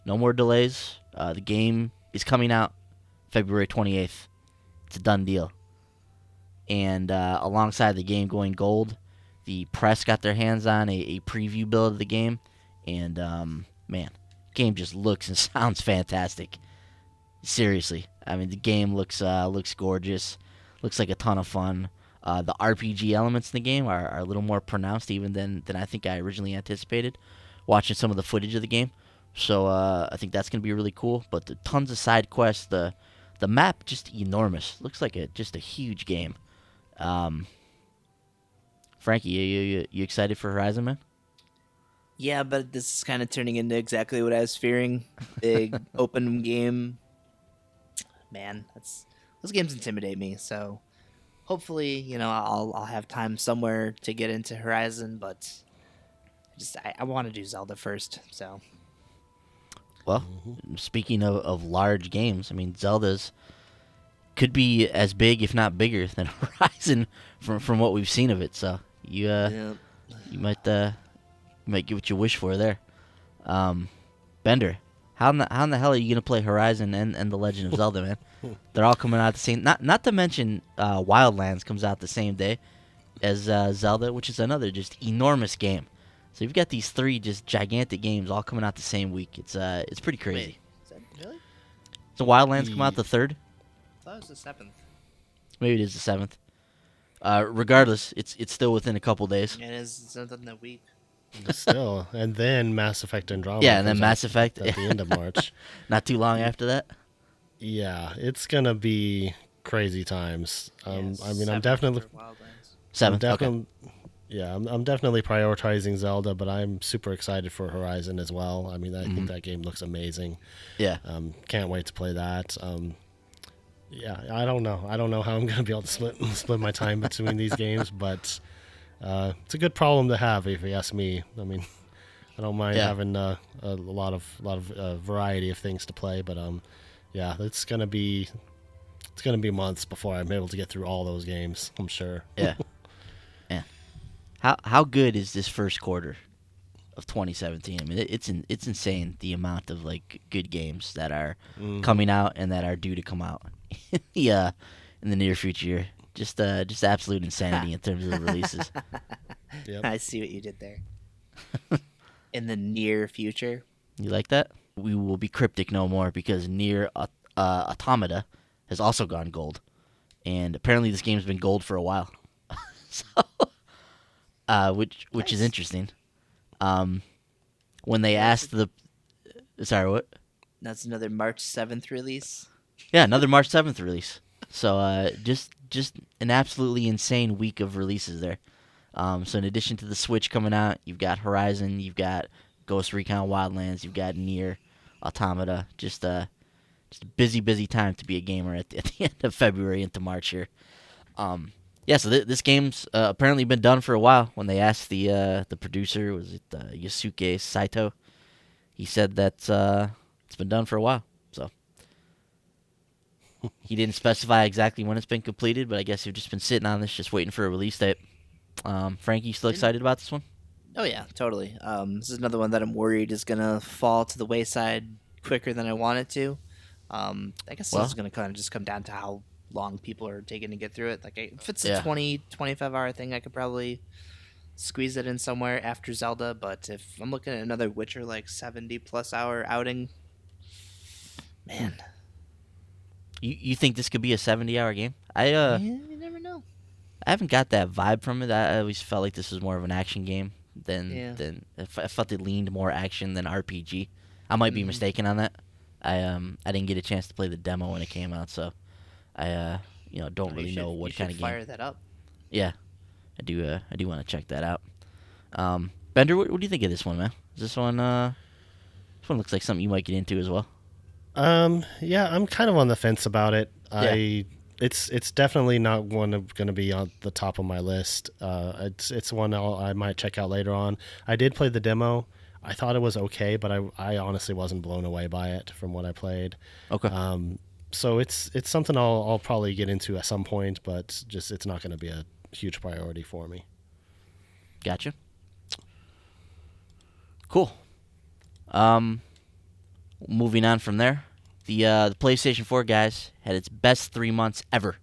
A: No more delays. The game is coming out February 28th. It's a done deal. And alongside the game going gold, the press got their hands on a preview build of the game. And, man, game just looks and sounds fantastic. Seriously. I mean, the game looks gorgeous. Looks like a ton of fun. The RPG elements in the game are a little more pronounced even than I think I originally anticipated watching some of the footage of the game. So I think that's going to be really cool. But the tons of side quests, the map just enormous. Looks like just a huge game. Frankie, you excited for Horizon, man?
C: Yeah, but this is kind of turning into exactly what I was fearing. Big open game. Man, those games intimidate me. So hopefully, I'll have time somewhere to get into Horizon, but I want to do Zelda first. So,
A: well, speaking of large games, I mean, Zelda's could be as big, if not bigger, than Horizon from what we've seen of it. So you might get what you wish for there. Bender, how in the hell are you gonna play Horizon and The Legend of Zelda, man? They're all coming out the same. Not to mention Wildlands comes out the same day as Zelda, which is another just enormous game. So you've got these three just gigantic games all coming out the same week. It's pretty crazy.
C: wait, is that really?
A: So Wildlands come out the 3rd.
C: I thought it was the 7th.
A: Maybe it is the 7th. Regardless, it's still within a couple days.
C: It is something that week.
B: Still, and then Mass Effect Andromeda.
A: Yeah, and then Mass Effect
B: at the end of March.
A: Not too long after that.
B: Yeah, it's gonna be crazy times.
C: Yes,
B: I mean,
C: 7th
B: I'm definitely
C: for Wildlands.
A: 7th. Okay.
B: Yeah, I'm definitely prioritizing Zelda, but I'm super excited for Horizon as well. I mean, I think that game looks amazing.
A: Yeah.
B: Can't wait to play that. Yeah, I don't know how I'm gonna be able to split my time between these games, but it's a good problem to have, if you ask me. I mean, I don't mind having a lot of variety of things to play, but yeah, it's gonna be months before I'm able to get through all those games, I'm sure.
A: Yeah. Yeah. How good is this first quarter of 2017? I mean, it's insane the amount of like good games that are coming out and that are due to come out. Yeah, in the near future. Just absolute insanity in terms of releases.
B: Yep.
C: I see what you did there. In the near future.
A: You like that? We will be cryptic no more because Nier Automata has also gone gold, and apparently this game's been gold for a while. So, which is interesting. When they asked sorry, what?
C: That's another March 7th release.
A: Yeah, another March 7th release. So just an absolutely insane week of releases there. So in addition to the Switch coming out, you've got Horizon, you've got Ghost Recon Wildlands, you've got Nier Automata. Just a busy time to be a gamer at the end of February into March here. Yeah, so this game's apparently been done for a while. When they asked the producer, was it Yusuke Saito? He said that it's been done for a while. So he didn't specify exactly when it's been completed, but I guess you've just been sitting on this, just waiting for a release date. Frankie, you still excited about this one?
C: Oh yeah, totally. This is another one that I'm worried is gonna fall to the wayside quicker than I want it to. I guess this is gonna kind of just come down to how long people are taking to get through it. Like, if it's a 20-25 hour thing, I could probably squeeze it in somewhere after Zelda. But if I'm looking at another Witcher like 70+ hour outing, man,
A: You think this could be a 70-hour game?
C: you never know.
A: I haven't got that vibe from it. I always felt like this was more of an action game than I felt it leaned more action than RPG. I might be mistaken on that. I didn't get a chance to play the demo when it came out, so I don't really know what kind of game.
C: Fire that up.
A: Yeah, I do want to check that out. Bender, what do you think of this one, man? Is this one looks like something you might get into as well.
B: Yeah, I'm kind of on the fence about it.
A: Yeah.
B: It's definitely not one going to be on the top of my list. It's one I might check out later on. I did play the demo. I thought it was okay, but I honestly wasn't blown away by it from what I played.
A: Okay.
B: So it's something I'll probably get into at some point, but just it's not going to be a huge priority for me.
A: Gotcha. Cool. moving on from there, the PlayStation 4 guys had its best 3 months ever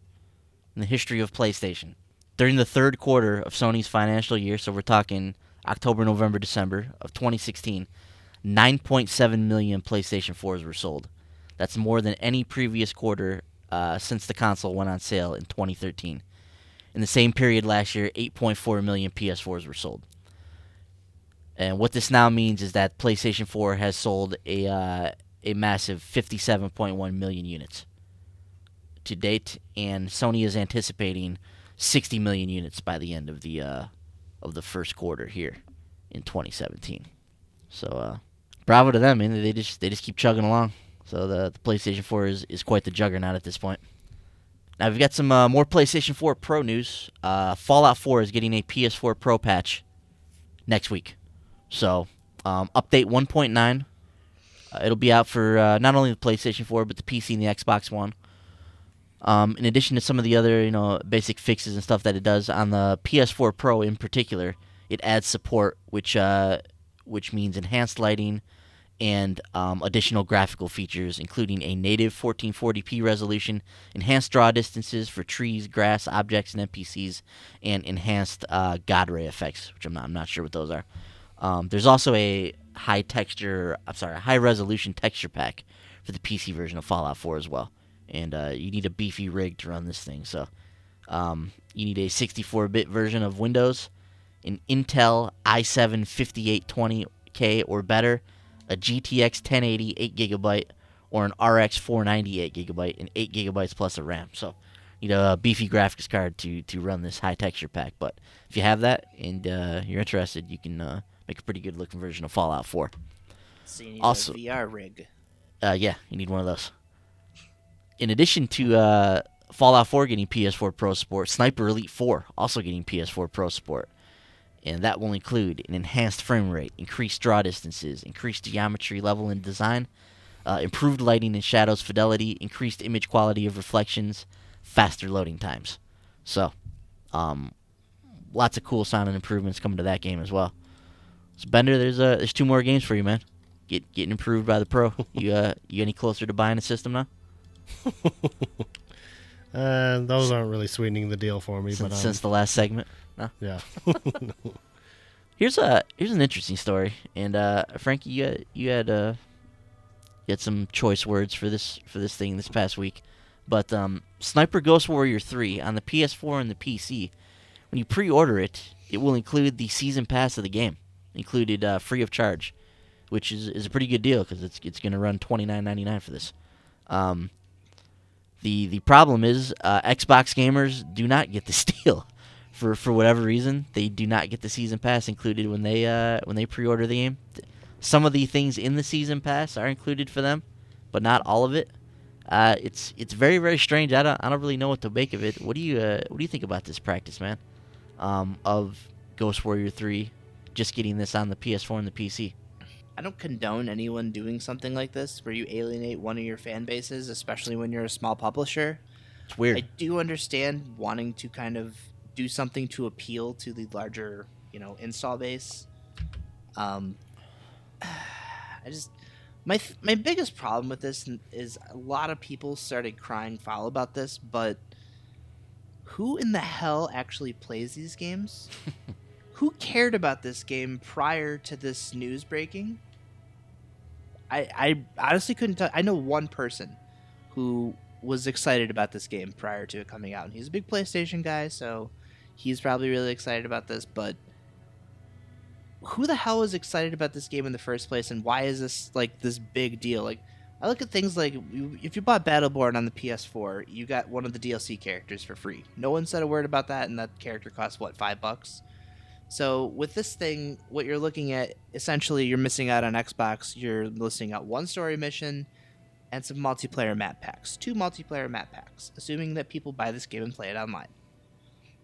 A: in the history of PlayStation. During the third quarter of Sony's financial year, so we're talking October, November, December of 2016, 9.7 million PlayStation 4s were sold. That's more than any previous quarter since the console went on sale in 2013. In the same period last year, 8.4 million PS4s were sold. And what this now means is that PlayStation 4 has sold a massive 57.1 million units to date, and Sony is anticipating 60 million units by the end of the first quarter here in 2017. So bravo to them, man. They just keep chugging along. So the PlayStation 4 is quite the juggernaut at this point. Now we've got some more PlayStation 4 Pro news. Fallout 4 is getting a PS4 Pro patch next week. So update 1.9. It'll be out for not only the PlayStation 4 but the PC and the Xbox One. In addition to some of the other basic fixes and stuff that it does on the PS4 Pro in particular, it adds support, which means enhanced lighting and additional graphical features, including a native 1440p resolution, enhanced draw distances for trees, grass, objects, and NPCs, and enhanced God ray effects, which I'm not sure what those are. There's also a high resolution texture pack for the PC version of Fallout 4 as well, and you need a beefy rig to run this thing. So you need a 64-bit version of Windows, an Intel i7 5820K or better, a GTX 1080 8GB, or an RX 490 8GB, and 8GB plus a RAM. So you need a beefy graphics card to run this high texture pack. But if you have that and you're interested, you can make a pretty good looking version of Fallout 4.
C: So you need
A: also,
C: a VR rig.
A: Yeah, you need one of those. In addition to Fallout 4 getting PS4 Pro support, Sniper Elite 4 also getting PS4 Pro support. And that will include an enhanced frame rate, increased draw distances, increased geometry level and design, improved lighting and shadows fidelity, increased image quality of reflections, faster loading times. So, lots of cool sound and improvements coming to that game as well. So Bender, there's 2 more games for you, man. Getting improved by the Pro. You any closer to buying a system now?
B: Those aren't really sweetening the deal for me.
A: Since the last segment. No?
B: Yeah.
A: Here's an interesting story, and Frankie, you had some choice words for this thing this past week, but Sniper Ghost Warrior 3 on the PS4 and the PC, when you pre-order it, it will include the season pass of the game, included free of charge, which is a pretty good deal because it's going to run $29.99 for this. The problem is Xbox gamers do not get this deal. For whatever reason, they do not get the season pass included when they pre-order the game. Some of the things in the season pass are included for them, but not all of it. It's very, very strange. I don't really know what to make of it. What do you think about this practice, man? Of Ghost Warrior 3 just getting this on the PS4 and the PC.
C: I don't condone anyone doing something like this where you alienate one of your fan bases, especially when you're a small publisher.
A: It's weird.
C: I do understand wanting to kind of do something to appeal to the larger, install base. I just my biggest problem with this is a lot of people started crying foul about this, but who in the hell actually plays these games? Who cared about this game prior to this news breaking? I honestly couldn't tell. I know one person who was excited about this game prior to it coming out, and he's a big PlayStation guy, so he's probably really excited about this, but who the hell is excited about this game in the first place, and why is this this big deal? I look at things like, if you bought Battleborn on the PS4, you got one of the DLC characters for free. No one said a word about that, and that character costs $5? So with this thing, what you're looking at, essentially you're missing out on Xbox. You're missing out one story mission and some multiplayer map packs. 2 multiplayer map packs, assuming that people buy this game and play it online.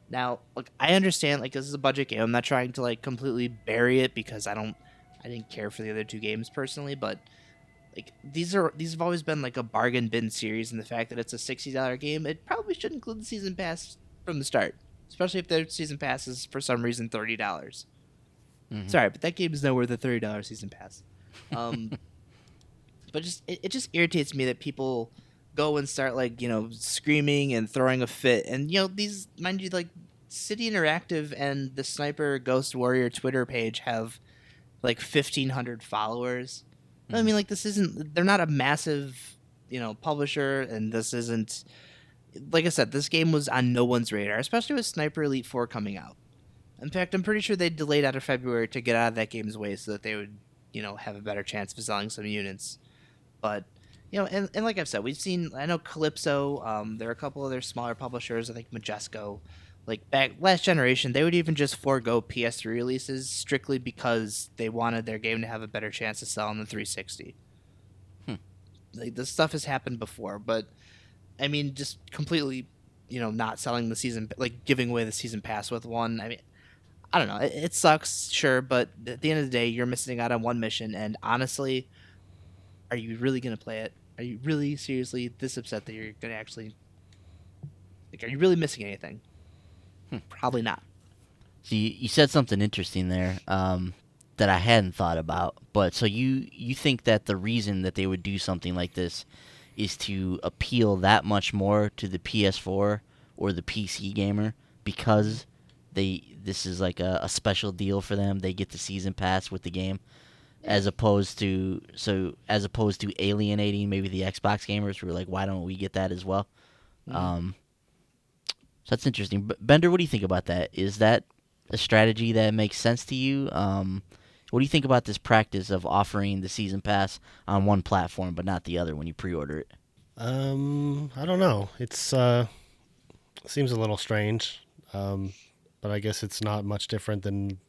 C: Now, look, I understand, this is a budget game. I'm not trying to, completely bury it because I didn't care for the other 2 games personally, but, these have always been, a bargain bin series, and the fact that it's a $60 game, it probably should include the season pass from the start, especially if their season pass is, for some reason, $30. Mm-hmm. Sorry, but that game is nowhere the $30 season pass. But it just irritates me that people go and start like screaming and throwing a fit, and these, mind you, like City Interactive and the Sniper Ghost Warrior Twitter page have like 1,500 followers. I mean, like, they're not a massive publisher, and this isn't, like I said, this game was on no one's radar, especially with Sniper Elite 4 coming out. In fact, I'm pretty sure they delayed out of February to get out of that game's way so that they would have a better chance of selling some units. But and like I've said, we've seen, I know Calypso, there are a couple other smaller publishers, I think Majesco, like back last generation, they would even just forego PS3 releases strictly because they wanted their game to have a better chance of selling the 360. Like, this stuff has happened before, but I mean, just completely, not selling the season, like giving away the season pass with one. I mean, I don't know. It sucks, sure, but at the end of the day, you're missing out on one mission, and honestly, are you really going to play it? Are you really seriously this upset that you're going to actually, like, are you really missing anything? Probably not.
A: So you said something interesting there that I hadn't thought about. But so you think that the reason that they would do something like this is to appeal that much more to the PS4 or the PC gamer because this is like a special deal for them. They get the season pass with the game, as opposed to alienating maybe the Xbox gamers who are like, why don't we get that as well? So that's interesting. But Bender, what do you think about that? Is that a strategy that makes sense to you? What do you think about this practice of offering the season pass on one platform but not the other when you pre-order it?
B: I don't know. It's seems a little strange, but I guess it's not much different than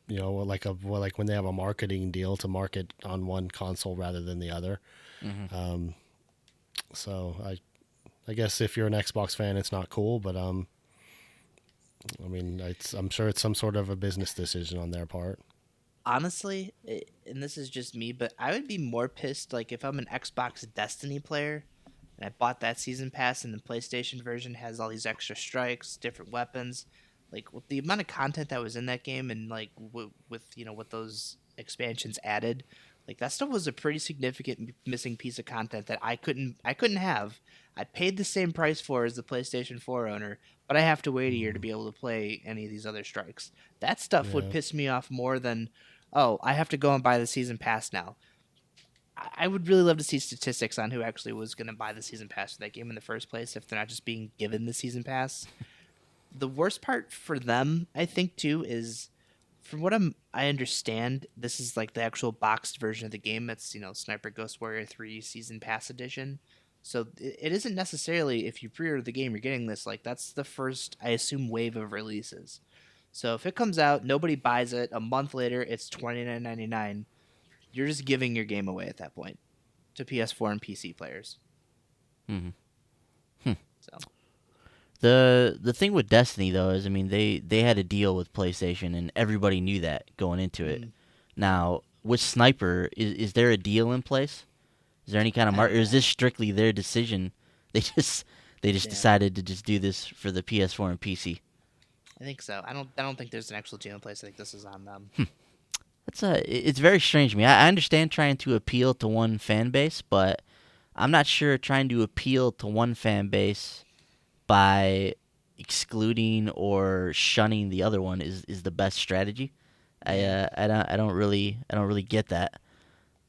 B: like when they have a marketing deal to market on one console rather than the other. Mm-hmm. So I guess if you're an Xbox fan, it's not cool, but I mean, I'm sure it's some sort of a business decision on their part.
C: Honestly, and this is just me, but I would be more pissed like if I'm an Xbox Destiny player and I bought that season pass and the PlayStation version has all these extra strikes, different weapons, like with the amount of content that was in that game, and like with what those expansions added, like that stuff was a pretty significant missing piece of content that I couldn't have. I paid the same price for as the PlayStation 4 owner, but I have to wait a year to be able to play any of these other strikes. That stuff would piss me off more than, oh, I have to go and buy the season pass now. I would really love to see statistics on who actually was going to buy the season pass for that game in the first place if they're not just being given the season pass. The worst part for them, I think, too, is from what I understand, this is like the actual boxed version of the game. That's Sniper Ghost Warrior 3 Season Pass Edition. So it isn't necessarily if you pre-order the game you're getting this. Like that's the first, I assume, wave of releases. So if it comes out, nobody buys it. A month later, it's $29.99. You're just giving your game away at that point to PS4 and PC players.
A: Mm-hmm.
C: So
A: the thing with Destiny though is, I mean, they had a deal with PlayStation and everybody knew that going into it. Now with Sniper, is there a deal in place? Is there any kind of or is this strictly their decision? They just decided to just do this for the PS4 and PC.
C: I think so. I don't think there's an actual deal in place. I think this is on them.
A: It's very strange to me. I understand trying to appeal to one fan base, but I'm not sure trying to appeal to one fan base by excluding or shunning the other one is the best strategy. I don't really get that.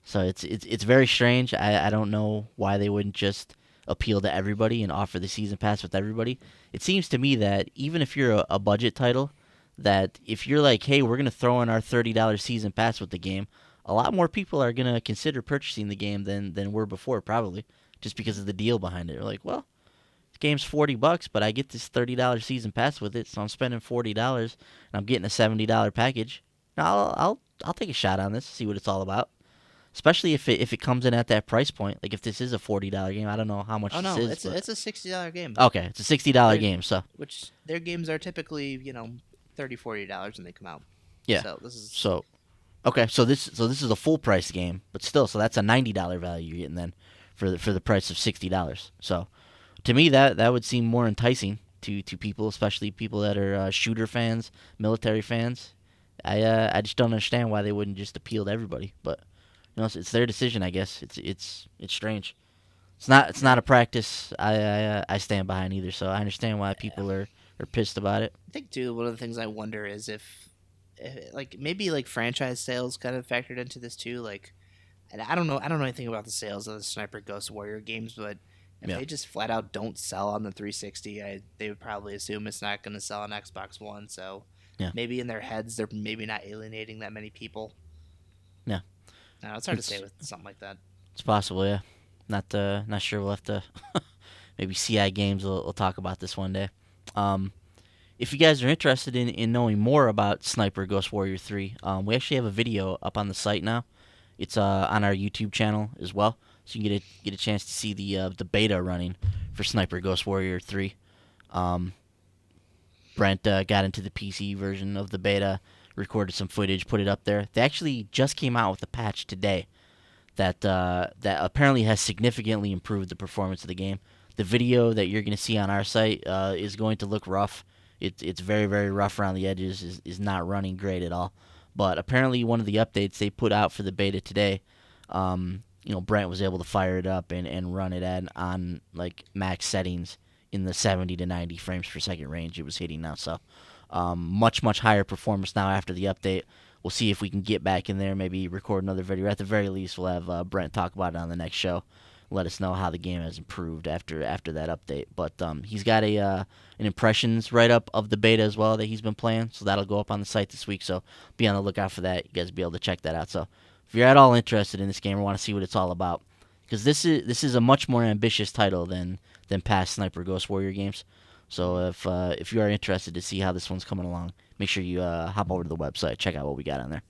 A: So it's very strange. I don't know why they wouldn't just appeal to everybody and offer the season pass with everybody. It seems to me that even if you're a budget title, that if you're like, hey, we're going to throw in our $30 season pass with the game, a lot more people are going to consider purchasing the game than were before, probably, just because of the deal behind it. They're like, well, the game's $40, but I get this $30 season pass with it, so I'm spending $40 and I'm getting a $70 package. Now I'll take a shot on this, see what it's all about. Especially if it comes in at that price point. Like if this is a $40 game, I don't know how much this is.
C: It's a $60 game.
A: Okay, it's a $60 game, so
C: which their games are typically $30-$40 when they come out.
A: Yeah.
C: So this is
A: okay. So this is a full price game, but still, so that's a $90 value you're getting then for the price of $60. So to me, that would seem more enticing to people, especially people that are shooter fans, military fans. I just don't understand why they wouldn't just appeal to everybody, but it's their decision, I guess. It's strange. It's not a practice I stand behind either. So I understand why people are pissed about it.
C: I think too. One of the things I wonder is if like maybe like franchise sales kind of factored into this too. Like, and I don't know anything about the sales of the Sniper Ghost Warrior games, but if they just flat out don't sell on the 360, they would probably assume it's not going to sell on Xbox One. So maybe in their heads they're maybe not alienating that many people.
A: Yeah,
C: no, it's hard to say with something like that.
A: It's possible, yeah. Not sure. We'll have to maybe CI Games will talk about this one day. If you guys are interested in knowing more about Sniper Ghost Warrior 3, we actually have a video up on the site now. It's on our YouTube channel as well, so you can get a chance to see the beta running for Sniper Ghost Warrior 3. Brent got into the PC version of the beta, recorded some footage, put it up there. They actually just came out with a patch today that apparently has significantly improved the performance of the game. The video that you're going to see on our site is going to look rough. It's very, very rough around the edges. Is not running great at all. But apparently one of the updates they put out for the beta today, Brent was able to fire it up and run it on like max settings in the 70 to 90 frames per second range it was hitting now. So much, much higher performance now after the update. We'll see if we can get back in there, maybe record another video. At the very least, we'll have Brent talk about it on the next show. Let us know how the game has improved after that update. But he's got an impressions write-up of the beta as well that he's been playing, so that'll go up on the site this week. So be on the lookout for that. You guys will be able to check that out. So if you're at all interested in this game or want to see what it's all about, because this is a much more ambitious title than past Sniper Ghost Warrior games. So if you are interested to see how this one's coming along, make sure you hop over to the website, check out what we got on there.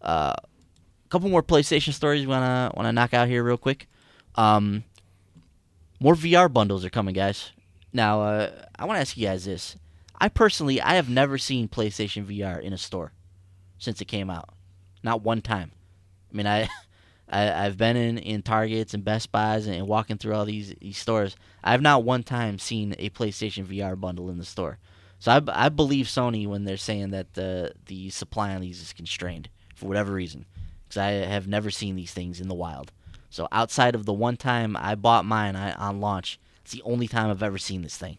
A: A couple more PlayStation stories we wanna knock out here real quick. More VR bundles are coming, guys. Now I want to ask you guys this. I have never seen PlayStation VR in a store since it came out. Not one time. I mean, I've been in Targets and Best Buys and walking through all these stores. I've not one time seen a PlayStation VR bundle in the store. So I believe Sony when they're saying that the supply on these is constrained for whatever reason, because I have never seen these things in the wild. So outside of the one time I bought mine on launch, it's the only time I've ever seen this thing.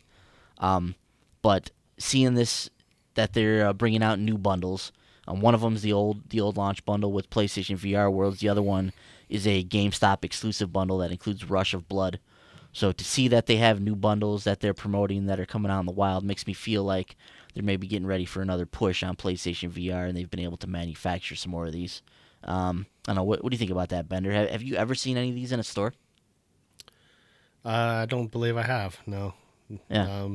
A: But seeing this, that they're bringing out new bundles. One of them is the old launch bundle with PlayStation VR Worlds. The other one is a GameStop exclusive bundle that includes Rush of Blood. So to see that they have new bundles that they're promoting that are coming out in the wild makes me feel like they're maybe getting ready for another push on PlayStation VR, and they've been able to manufacture some more of these. I don't know. What do you think about that, Bender? Have you ever seen any of these in a store?
B: I don't believe I have. No.
A: Yeah.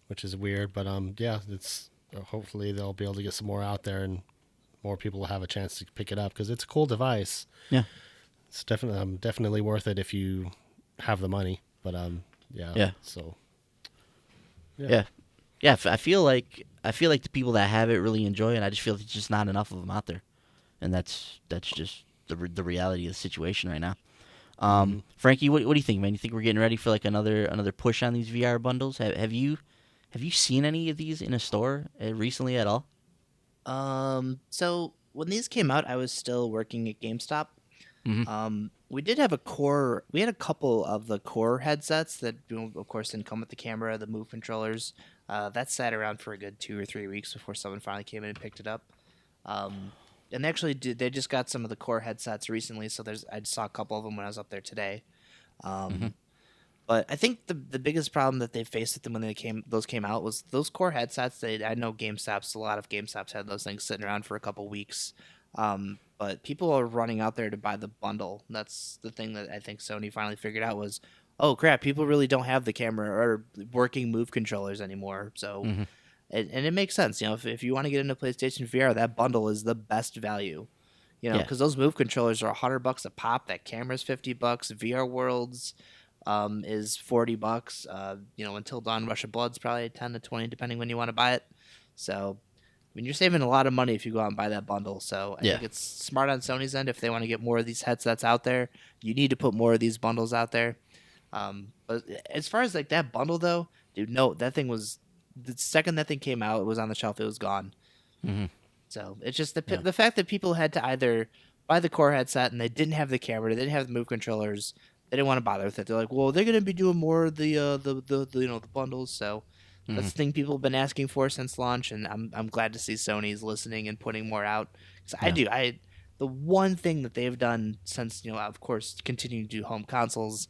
B: Which is weird, but yeah, it's hopefully they'll be able to get some more out there and more people will have a chance to pick it up because it's a cool device.
A: Yeah.
B: It's definitely worth it if you have the money. But yeah.
A: Yeah.
B: So.
A: Yeah. Yeah. I feel like the people that have it really enjoy it. I just feel like there's just not enough of them out there. And that's just the reality of the situation right now. Frankie, what do you think, man? You think we're getting ready for like another push on these VR bundles? Have you seen any of these in a store recently at all?
C: So when these came out, I was still working at GameStop.
A: Mm-hmm.
C: We did have we had a couple of the core headsets that, of course, didn't come with the camera, the Move controllers. That sat around for a good 2 or 3 weeks before someone finally came in and picked it up. And they just got some of the core headsets recently, so I saw a couple of them when I was up there today. But I think the biggest problem that they faced with them when those came out was those core headsets. I know a lot of GameStops had those things sitting around for a couple weeks. But people are running out there to buy the bundle. That's the thing that I think Sony finally figured out was, oh crap, people really don't have the camera or working Move controllers anymore. So. Mm-hmm. And it makes sense, if you want to get into PlayStation VR, that bundle is the best value, because those Move controllers are $100 a pop. That camera's $50. VR Worlds is $40. Until Dawn, Rush of Blood's probably 10 to 20, depending when you want to buy it. So, you're saving a lot of money if you go out and buy that bundle. So I think it's smart on Sony's end if they want to get more of these headsets out there. You need to put more of these bundles out there. But as far as like that bundle though, dude, no, that thing was. The second that thing came out, it was on the shelf. It was gone.
A: Mm-hmm.
C: So it's just the fact that people had to either buy the core headset and they didn't have the camera, they didn't have the move controllers, they didn't want to bother with it. They're like, well, they're gonna be doing more of the bundles. So
A: Mm-hmm.
C: that's the thing people have been asking for since launch, and I'm glad to see Sony's listening and putting more out. Because I the one thing that they've done since of course continuing to do home consoles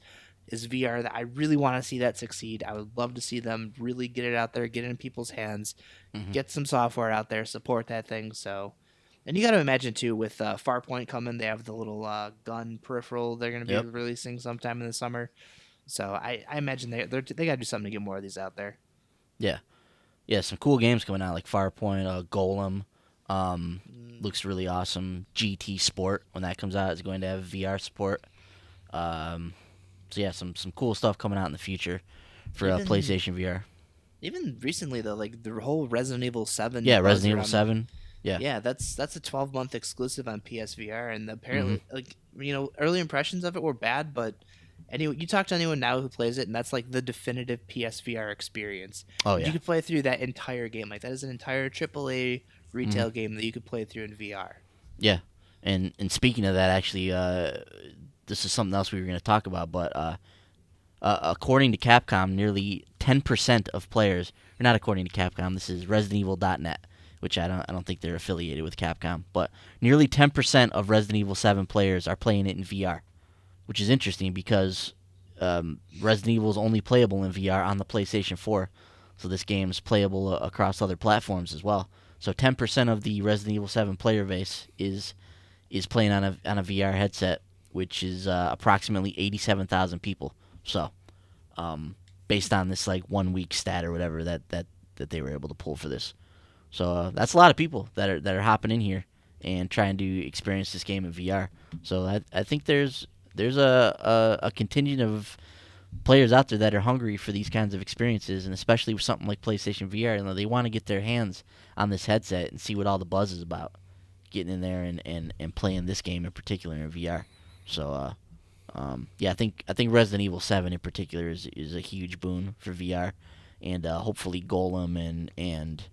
C: is VR, that I really want to see that succeed. I would love to see them really get it out there, get it in people's hands,
A: Mm-hmm.
C: get some software out there, support that thing. So, and you got to imagine too, with Farpoint coming, they have the little gun peripheral they're going to be
A: Yep.
C: releasing sometime in the summer. So I imagine they got to do something to get more of these out there.
A: Yeah. Yeah, some cool games coming out like Farpoint, Golem. Looks really awesome. GT Sport, when that comes out, is going to have VR support. So yeah, some cool stuff coming out in the future for PlayStation VR.
C: Even recently though, like the whole Resident Evil 7.
A: Yeah, Resident Evil 7. Yeah.
C: Yeah, that's a 12-month exclusive on PSVR, and apparently, early impressions of it were bad, but you talk to anyone now who plays it, and that's like the definitive PSVR experience.
A: Oh yeah.
C: You could play through that entire game. Like that is an entire AAA retail game that you could play through in VR.
A: Yeah, and speaking of that, actually, this is something else we were going to talk about, but according to Capcom, nearly 10% of players, or not according to Capcom, this is ResidentEvil.net, which I don't think they're affiliated with Capcom, but nearly 10% of Resident Evil 7 players are playing it in VR, which is interesting because Resident Evil is only playable in VR on the PlayStation 4, so this game is playable across other platforms as well. So 10% of the Resident Evil 7 player base is playing on a VR headset, which is approximately 87,000 people. So, based on this like 1 week stat or whatever that they were able to pull for this, so that's a lot of people that are hopping in here and trying to experience this game in VR. So I think there's a contingent of players out there that are hungry for these kinds of experiences, and especially with something like PlayStation VR, they want to get their hands on this headset and see what all the buzz is about, getting in there and playing this game in particular in VR. So yeah, I think Resident Evil 7 in particular is a huge boon for VR, and hopefully Golem and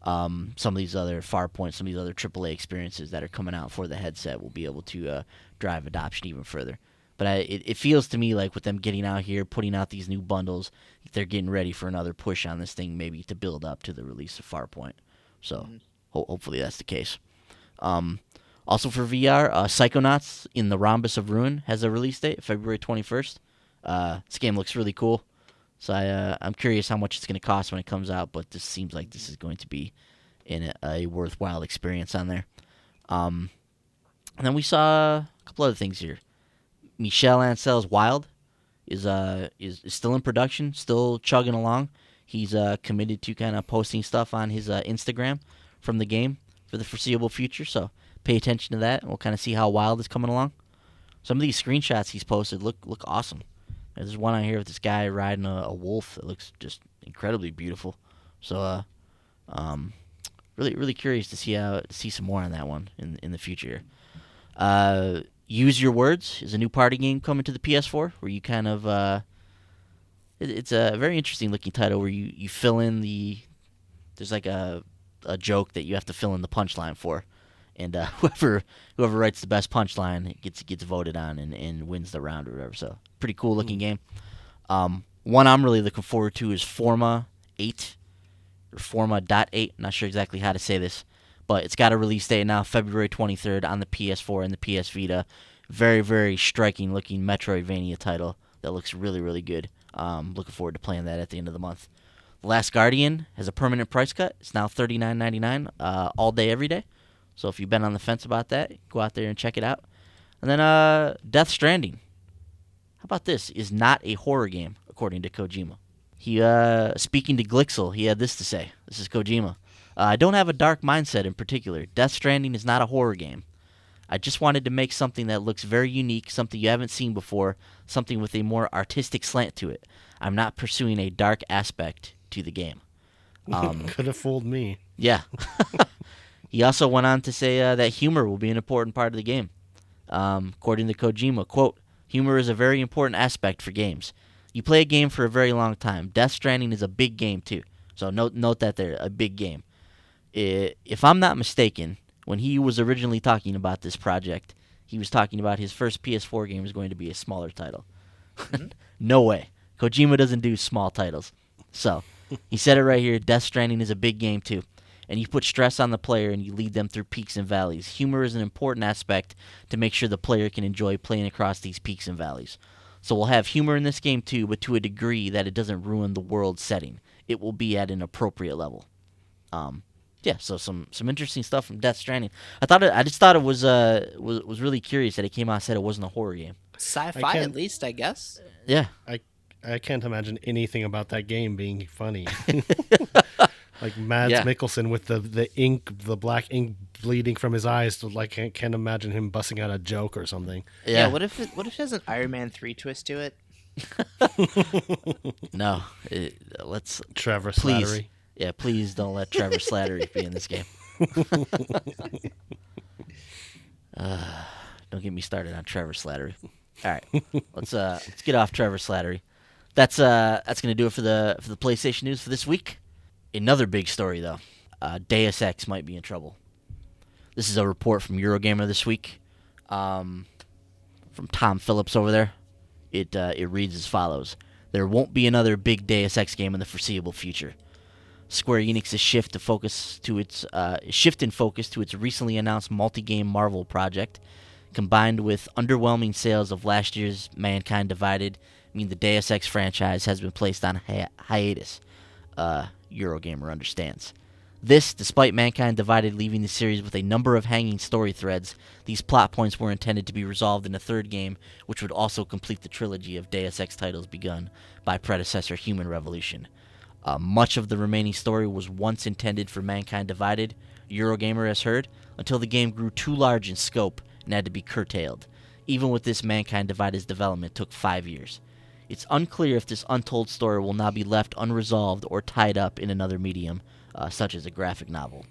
A: some of these other Farpoint, some of these other AAA experiences that are coming out for the headset will be able to drive adoption even further. But it feels to me like with them getting out here, putting out these new bundles, they're getting ready for another push on this thing, maybe to build up to the release of Farpoint. So hopefully that's the case. Also for VR, Psychonauts in the Rhombus of Ruin has a release date, February 21st. This game looks really cool. So I'm curious how much it's going to cost when it comes out, but this seems like this is going to be a worthwhile experience on there. And then we saw a couple other things here. Michel Ancel's Wild is still in production, still chugging along. He's committed to kind of posting stuff on his Instagram from the game for the foreseeable future, so pay attention to that, and we'll kind of see how Wild is coming along. Some of these screenshots he's posted look awesome. There's one on here with this guy riding a wolf that looks just incredibly beautiful. So, really curious to see some more on that one in the future. Use Your Words is a new party game coming to the PS4 where you kind of it's a very interesting looking title where you fill in there's like a joke that you have to fill in the punchline for, and whoever writes the best punchline gets voted on and wins the round or whatever. So pretty cool looking game. One I'm really looking forward to is Forma 8 or Forma.8. Not sure exactly how to say this, but it's got a release date now, February 23rd on the PS4 and the PS Vita. Very, very striking looking Metroidvania title that looks really, really good. Looking forward to playing that at the end of the month. The Last Guardian has a permanent price cut. It's now $39.99 all day, every day. So if you've been on the fence about that, go out there and check it out. And then Death Stranding. How about this? Is not a horror game, according to Kojima. He speaking to Glixel, he had this to say. This is Kojima. I don't have a dark mindset in particular. Death Stranding is not a horror game. I just wanted to make something that looks very unique, something you haven't seen before, something with a more artistic slant to it. I'm not pursuing a dark aspect to the game.
B: Could have fooled me.
A: Yeah. He also went on to say that humor will be an important part of the game. According to Kojima, quote, humor is a very important aspect for games. You play a game for a very long time. Death Stranding is a big game, too. So note that they're a big game. If I'm not mistaken, when he was originally talking about this project, he was talking about his first PS4 game was going to be a smaller title.
C: Mhm.
A: No way. Kojima doesn't do small titles. So, he said it right here, Death Stranding is a big game too. And you put stress on the player and you lead them through peaks and valleys. Humor is an important aspect to make sure the player can enjoy playing across these peaks and valleys. So we'll have humor in this game too, but to a degree that it doesn't ruin the world setting. It will be at an appropriate level. Yeah, so some interesting stuff from Death Stranding. I just thought it was really curious that it came out and said it wasn't a horror game.
C: Sci-fi, at least, I guess.
A: Yeah,
B: I can't imagine anything about that game being funny. Like Mads Mikkelsen with the ink, the black ink bleeding from his eyes. So like, can't imagine him busting out a joke or something.
C: Yeah. What if it has an Iron Man 3 twist to it?
A: No, let's
B: Trevor
A: please.
B: Slattery.
A: Yeah, please don't let Trevor Slattery be in this game. Don't get me started on Trevor Slattery. All right, let's get off Trevor Slattery. That's gonna do it for the PlayStation news for this week. Another big story though, Deus Ex might be in trouble. This is a report from Eurogamer this week, from Tom Phillips over there. It reads as follows: there won't be another big Deus Ex game in the foreseeable future. Square Enix's shift in focus to its recently announced multi-game Marvel project, combined with underwhelming sales of last year's Mankind Divided, mean the Deus Ex franchise has been placed on hiatus. Eurogamer understands. This, despite Mankind Divided leaving the series with a number of hanging story threads, these plot points were intended to be resolved in a third game, which would also complete the trilogy of Deus Ex titles begun by predecessor Human Revolution. Much of the remaining story was once intended for Mankind Divided, Eurogamer has heard, until the game grew too large in scope and had to be curtailed. Even with this, Mankind Divided's development took 5 years. It's unclear if this untold story will now be left unresolved or tied up in another medium, such as a graphic novel.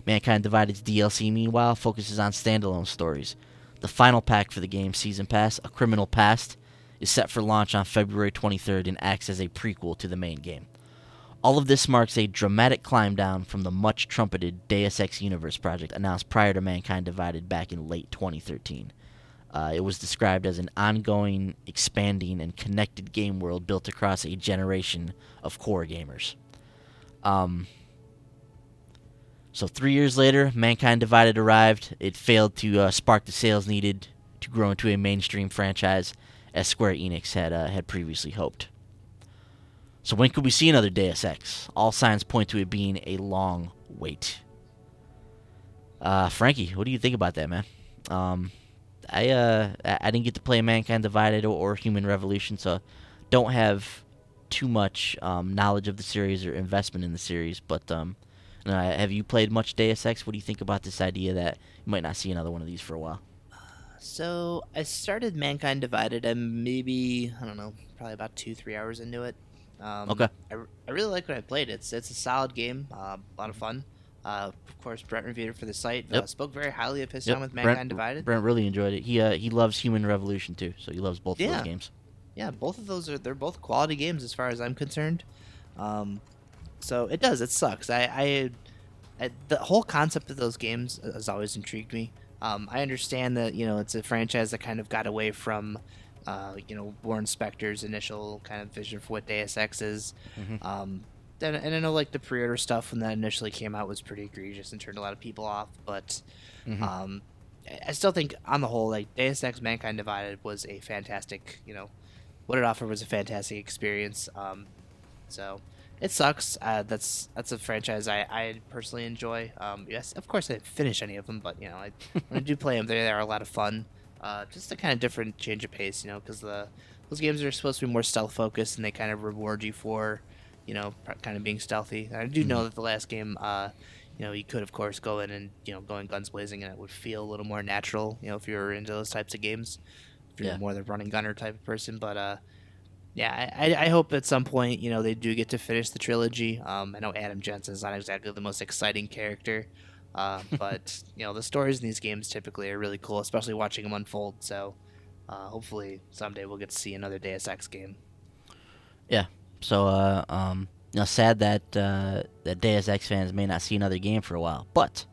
A: Mankind Divided's DLC, meanwhile, focuses on standalone stories. The final pack for the game's Season Pass, A Criminal Past, is set for launch on February 23rd and acts as a prequel to the main game. All of this marks a dramatic climb down from the much-trumpeted Deus Ex Universe project announced prior to Mankind Divided back in late 2013. It was described as an ongoing, expanding, and connected game world built across a generation of core gamers. So 3 years later, Mankind Divided arrived. It failed to spark the sales needed to grow into a mainstream franchise, as Square Enix had previously hoped. So when could we see another Deus Ex? All signs point to it being a long wait. Frankie, what do you think about that, man? I didn't get to play Mankind Divided or Human Revolution, so don't have too much knowledge of the series or investment in the series. But have you played much Deus Ex? What do you think about this idea that you might not see another one of these for a while?
C: So I started Mankind Divided and maybe, I don't know, probably about 2-3 hours into it.
A: Okay.
C: I really like what I played. It's a solid game, a lot of fun. Of course, Brent reviewed it for the site.
A: Yep.
C: Spoke very highly of his time with Mankind Divided.
A: Brent really enjoyed it. He loves Human Revolution too, so he loves both of those games.
C: Yeah, both of those they're both quality games as far as I'm concerned. So it sucks. I the whole concept of those games has always intrigued me. I understand that it's a franchise that kind of got away from Warren Spector's initial kind of vision for what Deus Ex is. Mm-hmm. And I know like the pre-order stuff when that initially came out was pretty egregious and turned a lot of people off. But mm-hmm. I still think on the whole, like Deus Ex Mankind Divided was a fantastic, what it offered was a fantastic experience. So it sucks. That's a franchise I personally enjoy. Yes, of course I didn't finish any of them, but when I do play them, they are a lot of fun. Just a kind of different change of pace, because those games are supposed to be more stealth focused, and they kind of reward you for, kind of being stealthy. And I do know that the last game, you could of course go in and going guns blazing, and it would feel a little more natural, if you were into those types of games, if you're more the running gunner type of person. But I hope at some point they do get to finish the trilogy. I know Adam Jensen is not exactly the most exciting character. But the stories in these games typically are really cool, especially watching them unfold. So hopefully someday we'll get to see another Deus Ex game.
A: Yeah. So sad that that Deus Ex fans may not see another game for a while, but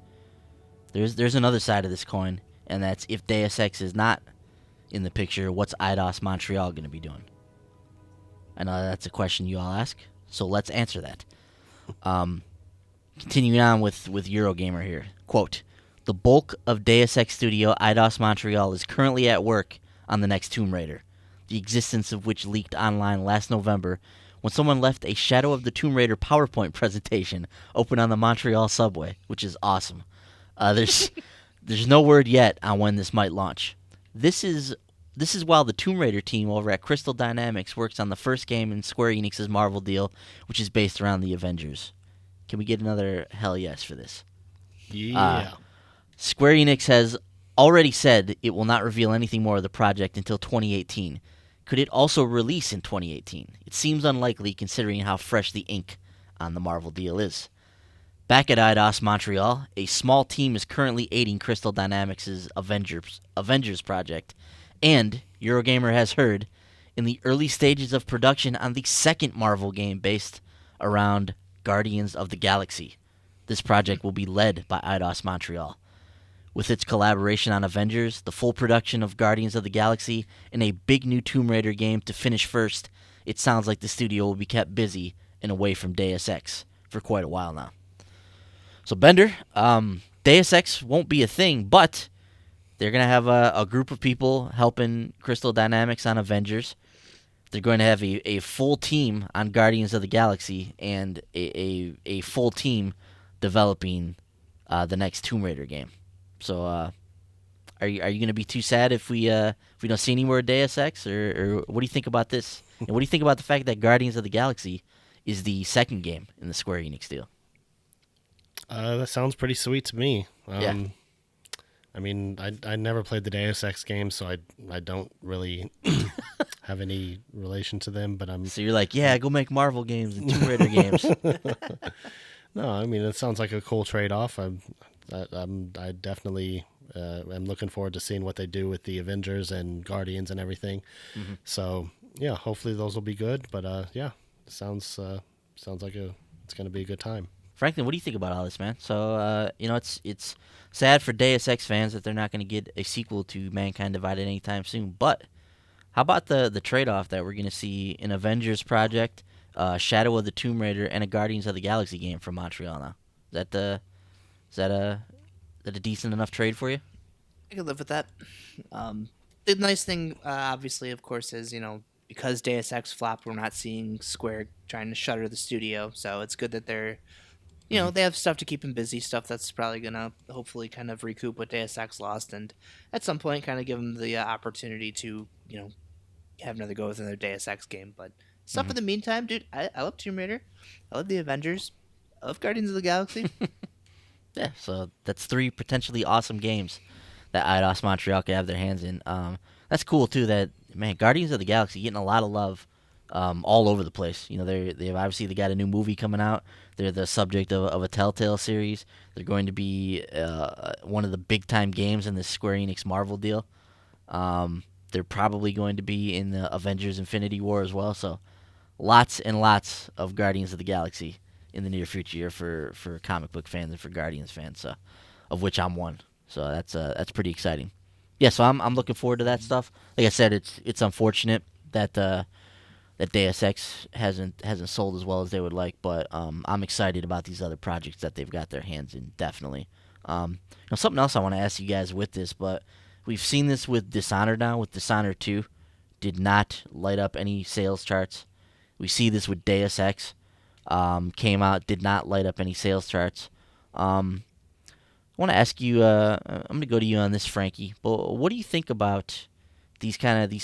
A: there's another side of this coin, and that's if Deus Ex is not in the picture, what's Eidos Montreal going to be doing? I know that's a question you all ask, so let's answer that. Continuing on with Eurogamer here. Quote, the bulk of Deus Ex studio Eidos Montreal is currently at work on the next Tomb Raider, the existence of which leaked online last November when someone left a Shadow of the Tomb Raider PowerPoint presentation open on the Montreal subway, which is awesome. There's no word yet on when this might launch. This is while the Tomb Raider team over at Crystal Dynamics works on the first game in Square Enix's Marvel deal, which is based around the Avengers. Can we get another hell yes for this?
B: Yeah.
A: Square Enix has already said it will not reveal anything more of the project until 2018. Could it also release in 2018? It seems unlikely considering how fresh the ink on the Marvel deal is. Back at Eidos Montreal, a small team is currently aiding Crystal Dynamics' Avengers project, and Eurogamer has heard, in the early stages of production on the second Marvel game based around Guardians of the Galaxy. This project will be led by Eidos Montreal. With its collaboration on Avengers, the full production of Guardians of the Galaxy, and a big new Tomb Raider game to finish first, it sounds like the studio will be kept busy and away from Deus Ex for quite a while now. So Bender, Deus Ex won't be a thing, but they're going to have a group of people helping Crystal Dynamics on Avengers. They're going to have a full team on Guardians of the Galaxy and a full team developing the next Tomb Raider game. So, are you going to be too sad if we don't see any more Deus Ex, or what do you think about this? And what do you think about the fact that Guardians of the Galaxy is the second game in the Square Enix deal?
B: That sounds pretty sweet to me.
A: Yeah.
B: I mean, I never played the Deus Ex game, so I don't really have any relation to them. But
A: So you're like, yeah, go make Marvel games and Tomb Raider games.
B: No, I mean, it sounds like a cool trade-off. I definitely am looking forward to seeing what they do with the Avengers and Guardians and everything. Mm-hmm. So yeah, hopefully those will be good. But yeah, it sounds like it's going to be a good time.
A: Franklin, what do you think about all this, man? So it's sad for Deus Ex fans that they're not going to get a sequel to Mankind Divided anytime soon. But how about the trade-off that we're going to see an Avengers project, Shadow of the Tomb Raider, and a Guardians of the Galaxy game from Montreal now? Is that a decent enough trade for you?
C: I could live with that. The nice thing, obviously, of course, is, because Deus Ex flopped, we're not seeing Square trying to shutter the studio. So it's good that they're, they have stuff to keep them busy, stuff that's probably going to hopefully kind of recoup what Deus Ex lost. And at some point, kind of give them the opportunity to, have another go with another Deus Ex game. But stuff in the meantime, dude, I love Tomb Raider. I love the Avengers. I love Guardians of the Galaxy.
A: Yeah, so that's 3 potentially awesome games that Eidos Montreal could have their hands in. That's cool too. That Guardians of the Galaxy getting a lot of love all over the place. They've obviously they got a new movie coming out. They're the subject of a Telltale series. They're going to be one of the big time games in this Square Enix Marvel deal. They're probably going to be in the Avengers Infinity War as well. So lots and lots of Guardians of the Galaxy in the near future for comic book fans and for Guardians fans, of which I'm one. So that's pretty exciting. Yeah, so I'm looking forward to that stuff. Like I said, it's unfortunate that that Deus Ex hasn't sold as well as they would like, but I'm excited about these other projects that they've got their hands in. Definitely. Something else I want to ask you guys with this, but we've seen this with Dishonored now. With Dishonored 2, did not light up any sales charts. We see this with Deus Ex. Came out, did not light up any sales charts. I want to ask you, I'm going to go to you on this, Frankie, but what do you think about these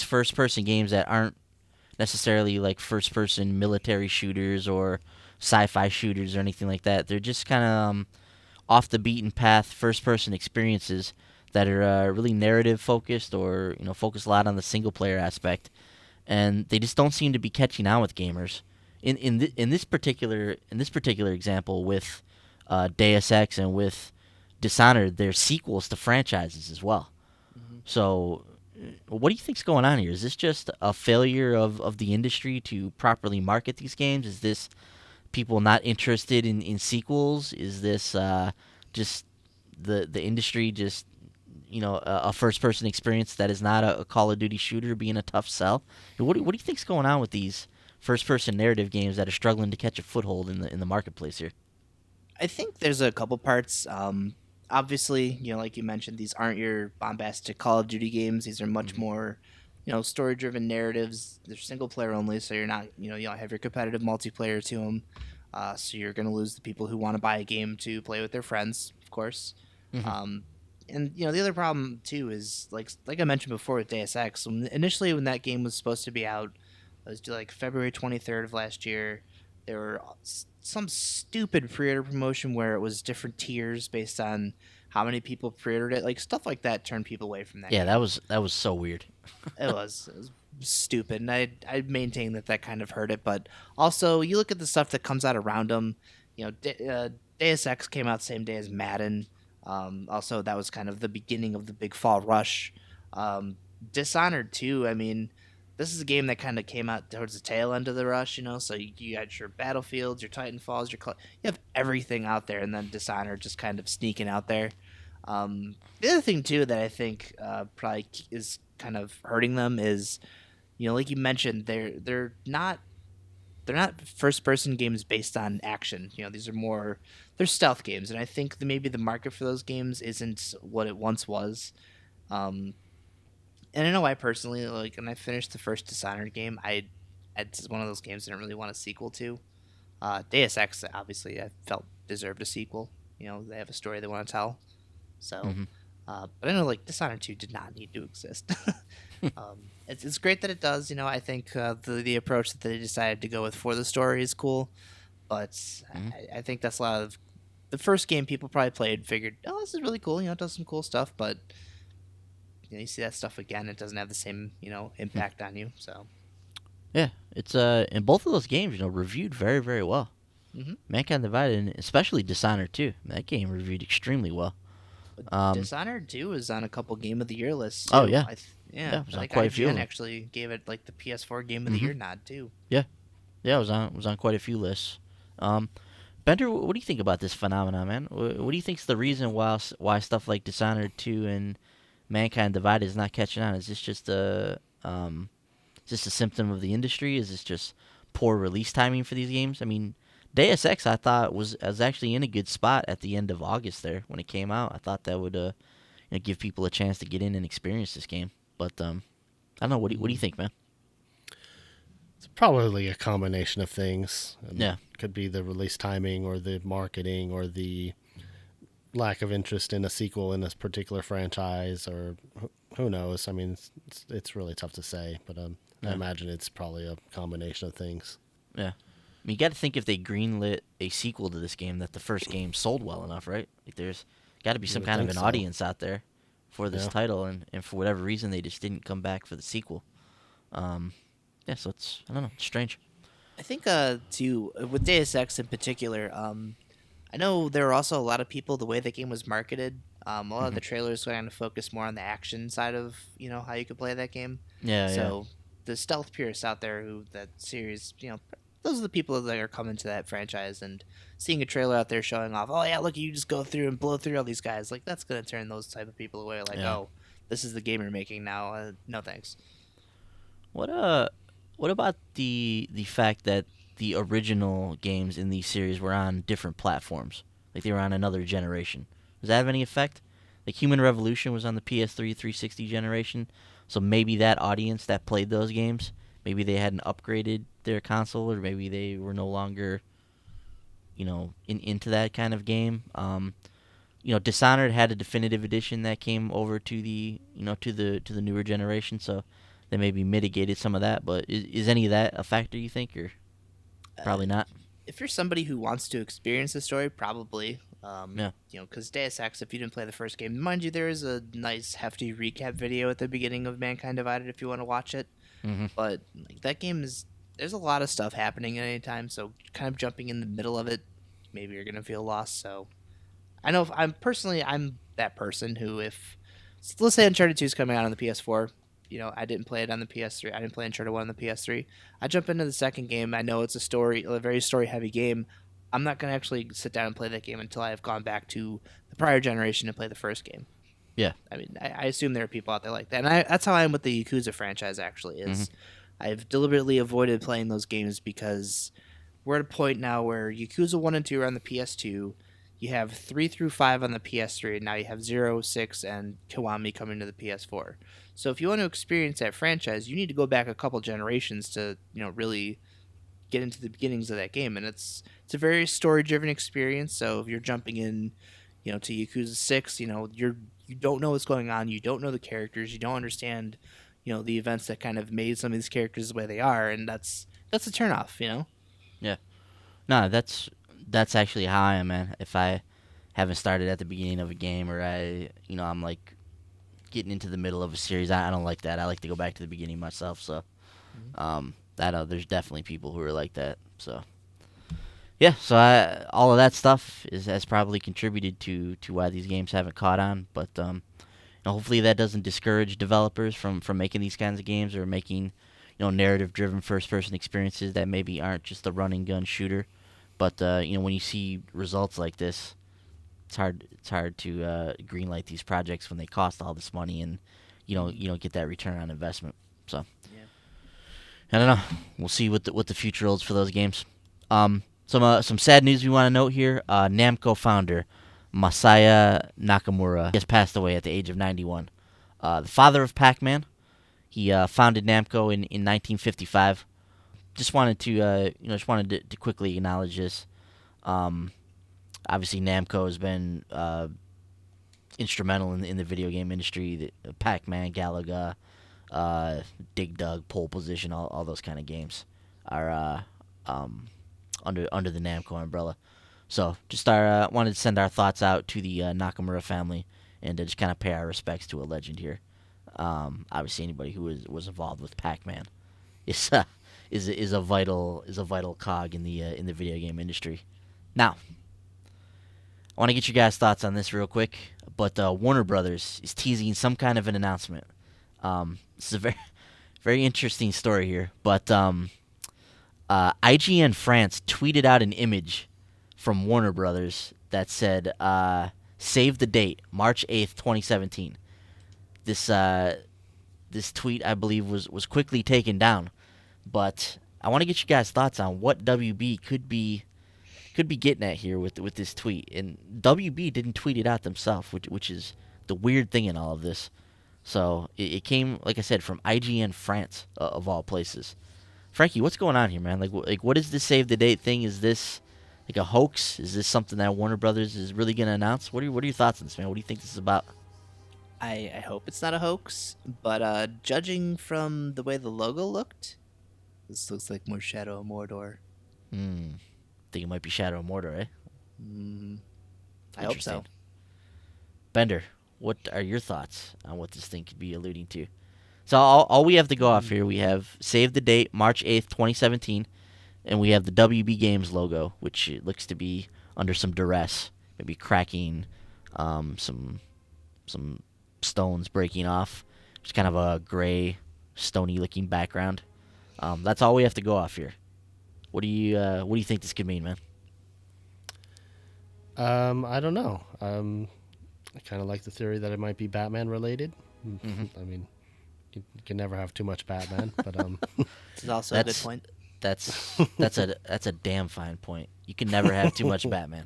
A: first-person games that aren't necessarily like first-person military shooters or sci-fi shooters or anything like that? They're just kind of off the beaten path first-person experiences that are really narrative-focused or focus a lot on the single-player aspect, and they just don't seem to be catching on with gamers. In this particular example with Deus Ex and with Dishonored, they're sequels to franchises as well. Mm-hmm. So, what do you think's going on here? Is this just a failure of the industry to properly market these games? Is this people not interested in sequels? Is this just the industry just a first-person experience that is not a Call of Duty shooter being a tough sell. What do you think's going on with these first-person narrative games that are struggling to catch a foothold in the marketplace here?
C: I think there's a couple parts. Obviously, like you mentioned, these aren't your bombastic Call of Duty games. These are much more, story-driven narratives. They're single-player only, so you're not, you don't have your competitive multiplayer to them. So you're going to lose the people who want to buy a game to play with their friends, of course.
A: Mm-hmm.
C: And the other problem too is like I mentioned before with Deus Ex. Initially, when that game was supposed to be out, it was like February 23rd of last year. There were some stupid pre-order promotion where it was different tiers based on how many people pre-ordered it. Like stuff like that turned people away from that.
A: Yeah,
C: game.
A: that was so weird.
C: It was stupid, and I maintain that kind of hurt it. But also, you look at the stuff that comes out around them. Deus Ex came out the same day as Madden. Also, that was kind of the beginning of the big fall rush. Dishonored 2, I mean, this is a game that kind of came out towards the tail end of the rush, so you got your Battlefields, your Titanfalls, you have everything out there, and then Dishonored just kind of sneaking out there. The other thing, too, that I think probably is kind of hurting them is, like you mentioned, they're not first-person games based on action. They're stealth games, and I think maybe the market for those games isn't what it once was. And I know I personally, when I finished the first Dishonored game, it's one of those games I didn't really want a sequel to. Deus Ex, obviously, I felt deserved a sequel. They have a story they want to tell. So,
A: Mm-hmm.
C: but I know, Dishonored 2 did not need to exist. It's great that it does. I think the approach that they decided to go with for the story is cool. But
A: Mm-hmm.
C: I think that's a lot of the first game people probably played, figured, oh, this is really cool. It does some cool stuff, but you see that stuff again, it doesn't have the same impact on you. So
A: Yeah, it's in both of those games, reviewed very, very well.
C: mm-hmm.
A: Mankind Divided, and especially Dishonored 2. That game reviewed extremely well.
C: Dishonored 2 is on a couple Game of the Year lists. Too.
A: Oh yeah,
C: yeah,
A: it was on
C: like
A: quite a few of
C: IGN
A: them.
C: actually gave it the PS4 Game of the Year nod too.
A: Yeah, it was on quite a few lists. Bender, what do you think about this phenomenon, man? What do you think's the reason why stuff like Dishonored 2 and Mankind Divided is not catching on? Is this just a symptom of the industry? Is this just poor release timing for these games? I mean, Deus Ex I thought was actually in a good spot at the end of August there when it came out. I thought that would give people a chance to get in and experience this game. But I don't know. What do you think, man?
B: It's probably a combination of things.
A: Yeah.
B: Could be the release timing or the marketing or the lack of interest in a sequel in this particular franchise, or who knows. I mean, it's really tough to say, but I imagine it's probably a combination of things.
A: Yeah. I mean, you got to think if they greenlit a sequel to this game that the first game sold well enough, right? There's got to be some kind of an audience out there for this title, and for whatever reason they just didn't come back for the sequel. Yeah, so I don't know, it's strange.
C: I think too with Deus Ex in particular, I know there were also a lot of people, the way the game was marketed, a lot of the trailers kind of focus more on the action side of how you could play that game. So the stealth purists out there who that series, those are the people that are coming to that franchise and seeing a trailer out there showing off, oh yeah, look, you just go through and blow through all these guys. That's going to turn those type of people away. Oh, this is the game you're making now. No thanks.
A: What about the fact that the original games in these series were on different platforms? Like they were on another generation. Does that have any effect? Like Human Revolution was on the PS3 360 generation, so maybe that audience that played those games, maybe they hadn't upgraded their console, or maybe they were no longer, into that kind of game. Dishonored had a definitive edition that came over to the newer generation, so they maybe mitigated some of that. But is any of that a factor, you think, or probably not?
C: If you're somebody who wants to experience the story, probably. Because Deus Ex, if you didn't play the first game, mind you, there is a nice hefty recap video at the beginning of Mankind Divided if you want to watch it.
A: Mm-hmm.
C: But that game there's a lot of stuff happening at any time, so kind of jumping in the middle of it, maybe you're gonna feel lost. So I know if I'm that person who, if let's say Uncharted 2 is coming out on the PS4, I didn't play it on the PS3. I didn't play Uncharted 1 on the PS3. I jump into the second game. I know it's a very story-heavy game. I'm not going to actually sit down and play that game until I have gone back to the prior generation and play the first game.
A: Yeah.
C: I mean, I assume there are people out there like that, and that's how I am with the Yakuza franchise. Actually, is I've deliberately avoided playing those games because we're at a point now where Yakuza 1 and 2 are on the PS2. You have 3 through 5 on the PS3, and now you have 0, 6, and Kiwami coming to the PS4. So if you want to experience that franchise, you need to go back a couple generations to, really get into the beginnings of that game. And it's a very story-driven experience. So if you're jumping in, to Yakuza 6, you don't know what's going on, you don't know the characters, you don't understand, the events that kind of made some of these characters the way they are, and that's a turnoff.
A: Yeah. No, that's actually how I am, man. If I haven't started at the beginning of a game, or I'm like getting into the middle of a series, I don't like that. I like to go back to the beginning myself. So, there's definitely people who are like that. So, yeah. So all of that stuff has probably contributed to why these games haven't caught on. But hopefully that doesn't discourage developers from making these kinds of games, or making narrative-driven first-person experiences that maybe aren't just a run-and-gun shooter. But when you see results like this, it's hard to greenlight these projects when they cost all this money, and you don't get that return on investment. So
C: Yeah.
A: I don't know. We'll see what the future holds for those games. Some sad news we want to note here. Namco founder Masaya Nakamura has passed away at the age of 91. The father of Pac-Man. He founded Namco in 1955. Just wanted to quickly acknowledge this. Obviously, Namco has been instrumental in the video game industry. Pac-Man, Galaga, Dig Dug, Pole Position, all those kind of games are under the Namco umbrella. So just wanted to send our thoughts out to the Nakamura family, and to just kind of pay our respects to a legend here. Obviously, anybody who was involved with Pac-Man is a vital cog in the video game industry. Now, I want to get you guys' thoughts on this real quick, but Warner Brothers is teasing some kind of an announcement. This is a very, very interesting story here, but IGN France tweeted out an image from Warner Brothers that said, "Save the date, March 8th, 2017." This tweet, I believe, was quickly taken down, but I want to get you guys' thoughts on what WB could be getting at here with this tweet. And WB didn't tweet it out themselves, which is the weird thing in all of this. So it came, like I said, from IGN France, of all places. Frankie, what's going on here, man? Like what is this save the date thing? Is this like a hoax? Is this something that Warner Brothers is really going to announce? What are your thoughts on this, man? What do you think this is about?
C: I hope it's not a hoax, but judging from the way the logo looked, this looks like more Shadow of Mordor.
A: Think it might be Shadow of Mordor, eh?
C: I hope so.
A: Bender, what are your thoughts on what this thing could be alluding to? So all we have to go off here, we have save the date, March 8th, 2017, and we have the WB Games logo, which it looks to be under some duress, maybe cracking, some stones breaking off. It's kind of a gray, stony-looking background. That's all we have to go off here. What do you think this could mean, man?
B: I don't know. I kind of like the theory that it might be Batman related. I mean, you can never have too much Batman, but
C: This is also a good point.
A: That's a damn fine point. You can never have too much Batman.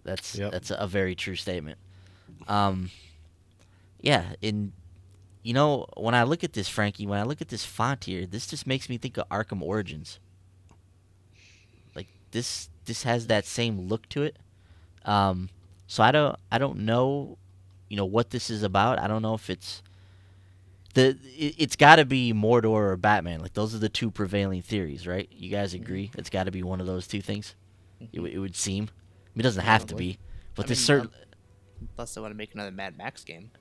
A: That's a very true statement. Yeah, and when I look at this, Frankie, when I look at this font here, this just makes me think of Arkham Origins. Like this has that same look to it. So I don't know, what this is about. I don't know if it's got to be Mordor or Batman. Like those are the two prevailing theories, right? You guys agree? It's got to be one of those two things. It would seem. I mean, it doesn't have to be, but this certain.
C: Unless they want to make another Mad Max game.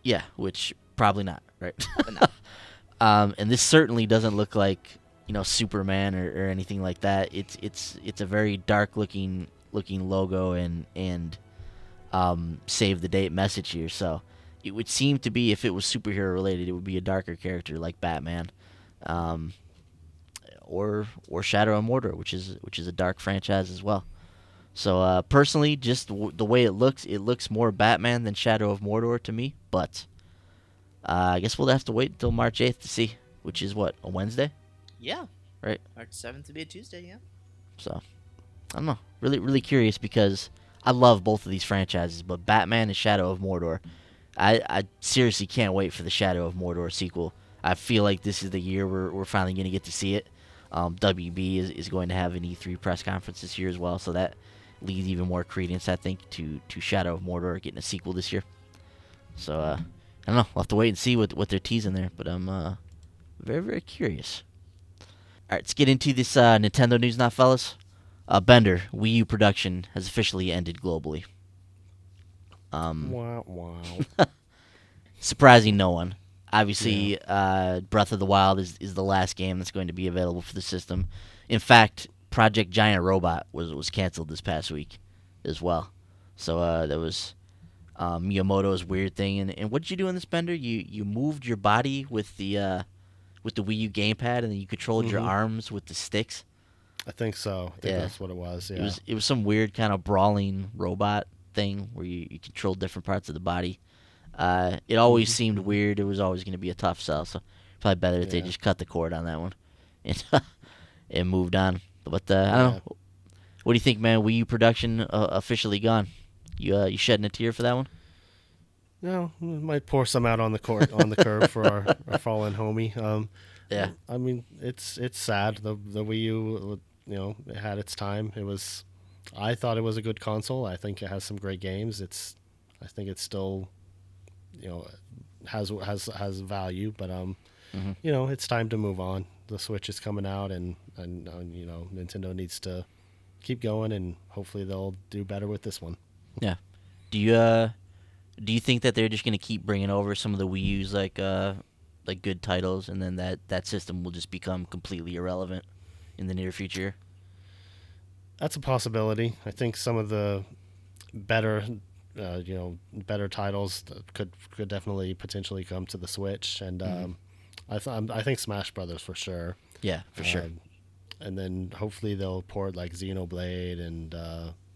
A: Yeah, which probably not, right?
C: But no.
A: And this certainly doesn't look like Superman or anything like that. It's a very dark looking logo and save the date message here. So it would seem to be, if it was superhero related, it would be a darker character like Batman, or Shadow of Mordor, which is a dark franchise as well. So personally, just the way it looks more Batman than Shadow of Mordor to me. But I guess we'll have to wait until March 8th to see, which is what, a Wednesday?
C: Yeah.
A: Right.
C: March 7th to be a Tuesday, yeah.
A: So, I don't know. Really, really curious because I love both of these franchises, but Batman and Shadow of Mordor, I seriously can't wait for the Shadow of Mordor sequel. I feel like this is the year we're finally going to get to see it. WB is going to have an E3 press conference this year as well, so that leads even more credence, I think, to Shadow of Mordor getting a sequel this year. So, I don't know. We'll have to wait and see what they're teasing there, but I'm very, very curious. All right, let's get into this Nintendo news now, fellas. Bender, Wii U production has officially ended globally.
B: Wow.
A: Surprising no one. Obviously, Breath of the Wild is the last game that's going to be available for the system. In fact, Project Giant Robot was canceled this past week as well. So there was Miyamoto's weird thing. And what did you do in this, Bender? You moved your body with the Wii U gamepad, and then you controlled your arms with the sticks.
B: I think so. I think that's what it was. Yeah.
A: It was some weird kind of brawling robot thing where you controlled different parts of the body. It always seemed weird. It was always going to be a tough sell, so probably better if they just cut the cord on that one and moved on. But I don't know. What do you think, man? Wii U production officially gone. You shedding a tear for that one?
B: No, we might pour some out on the curb for our fallen homie.
A: Yeah.
B: I mean, it's sad. The Wii U, it had its time. I thought it was a good console. I think it has some great games. I think it's still, has value, but it's time to move on. The Switch is coming out, and Nintendo needs to keep going, and hopefully they'll do better with this one.
A: Yeah. Do you think that they're just going to keep bringing over some of the Wii U's like good titles, and then that system will just become completely irrelevant in the near future?
B: That's a possibility. I think some of the better titles could definitely potentially come to the Switch, and I think Smash Brothers for sure.
A: Yeah, for sure.
B: And then hopefully they'll port like Xenoblade and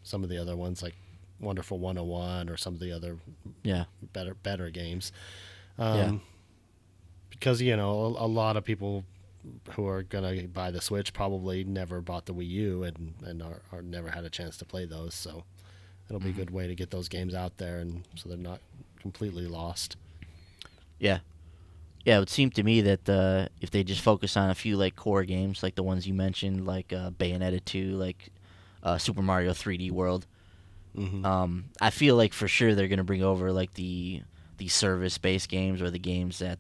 B: some of the other ones like Wonderful 101 or some of the other better games. Because a lot of people who are gonna buy the Switch probably never bought the Wii U and are never had a chance to play those, so it'll be a good way to get those games out there, and so they're not completely lost.
A: Yeah, it would seem to me that if they just focus on a few like core games, like the ones you mentioned, like Bayonetta 2, like Super Mario 3D World, I feel like for sure they're gonna bring over like the service-based games or the games that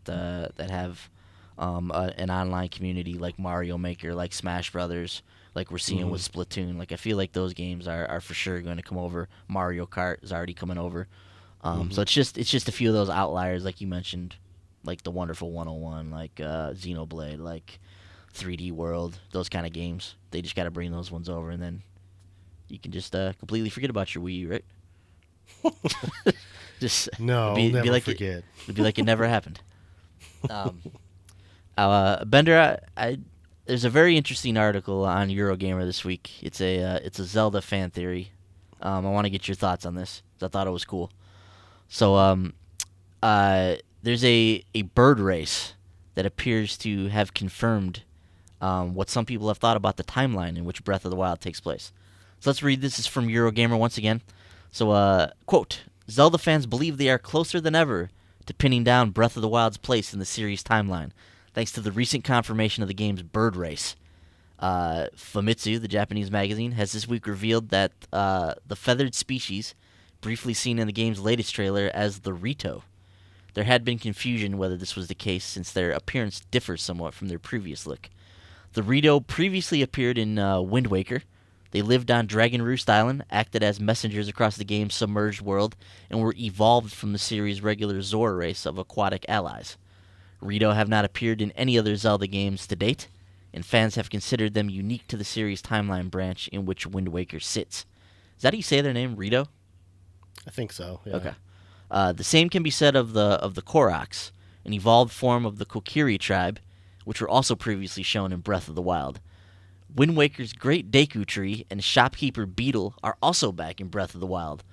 A: have an online community, like Mario Maker, like Smash Brothers, like we're seeing with Splatoon. Like I feel like those games are for sure going to come over. Mario Kart is already coming over. So it's just a few of those outliers, like you mentioned, like the Wonderful 101, like Xenoblade, like 3D World, those kind of games. They just got to bring those ones over, and then you can just completely forget about your Wii U, right? Just
B: never forget.
A: It'd be like it never happened. Bender, there's a very interesting article on Eurogamer this week. It's a Zelda fan theory. I want to get your thoughts on this, 'cause I thought it was cool. So there's a bird race that appears to have confirmed what some people have thought about the timeline in which Breath of the Wild takes place. So let's read this. This is from Eurogamer once again. So, quote, Zelda fans believe they are closer than ever to pinning down Breath of the Wild's place in the series timeline, thanks to the recent confirmation of the game's bird race. Famitsu, the Japanese magazine, has this week revealed that the feathered species, briefly seen in the game's latest trailer as the Rito. There had been confusion whether this was the case, since their appearance differs somewhat from their previous look. The Rito previously appeared in Wind Waker. They lived on Dragon Roost Island, acted as messengers across the game's submerged world, and were evolved from the series' regular Zora race of aquatic allies. Rito have not appeared in any other Zelda games to date, and fans have considered them unique to the series' timeline branch in which Wind Waker sits. Is that how you say their name, Rito?
B: I think so, yeah.
A: Okay. The same can be said of the Koroks, an evolved form of the Kokiri tribe, which were also previously shown in Breath of the Wild. Wind Waker's Great Deku Tree and Shopkeeper Beetle are also back in Breath of the Wild,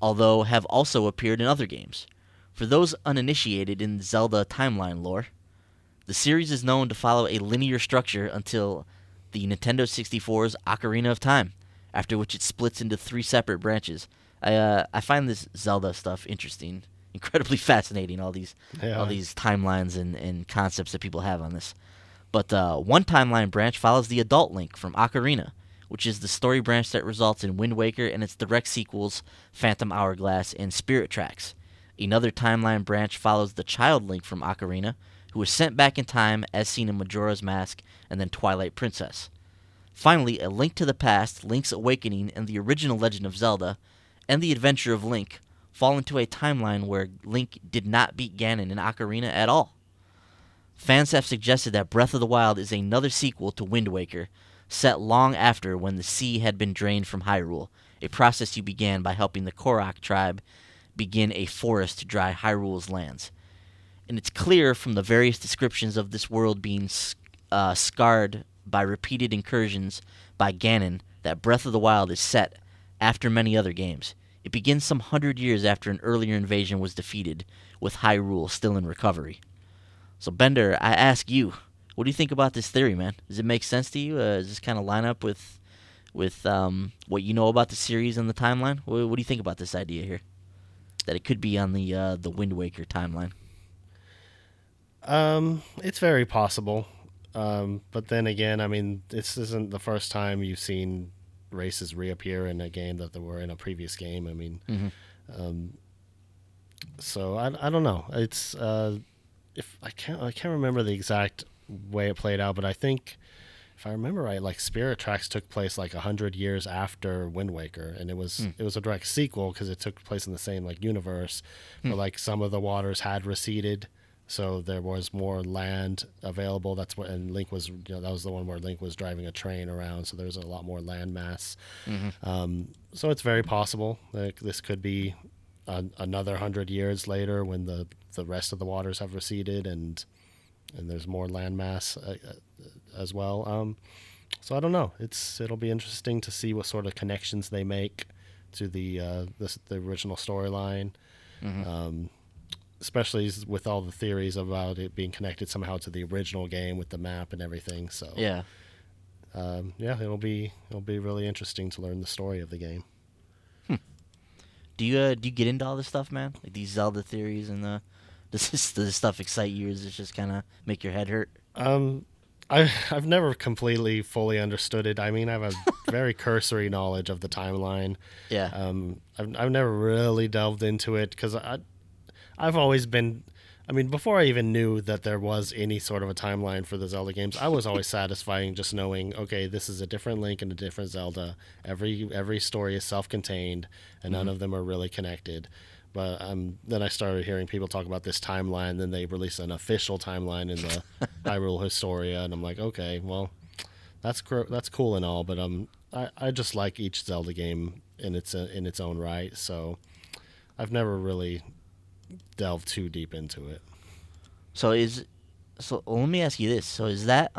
A: although have also appeared in other games. For those uninitiated in Zelda timeline lore, the series is known to follow a linear structure until the Nintendo 64's Ocarina of Time, after which it splits into 3 separate branches. I find this Zelda stuff interesting, incredibly fascinating. All these timelines and concepts that people have on this. But one timeline branch follows the adult Link from Ocarina, which is the story branch that results in Wind Waker and its direct sequels, Phantom Hourglass and Spirit Tracks. Another timeline branch follows the child Link from Ocarina, who was sent back in time as seen in Majora's Mask and then Twilight Princess. Finally, A Link to the Past, Link's Awakening, and the original Legend of Zelda, and The Adventure of Link fall into a timeline where Link did not beat Ganon in Ocarina at all. Fans have suggested that Breath of the Wild is another sequel to Wind Waker, set long after when the sea had been drained from Hyrule, a process you began by helping the Korok tribe begin a forest to dry Hyrule's lands. And it's clear from the various descriptions of this world being scarred by repeated incursions by Ganon that Breath of the Wild is set after many other games. It begins some 100 years after an earlier invasion was defeated, with Hyrule still in recovery. So, Bender, I ask you, what do you think about this theory, man? Does it make sense to you? Does this kind of line up with what you know about the series and the timeline? What do you think about this idea here? That it could be on the Wind Waker timeline?
B: It's very possible. But then again, I mean, this isn't the first time you've seen races reappear in a game that they were in a previous game. I mean, so I don't know. It's if I can't remember the exact way it played out, but I think if I remember right, like Spirit Tracks took place like 100 years after Wind Waker, and it was a direct sequel because it took place in the same like universe, but like some of the waters had receded. So there was more land available. That's what, and Link was, that was the one where Link was driving a train around. So there's a lot more land mass. So it's very possible that this could be another 100 years later when the rest of the waters have receded and there's more land mass as well. So I don't know. It'll be interesting to see what sort of connections they make to the original storyline. Especially with all the theories about it being connected somehow to the original game with the map and everything. So it'll be really interesting to learn the story of the game.
A: Do you get into all this stuff, man? Like these Zelda theories and does this stuff excite you, or does it just kind of make your head hurt?
B: I've never completely fully understood it. I mean, I have a very cursory knowledge of the timeline.
A: Yeah.
B: I've never really delved into it because I've always been, I mean, before I even knew that there was any sort of a timeline for the Zelda games, I was always satisfying just knowing, okay, this is a different Link and a different Zelda. Every story is self-contained, and none of them are really connected. But then I started hearing people talk about this timeline, then they released an official timeline in the Hyrule Historia, and I'm like, okay, well, that's cool and all, but I just like each Zelda game in its own right, so I've never really delve too deep into it.
A: So let me ask you this. So is that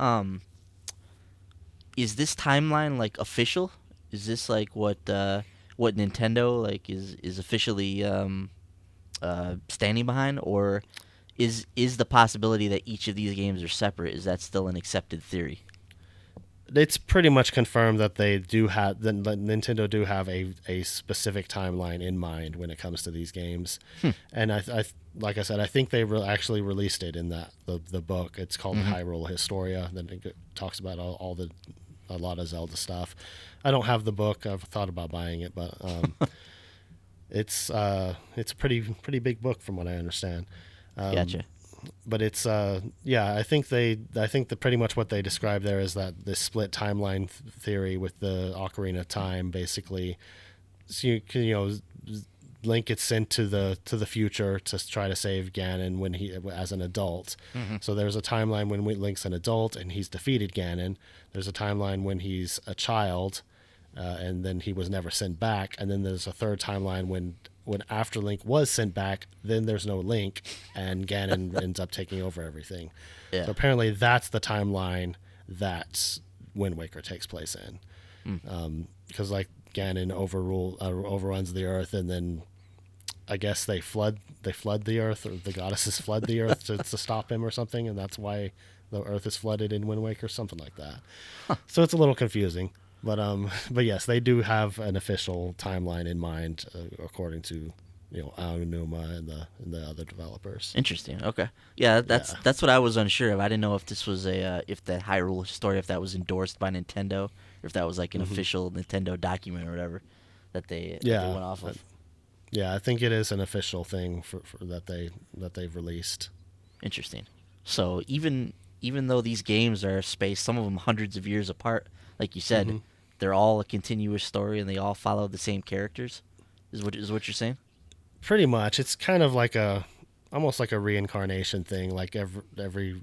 A: is this timeline like official? Is this like what Nintendo like is officially standing behind, or is the possibility that each of these games are separate, is that still an accepted theory?
B: It's pretty much confirmed that they do have Nintendo do have a specific timeline in mind when it comes to these games, and I like I said, I think they actually released it in the book. It's called Hyrule Historia. Then it talks about a lot of Zelda stuff. I don't have the book. I've thought about buying it, but it's a pretty big book from what I understand.
A: Gotcha.
B: But it's I think that pretty much what they describe there is that this split timeline theory with the Ocarina of Time, basically, so Link gets sent to the future to try to save Ganon when he as an adult. So there's a timeline when Link's an adult and he's defeated Ganon. There's a timeline when he's a child, and then he was never sent back. And then there's a third timeline when after Link was sent back, then there's no Link, and Ganon ends up taking over everything. Yeah. So apparently that's the timeline that Wind Waker takes place in.
A: Mm.
B: Because like Ganon overruns the earth, and then I guess they flood the earth, or the goddesses flood the earth to stop him or something, and that's why the earth is flooded in Wind Waker, something like that. Huh. So it's a little confusing, but yes, they do have an official timeline in mind, according to Aonuma and the other developers.
A: Interesting. Okay. Yeah, that's what I was unsure of. I didn't know if this was if the Hyrule story, if that was endorsed by Nintendo, or if that was like an official Nintendo document or whatever that they went off of.
B: Yeah, I think it is an official thing for that they've released.
A: Interesting. So even though these games are spaced, some of them hundreds of years apart, like you said, they're all a continuous story and they all follow the same characters. Is what you're saying?
B: Pretty much. It's kind of like almost like a reincarnation thing. Like every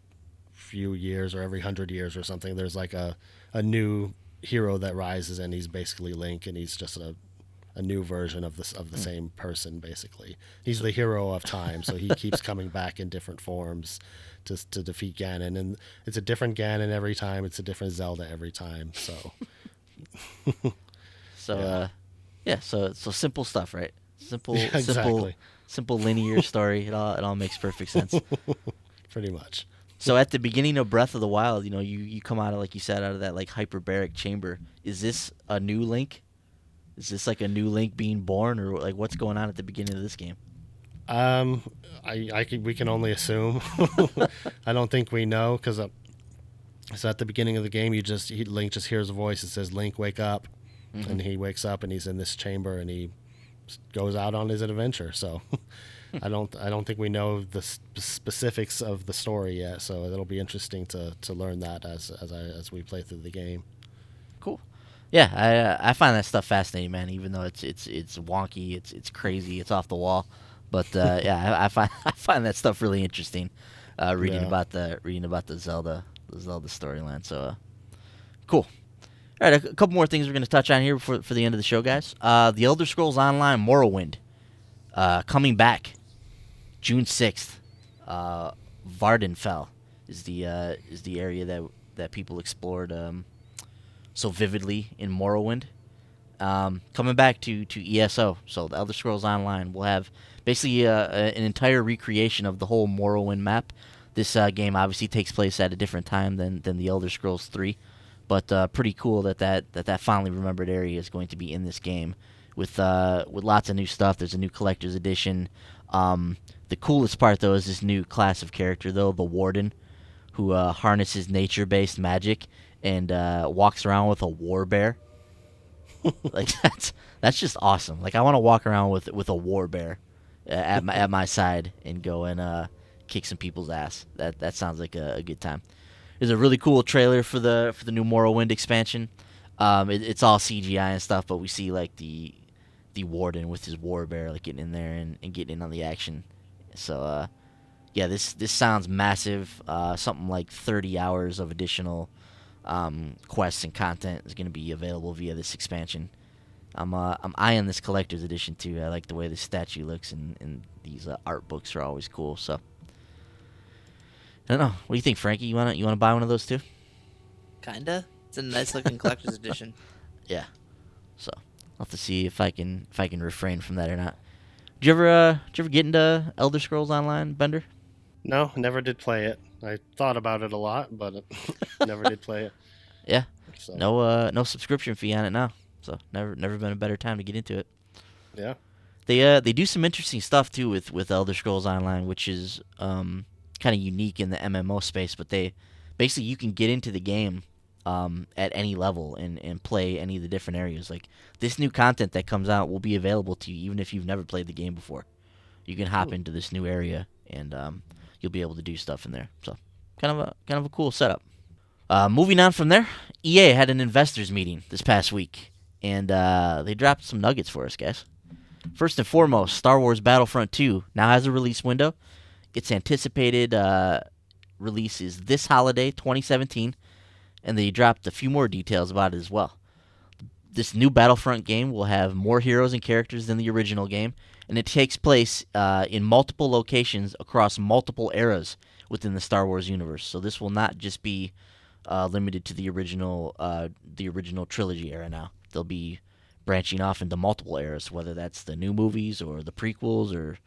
B: few years or every 100 years or something, there's like a new hero that rises, and he's basically Link, and he's just a new version of the same person. Basically, he's the hero of time, so he keeps coming back in different forms to defeat Ganon, and it's a different Ganon every time. It's a different Zelda every time. So,
A: so simple stuff, right?
B: Exactly.
A: Simple linear story. It all makes perfect sense.
B: Pretty much.
A: So at the beginning of Breath of the Wild, you come out of, like you said, out of that like hyperbaric chamber. Is this a new Link? Is this like a new Link being born, or like what's going on at the beginning of this game?
B: We can only assume. I don't think we know, because so at the beginning of the game, Link just hears a voice that says, "Link, wake up," and he wakes up and he's in this chamber and he goes out on his adventure. So I don't think we know the specifics of the story yet. So it'll be interesting to learn that as we play through the game.
A: Cool. Yeah, I find that stuff fascinating, man. Even though it's wonky, it's crazy, it's off the wall, but I find that stuff really interesting. Reading about the Zelda storyline. So cool. All right, a couple more things we're going to touch on here for the end of the show, guys. The Elder Scrolls Online Morrowind coming back June 6th. Vardenfell is the area that people explored so vividly in Morrowind. Coming back to ESO, so the Elder Scrolls Online will have basically an entire recreation of the whole Morrowind map. This game obviously takes place at a different time than the Elder Scrolls 3. But pretty cool that fondly remembered area is going to be in this game with lots of new stuff. There's a new collector's edition. The coolest part, though, is this new class of character, though, the Warden, who harnesses nature-based magic and walks around with a war bear. Like that's just awesome. Like I want to walk around with a war bear at my side and go and kick some people's ass. That sounds like a good time. There's a really cool trailer for the new Morrowind expansion. It's all CGI and stuff, but we see like the Warden with his war bear like getting in there and getting in on the action. So this sounds massive. Something like 30 hours of additional quests and content is going to be available via this expansion. I'm eyeing this collector's edition too. I like the way the statue looks, and these art books are always cool. So. I don't know. What do you think, Frankie? You wanna buy one of those too?
C: Kinda. It's a nice looking collector's edition.
A: Yeah. So I'll have to see if I can refrain from that or not. Did you ever get into Elder Scrolls Online, Bender?
B: No, never did play it. I thought about it a lot, but never did play it.
A: Yeah. So. No subscription fee on it now. So never been a better time to get into it.
B: Yeah.
A: They do some interesting stuff too with Elder Scrolls Online, which is kind of unique in the MMO space, but basically you can get into the game at any level and play any of the different areas. Like this new content that comes out will be available to you even if you've never played the game before. You can hop into this new area and you'll be able to do stuff in there. So kind of a cool setup. Moving on from there, EA had an investors meeting this past week, and they dropped some nuggets for us, guys. First and foremost, Star Wars Battlefront 2 now has a release window. Its anticipated release is this holiday, 2017, and they dropped a few more details about it as well. This new Battlefront game will have more heroes and characters than the original game, and it takes place in multiple locations across multiple eras within the Star Wars universe. So this will not just be limited to the original trilogy era. Now they'll be branching off into multiple eras, whether that's the new movies or the prequels or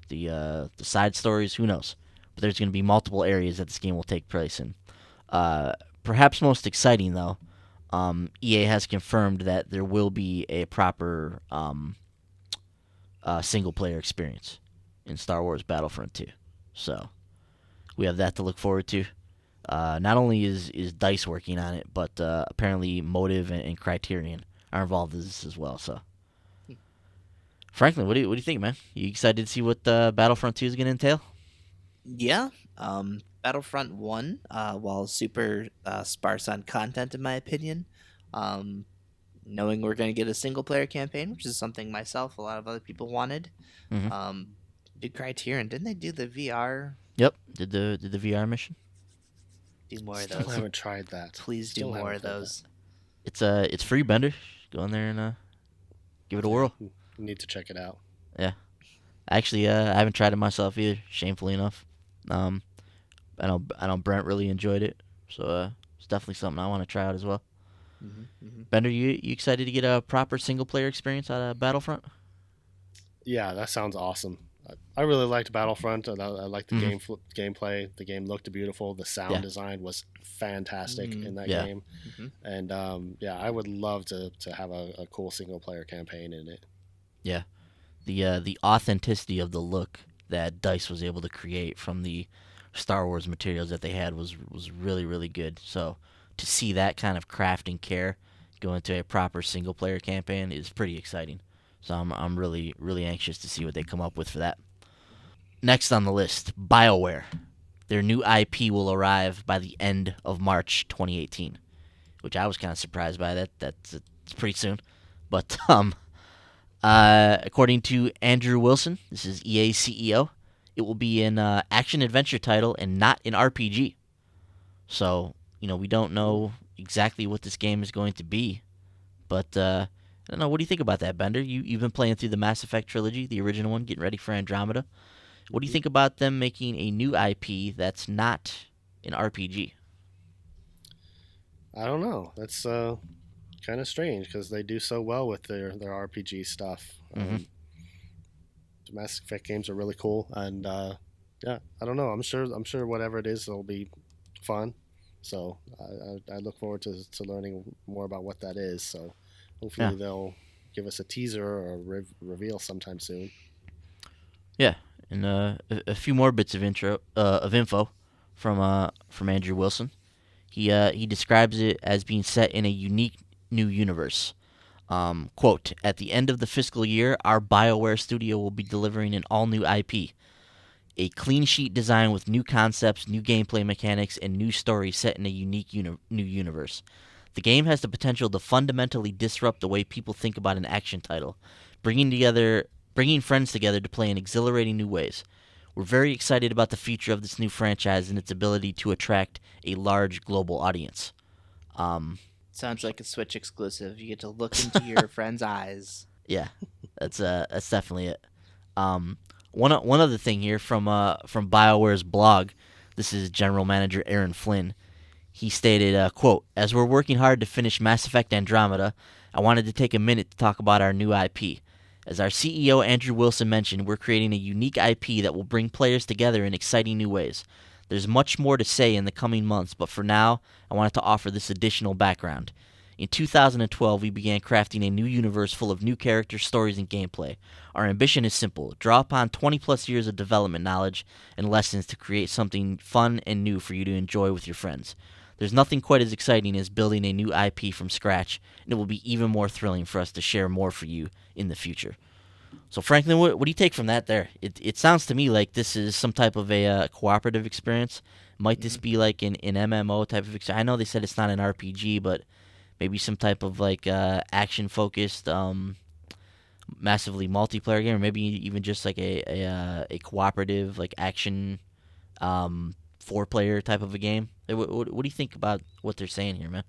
A: the side stories. Who knows? But there's going to be multiple areas that this game will take place in. Perhaps most exciting though, EA has confirmed that there will be a proper single player experience in Star Wars Battlefront 2. So we have that to look forward to. Not only is DICE working on it, but apparently Motive and Criterion are involved in this as well. So, Franklin, what do you think, man? You excited to see what Battlefront 2 is going to entail?
C: Yeah. Battlefront 1, while super sparse on content, in my opinion, knowing we're going to get a single player campaign, which is something myself, a lot of other people wanted.
A: Mm-hmm.
C: Did Criterion, didn't they do the VR?
A: Yep, did the VR mission.
C: Do more of
B: Still
C: those.
B: haven't tried that.
C: Please do more of those.
A: It's free, Bender. Go in there and give it a whirl.
B: Need to check it out.
A: Yeah, actually, I haven't tried it myself either. Shamefully enough, I know Brent really enjoyed it, so it's definitely something I want to try out as well.
C: Mm-hmm.
A: Bender, you excited to get a proper single player experience out of Battlefront?
B: Yeah, that sounds awesome. I really liked Battlefront. I liked the gameplay. The game looked beautiful. The sound design was fantastic in that game.
C: Mm-hmm.
B: And I would love to have a cool single player campaign in it.
A: Yeah, the authenticity of the look that DICE was able to create from the Star Wars materials that they had was really, really good. So to see that kind of craft and care go into a proper single player campaign is pretty exciting. So I'm really, really anxious to see what they come up with for that. Next on the list, Bioware. Their new IP will arrive by the end of March 2018, which I was kind of surprised by. It's pretty soon. But according to Andrew Wilson, this is EA's CEO, it will be an action-adventure title and not an RPG. So, we don't know exactly what this game is going to be. But I don't know. What do you think about that, Bender? You've been playing through the Mass Effect trilogy, the original one, getting ready for Andromeda. What do you think about them making a new IP that's not an RPG?
B: I don't know. That's kind of strange because they do so well with their RPG stuff. The Mass Effect games are really cool, and I don't know. I'm sure whatever it is, it'll be fun. So I look forward to learning more about what that is. So hopefully they'll give us a teaser or a reveal sometime soon.
A: Yeah, and a few more bits of info from Andrew Wilson. He describes it as being set in a unique new universe. Quote, at the end of the fiscal year, our BioWare studio will be delivering an all-new IP. A clean sheet design with new concepts, new gameplay mechanics, and new stories set in a unique new universe. The game has the potential to fundamentally disrupt the way people think about an action title, bringing friends together to play in exhilarating new ways. We're very excited about the future of this new franchise and its ability to attract a large global audience.
C: Sounds like a Switch exclusive. You get to look into your friend's eyes.
A: Yeah, that's definitely it. One other thing here from BioWare's blog. This is General Manager Aaron Flynn. He stated, quote, as we're working hard to finish Mass Effect Andromeda, I wanted to take a minute to talk about our new IP. As our CEO Andrew Wilson mentioned, we're creating a unique IP that will bring players together in exciting new ways. There's much more to say in the coming months, but for now, I wanted to offer this additional background. In 2012, we began crafting a new universe full of new characters, stories, and gameplay. Our ambition is simple. Draw upon 20-plus years of development knowledge and lessons to create something fun and new for you to enjoy with your friends. There's nothing quite as exciting as building a new IP from scratch, and it will be even more thrilling for us to share more for you in the future. So, Franklin, what do you take from that there? It sounds to me like this is some type of a cooperative experience. Might this be like an MMO type of experience? I know they said it's not an RPG, but maybe some type of like action-focused, massively multiplayer game, or maybe even just like a cooperative like action 4-player type of a game. What do you think about what they're saying here, man?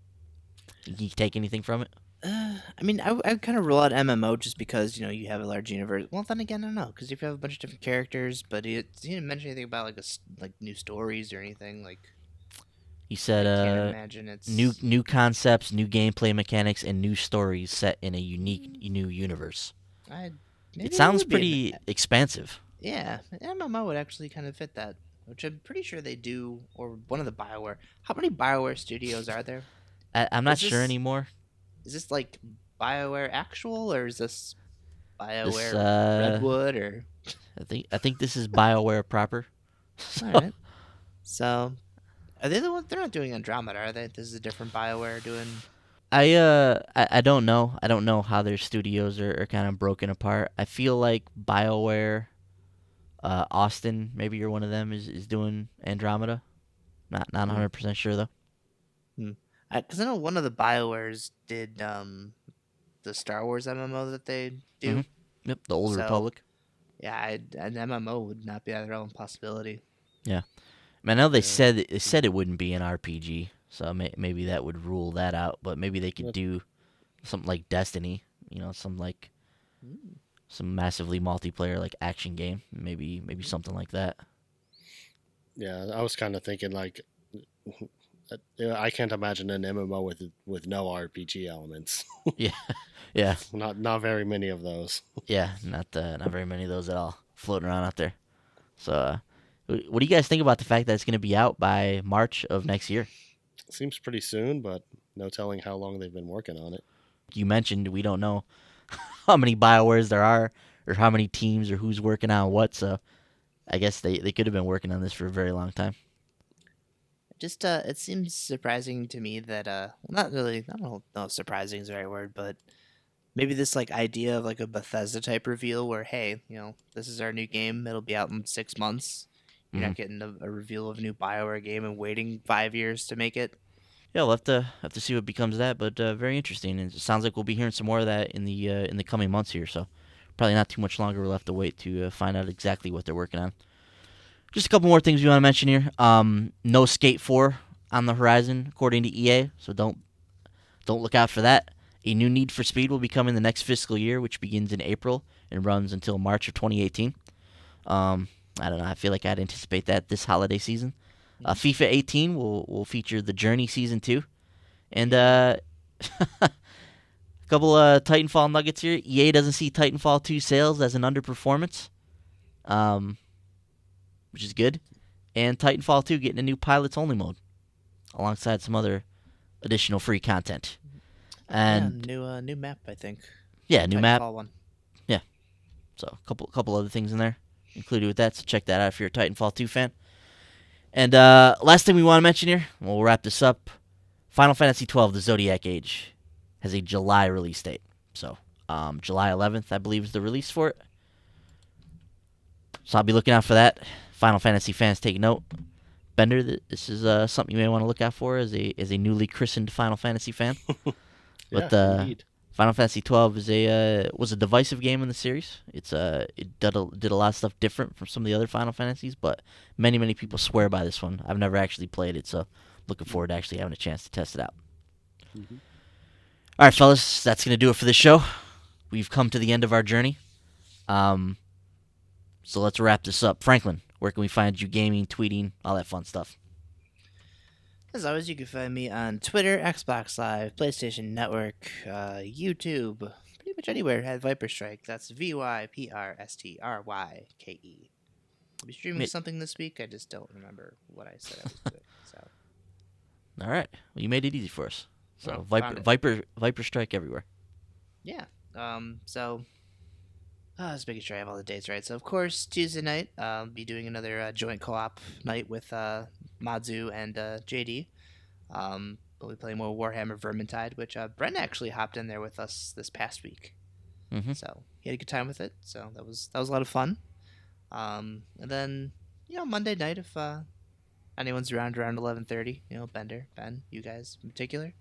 A: Can you take anything from it?
C: I mean, I would kind of rule out MMO just because, you have a large universe. Well, then again, I don't know, because if you have a bunch of different characters, but he didn't mention anything about, like, new stories or anything, like...
A: He said,
C: I can't imagine it's
A: new concepts, new gameplay mechanics, and new stories set in a unique new universe. It
C: Maybe it
A: sounds
C: would be
A: pretty expansive.
C: yeah, an MMO would actually kind of fit that, which I'm pretty sure they do, or one of the Bioware. How many Bioware studios are there?
A: I'm not sure anymore.
C: Is this like Bioware Actual, or is this
A: This
C: Bioware Redwood, or?
A: I think this is BioWare proper.
C: All right. So, are they the ones? They're not doing Andromeda, are they? This is a different Bioware doing.
A: I don't know. I don't know how their studios are kind of broken apart. I feel like BioWare, Austin, maybe you're one of them, is doing Andromeda. Not 100% sure though.
C: Because I know one of the Biowares did the Star Wars MMO that they do.
A: Mm-hmm. Yep, the Old Republic.
C: Yeah, an MMO would not be out of their own possibility.
A: Yeah, I know they said it wouldn't be an RPG, so maybe that would rule that out. But maybe they could do something like Destiny, some massively multiplayer like action game, maybe something like that.
B: Yeah, I was kind of thinking like, I can't imagine an MMO with no RPG elements.
A: Yeah.
B: Not very many of those.
A: Yeah, not very many of those at all floating around out there. So, what do you guys think about the fact that it's going to be out by March of next year?
B: Seems pretty soon, but no telling how long they've been working on it.
A: You mentioned we don't know how many BioWares there are, or how many teams, or who's working on what. So, I guess they could have been working on this for a very long time.
C: Just it seems surprising to me that not really. I don't know if surprising is the right word, but maybe this like idea of like a Bethesda type reveal where, hey, this is our new game. It'll be out in 6 months. You're not getting a reveal of a new BioWare game and waiting 5 years to make it.
A: Yeah, we'll have to see what becomes of that, but very interesting. And it sounds like we'll be hearing some more of that in the coming months here. So probably not too much longer. We'll have to wait to find out exactly what they're working on. Just a couple more things we want to mention here. No Skate 4 on the horizon, according to EA. So don't look out for that. A new Need for Speed will be coming the next fiscal year, which begins in April and runs until March of 2018. I don't know. I feel like I'd anticipate that this holiday season. FIFA 18 will feature the Journey Season 2. And a couple Titanfall nuggets here. EA doesn't see Titanfall 2 sales as an underperformance, which is good. And Titanfall 2 getting a new Pilots Only mode alongside some other additional free content. And
C: new map, I think.
A: Yeah, new map.
C: One.
A: Yeah. So a couple other things in there included with that. So check that out if you're a Titanfall 2 fan. And last thing we want to mention here, we'll wrap this up. Final Fantasy XII: The Zodiac Age has a July release date. So July 11th, I believe, is the release for it. So I'll be looking out for that. Final Fantasy fans, take note. Bender, this is something you may want to look out for as a newly christened Final Fantasy fan. But
B: indeed.
A: Final Fantasy XII was a divisive game in the series. It did a lot of stuff different from some of the other Final Fantasies, but many people swear by this one. I've never actually played it, so looking forward to actually having a chance to test it out. Mm-hmm. All right, fellas, that's gonna do it for this show. We've come to the end of our journey. So let's wrap this up. Franklin, where can we find you gaming, tweeting, all that fun stuff?
C: As always, you can find me on Twitter, Xbox Live, PlayStation Network, YouTube, pretty much anywhere at Viper Strike. That's VYPRSTRYKE. I'll be streaming something this week. I just don't remember what I said I was doing. So.
A: All right. Well, you made it easy for us. So Viper Strike everywhere.
C: Yeah. Let's making sure I have all the dates right. So, of course, Tuesday night, I'll be doing another joint co-op night with Madzu and JD. We'll be playing more Warhammer Vermintide, which Brent actually hopped in there with us this past week. Mm-hmm. So he had a good time with it. So that was a lot of fun. And then, Monday night, if anyone's around 11:30, Bender, Ben, you guys in particular,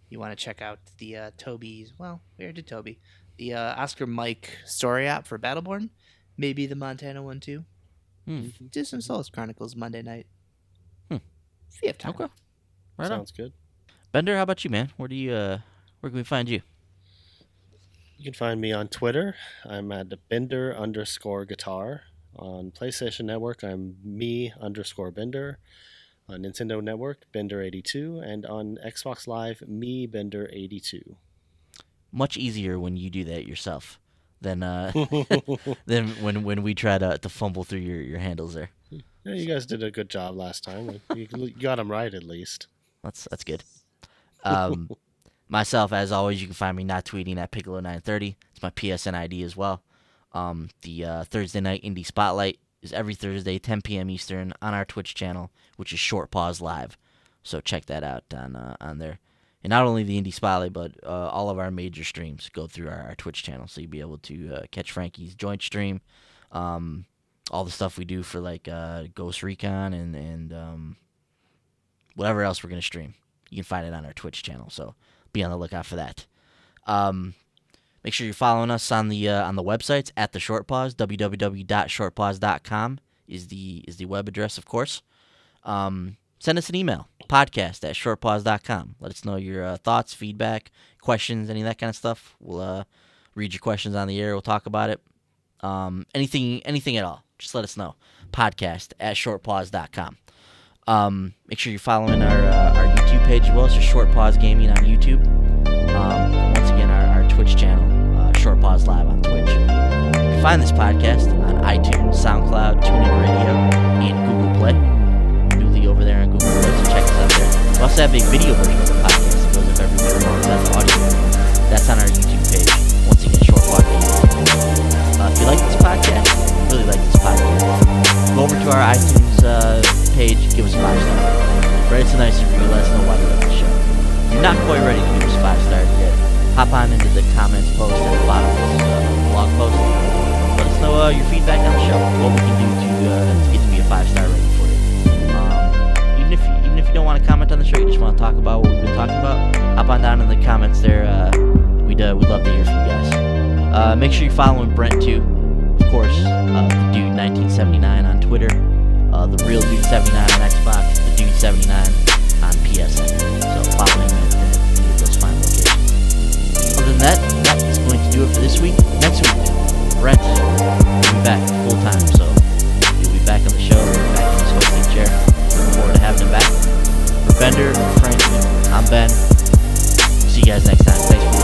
C: you want to check out the Toby's. Well, we already did Toby. The Oscar Mike story app for Battleborn, maybe the Montana one too. Do some Solus Chronicles Monday night. If you have time.
A: Okay. Right
B: Sounds good.
A: Bender, how about you, man? Where can we find you?
B: You can find me on Twitter. I'm at Bender_guitar. On PlayStation Network, I'm me_Bender. On Nintendo Network, Bender82, and on Xbox Live, me, Bender82.
A: Much easier when you do that yourself than than when we try to fumble through your handles there.
B: Yeah, you guys did a good job last time. You got them right at least.
A: That's good. Myself, as always, you can find me not tweeting at Piccolo930. It's my PSN ID as well. The Thursday night Indie Spotlight is every Thursday, 10 p.m. Eastern, on our Twitch channel, which is Short Pause Live. So check that out on there. And not only the Indie Spotlight, but all of our major streams go through our Twitch channel. So you'll be able to catch Frankie's joint stream, all the stuff we do for like Ghost Recon and whatever else we're going to stream. You can find it on our Twitch channel. So be on the lookout for that. Make sure you're following us on the websites at the Short Pause. www.shortpause.com is the web address, of course. Send us an email, podcast@shortpause.com. Let us know your thoughts, feedback, questions, any of that kind of stuff. We'll read your questions on the air. We'll talk about it. Anything at all. Just let us know. Podcast@shortpause.com. Make sure you're following our YouTube page as well. It's just Short Pause Gaming on YouTube. Once again, our Twitch channel, Short Pause Live on Twitch. You can find this podcast on iTunes, SoundCloud, TuneIn Radio, and Google Play. Newly over there on Google Play, so check us out there. We also have a video version of the podcast that goes up every week along with that audio. That's on our YouTube page. Once again, Short Pause Gaming. If you like this podcast, really like this podcast, go over to our iTunes page, give us a 5-star. Write us a nice review, let us know why you like the show. If you're not quite ready to give us 5 stars yet, hop on into the comments post at the bottom of this blog post. Let us know your feedback on the show, what we can do to get to be a 5-star rating for you. Even if you don't want to comment on the show, you just want to talk about what we've been talking about, hop on down in the comments there. We'd love to hear from you guys. Make sure you're following Brent too. Of course, the Dude 1979 on Twitter, the Real Dude 79 on Xbox, the Dude 79 on PSN. So follow him at any of those fine locations. Other than that is going to do it for this week. Next week, Brent will be back full time, so he'll be back on the show, back in his hosting chair. Looking forward to having him back. For Bender, Frank, I'm Ben. See you guys next time. Thanks for listening.